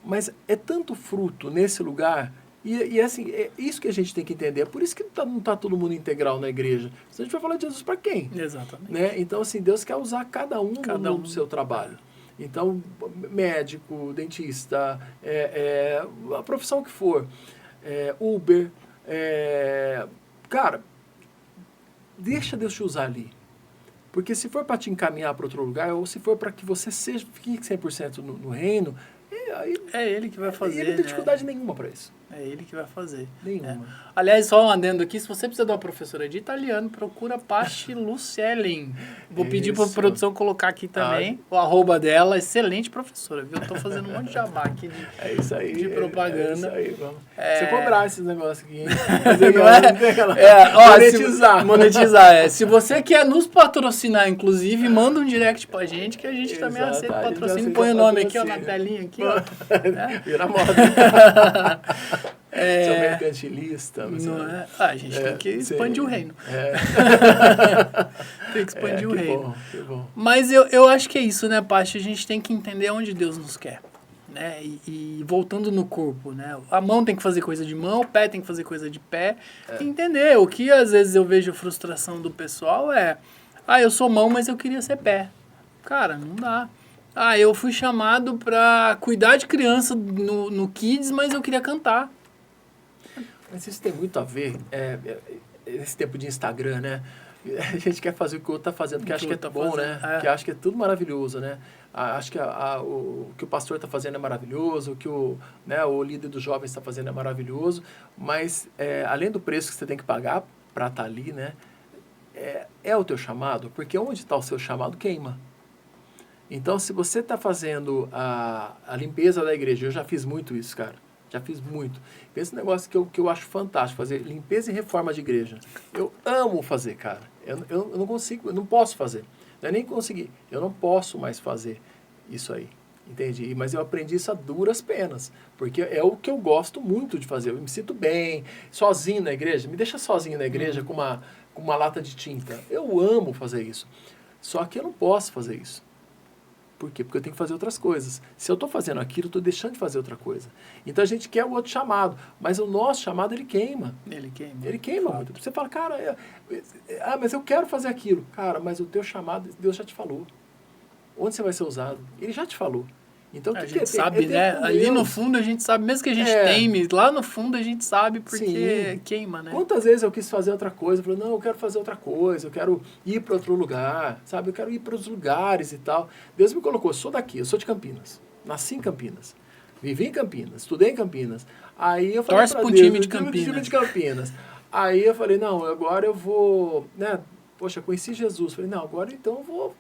Mas é tanto fruto nesse lugar. E assim, é isso que a gente tem que entender. É por isso que não está todo mundo integral na igreja. Senão a gente vai falar de Jesus para quem? Exatamente. Né? Então, assim, Deus quer usar cada um no seu trabalho. Então, médico, dentista, a profissão que for, Uber, cara, deixa Deus te usar ali. Porque se for para te encaminhar para outro lugar, ou se for para que você fique 100% no reino, aí é ele que vai fazer. Ele não tem dificuldade nenhuma para isso. É ele que vai fazer. Nenhuma. Aliás, só um adendo aqui, se você precisa de uma professora de italiano, procura Paty Lucellen. Vou pedir para a produção colocar aqui também o @, dela. Excelente professora, viu? Eu tô fazendo um monte de jabá aqui isso aí, de propaganda. É isso aí, vamos. Você cobrar esses negócios aqui, hein? Monetizar. Se você quer nos patrocinar, inclusive, manda um direct pra gente, que a gente também aceita patrocínio. Põe o nome aqui, ó, na telinha aqui, ó. Vira moda. Seu mercantilista. Não é? A gente tem que expandir o reino. Tem que expandir o reino. Bom, que bom. Mas eu acho que é isso, né, Paty? A gente tem que entender onde Deus nos quer. Né? E voltando no corpo, né? A mão tem que fazer coisa de mão, o pé tem que fazer coisa de pé. Entender. O que às vezes eu vejo frustração do pessoal é... eu sou mão, mas eu queria ser pé. Cara, não dá. Eu fui chamado pra cuidar de criança no Kids, mas eu queria cantar. Mas isso tem muito a ver, esse tempo de Instagram, né? A gente quer fazer o que o outro está fazendo, porque acha que é bom, né? Que acha que é tudo maravilhoso, né? Acho que o que o pastor está fazendo é maravilhoso, o que o líder dos jovens está fazendo é maravilhoso, mas além do preço que você tem que pagar para estar ali, né? É o teu chamado, porque onde está o seu chamado queima. Então, se você está fazendo a limpeza da igreja, eu já fiz muito isso, cara. Já fiz muito. Esse negócio que eu acho fantástico, fazer limpeza e reforma de igreja. Eu amo fazer, cara. Eu não consigo, eu não posso fazer. Não é nem conseguir. Eu não posso mais fazer isso aí. Entendi? Mas eu aprendi isso a duras penas. Porque é o que eu gosto muito de fazer. Eu me sinto bem, sozinho na igreja. Me deixa sozinho na igreja com uma lata de tinta. Eu amo fazer isso. Só que eu não posso fazer isso. Por quê? Porque eu tenho que fazer outras coisas. Se eu estou fazendo aquilo, eu estou deixando de fazer outra coisa. Então a gente quer o outro chamado, mas o nosso chamado, ele queima. Ele queima muito. Você fala, cara, mas eu quero fazer aquilo. Cara, mas o teu chamado, Deus já te falou. Onde você vai ser usado? Ele já te falou. Então, a gente sabe, né? Ali no fundo a gente sabe, mesmo que a gente teme, lá no fundo a gente sabe porque queima, né? Quantas vezes eu quis fazer outra coisa, eu falei, não, eu quero fazer outra coisa, eu quero ir para outro lugar, sabe? Eu quero ir para os lugares e tal. Deus me colocou, eu sou daqui, eu sou de Campinas, nasci em Campinas, vivi em Campinas, estudei em Campinas. Aí eu falei, torce pro time de Campinas. Aí eu falei, não, agora eu vou, né? Poxa, conheci Jesus. Falei, não, agora então eu vou...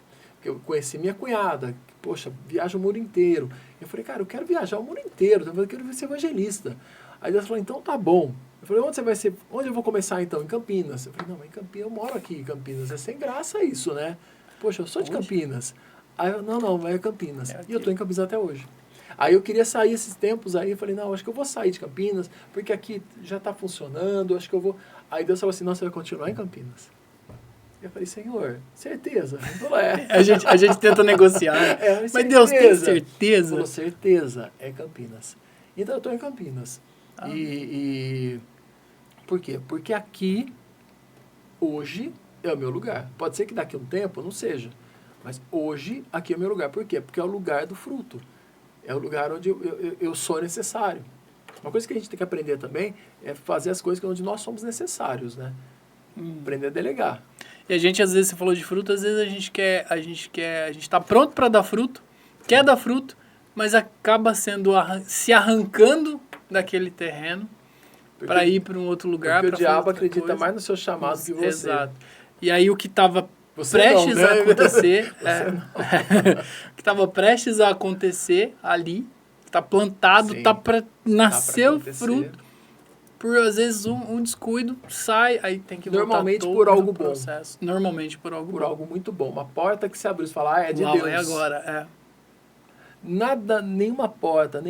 Eu conheci minha cunhada, poxa, viaja o mundo inteiro. Eu falei, cara, eu quero viajar o mundo inteiro, eu quero ser evangelista. Aí Deus falou, então tá bom. Eu falei, onde você vai ser? Onde eu vou começar então? Em Campinas. Eu falei, não, mas em Campinas, eu moro aqui em Campinas, é sem graça isso, né? Poxa, eu sou de Campinas. Aí eu, não, vai a Campinas. E eu tô em Campinas até hoje. Aí eu queria sair esses tempos aí, eu falei, não, acho que eu vou sair de Campinas, porque aqui já tá funcionando, acho que eu vou... Aí Deus falou assim, não, você vai continuar em Campinas. Eu falei, Senhor, certeza? Ele falou, a gente tenta negociar. Mas Deus tem certeza? Ele falou, certeza, é Campinas. Então eu estou em Campinas. E por quê? Porque aqui, hoje, é o meu lugar. Pode ser que daqui a um tempo não seja. Mas hoje, aqui é o meu lugar. Por quê? Porque é o lugar do fruto. É o lugar onde eu sou necessário. Uma coisa que a gente tem que aprender também é fazer as coisas onde nós somos necessários, né? Aprender a delegar. E a gente, às vezes, você falou de fruto, às vezes a gente está pronto para dar fruto, quer dar fruto, mas acaba se arrancando daquele terreno para ir para um outro lugar. Porque o diabo acredita mais no seu chamado que você. Exato. E aí o que estava prestes a acontecer, o que estava prestes a acontecer ali, está plantado, está para nascer o fruto. Por, às vezes, um descuido, sai, aí tem que voltar normalmente por algo bom. Normalmente por algo bom. Por algo muito bom. Uma porta que se abriu, você fala, é de Deus. É agora, Nada, nenhuma porta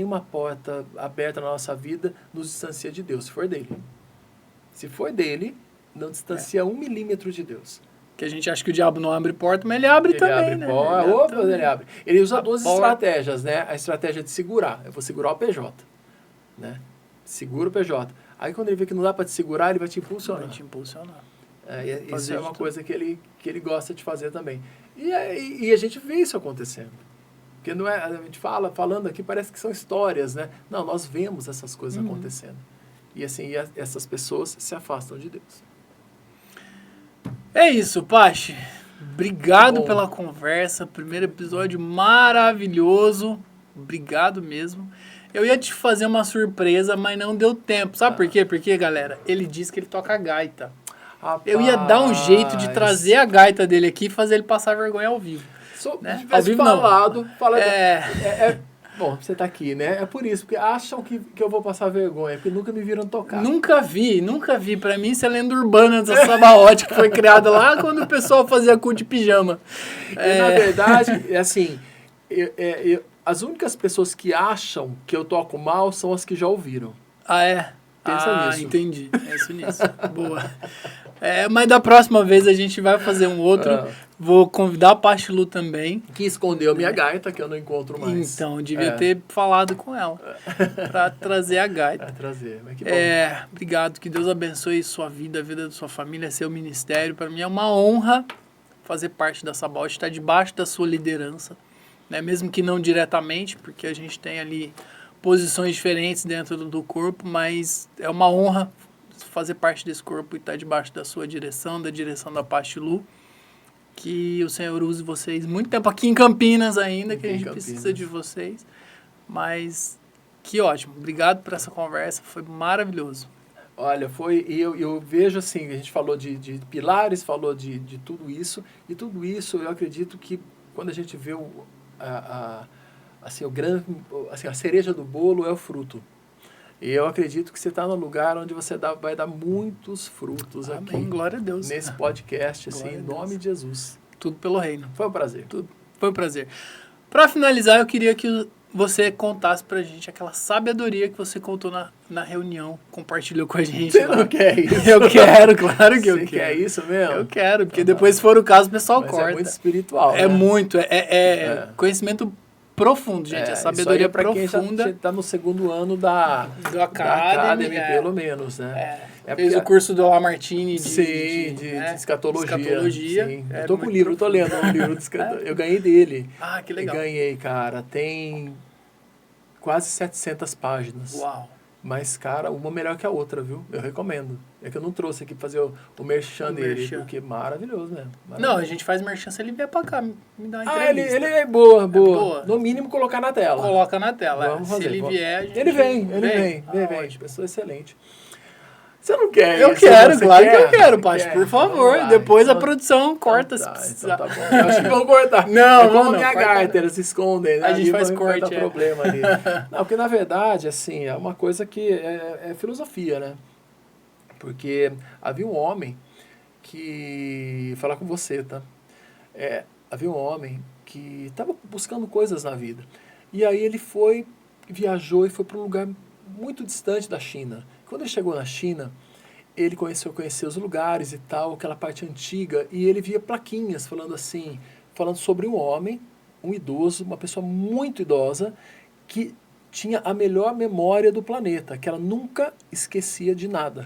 aberta na nossa vida nos distancia de Deus, se for dele. Se for dele, não distancia 1 milímetro de Deus. Que a gente acha que o diabo não abre porta, mas ele abre também, abre né? Ele abre. Ele usa duas estratégias, né? A estratégia de segurar. Eu vou segurar o PJ, né? Segura o PJ. Aí quando ele vê que não dá para te segurar, ele vai te impulsionar. Isso é uma coisa que ele gosta de fazer também. E a gente vê isso acontecendo. Porque não é, a gente falando aqui, parece que são histórias, né? Não, nós vemos essas coisas acontecendo. E assim, essas pessoas se afastam de Deus. É isso, Paty. Obrigado pela conversa. Primeiro episódio maravilhoso. Obrigado mesmo. Eu ia te fazer uma surpresa, mas não deu tempo. Sabe por quê? Porque, galera, ele disse que ele toca gaita. Rapaz, Eu ia dar um jeito de trazer a gaita dele aqui e fazer ele passar vergonha ao vivo. Né? Se Ao tivesse vivo, falado... não. Bom, você tá aqui, né? É por isso, porque acham que eu vou passar vergonha, porque nunca me viram tocar. Nunca vi. Pra mim, isso é lenda urbana dessa Sabaote, que foi criada lá quando o pessoal fazia culto de pijama. E, na verdade, assim, as únicas pessoas que acham que eu toco mal são as que já ouviram. Ah, é? Pensa nisso. Entendi. Penso nisso. Boa. Mas da próxima vez a gente vai fazer um outro. Vou convidar a Pastilu também. Que escondeu minha gaita, que eu não encontro mais. Então, eu devia ter falado com ela. Pra trazer a gaita. Trazer, mas que bom. Obrigado. Que Deus abençoe sua vida, a vida da sua família, seu ministério. Para mim é uma honra fazer parte da Sabaote, estar debaixo da sua liderança. Né? Mesmo que não diretamente, porque a gente tem ali posições diferentes dentro do corpo, mas é uma honra fazer parte desse corpo e estar debaixo da sua direção, da direção da Pastilu. Que o Senhor use vocês muito tempo aqui em Campinas ainda, que a gente precisa de vocês. Mas que ótimo. Obrigado por essa conversa, foi maravilhoso. Olha, eu vejo assim, a gente falou de pilares, falou de tudo isso, e tudo isso eu acredito que quando a gente vê a cereja do bolo é o fruto. E eu acredito que você está no lugar onde você vai dar muitos frutos. Amém. Aqui. Glória a Deus. Nesse podcast, assim, em nome de Jesus. Tudo pelo reino. Foi um prazer. Foi um prazer. Para finalizar, eu queria que você contasse pra gente aquela sabedoria que você contou na reunião, compartilhou com a gente. Você não quer isso? Eu quero, claro que eu quero. Você quer isso mesmo? Eu quero, porque depois, se for o caso, o pessoal Mas corta. é muito espiritual, É né? muito, conhecimento profundo, gente. A sabedoria pra profunda. Quem está no segundo ano da Academy, pelo menos, né? Fez o curso do Lamartine de escatologia. Sim. Eu tô com o livro, tô lendo um livro de escatologia. Eu ganhei dele. Ah, que legal. Ganhei, cara. Tem quase 700 páginas. Uau. Mas, cara, uma melhor que a outra, viu? Eu recomendo. É que eu não trouxe aqui pra fazer o merchan dele, porque é maravilhoso mesmo. Não, a gente faz merchan se ele vier pra cá, me dá uma entrevista. Ele é boa. No mínimo, colocar na tela. Coloca na tela. Vamos fazer. Se ele vier, a gente... Ele vem. Pessoa excelente. Você não quer eu isso? Quero, claro quer? que eu quero, Paty, por favor. Lá, depois então, a produção corta se precisar. Então tá bom. Eu acho que vão cortar. Não, como minha gaita, eles se escondem, né? A gente faz corte, não problema ali. Não, porque na verdade, assim, é uma coisa que é filosofia, né? Porque havia um homem que... Vou falar com você, tá? Havia um homem que estava buscando coisas na vida. E aí ele viajou e foi para um lugar muito distante da China. Quando ele chegou na China, ele conheceu os lugares e tal, aquela parte antiga, e ele via plaquinhas falando sobre um homem, um idoso, uma pessoa muito idosa, que tinha a melhor memória do planeta, que ela nunca esquecia de nada.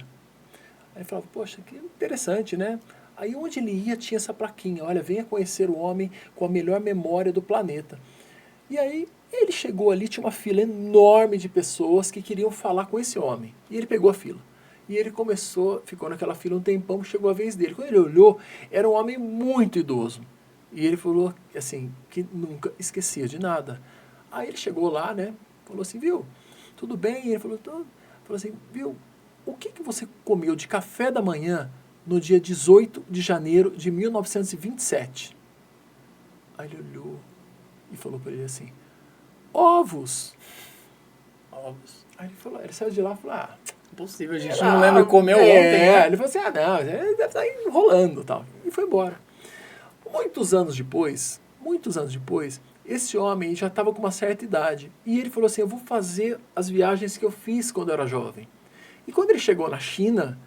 Aí ele falava, poxa, que interessante, né? Aí onde ele ia tinha essa plaquinha, olha, venha conhecer o homem com a melhor memória do planeta. E aí ele chegou ali, tinha uma fila enorme de pessoas que queriam falar com esse homem. E ele pegou a fila. E ele ficou naquela fila um tempão, chegou a vez dele. Quando ele olhou, era um homem muito idoso. E ele falou assim, que nunca esquecia de nada. Aí ele chegou lá, né, falou assim, viu, tudo bem? E ele falou assim, viu, o que você comeu de café da manhã no dia 18 de janeiro de 1927? Aí ele olhou e falou para ele assim, ovos. Aí ele saiu de lá e falou, impossível, a gente não lembra comeu ontem. Né? Ele falou assim, não, ele deve estar enrolando e tal. E foi embora. Muitos anos depois, esse homem já estava com uma certa idade. E ele falou assim, eu vou fazer as viagens que eu fiz quando eu era jovem. E quando ele chegou na China,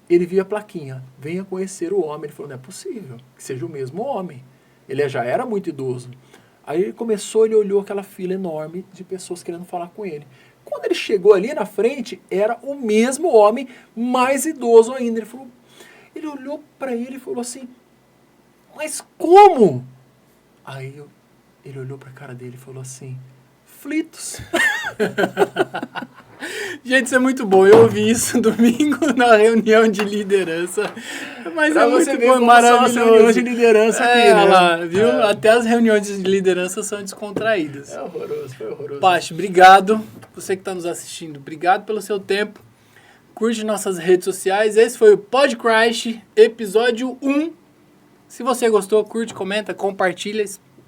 ele viu a plaquinha, venha conhecer o homem. Ele falou, não é possível que seja o mesmo homem. Ele já era muito idoso. Aí ele olhou aquela fila enorme de pessoas querendo falar com ele. Quando ele chegou ali na frente, era o mesmo homem, mais idoso ainda. Ele olhou para ele e falou assim, mas como? Aí ele olhou para a cara dele e falou assim, aflitos. Gente, isso é muito bom. Eu ouvi isso domingo na reunião de liderança. Mas Pra é você muito ver bom, como são as maravilhoso. reuniões de liderança aqui, né? Lá, viu? Até as reuniões de liderança são descontraídas. É horroroso, foi horroroso. Pache, obrigado. Você que está nos assistindo, obrigado pelo seu tempo. Curte nossas redes sociais. Esse foi o Podcrash, episódio 1. Se você gostou, curte, comenta, compartilha,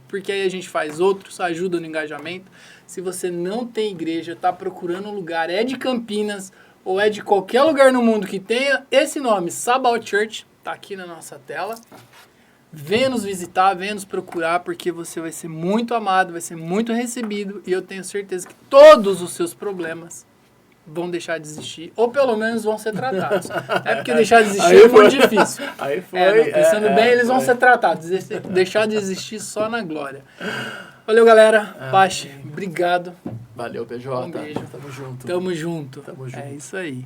porque aí a gente faz outros, ajuda no engajamento. Se você não tem igreja, está procurando um lugar, é de Campinas ou é de qualquer lugar no mundo que tenha esse nome, Sabaoth Church, está aqui na nossa tela. Venha nos visitar, venha nos procurar, porque você vai ser muito amado, vai ser muito recebido, e eu tenho certeza que todos os seus problemas vão deixar de existir, ou pelo menos vão ser tratados. É porque deixar de existir é muito difícil. Aí foi. Pensando bem, eles vão ser tratados. Deixar de existir só na glória. Valeu, galera. Pache, obrigado. Valeu, PJ. Um beijo. Tamo junto. Tamo junto. Tamo junto. É isso aí.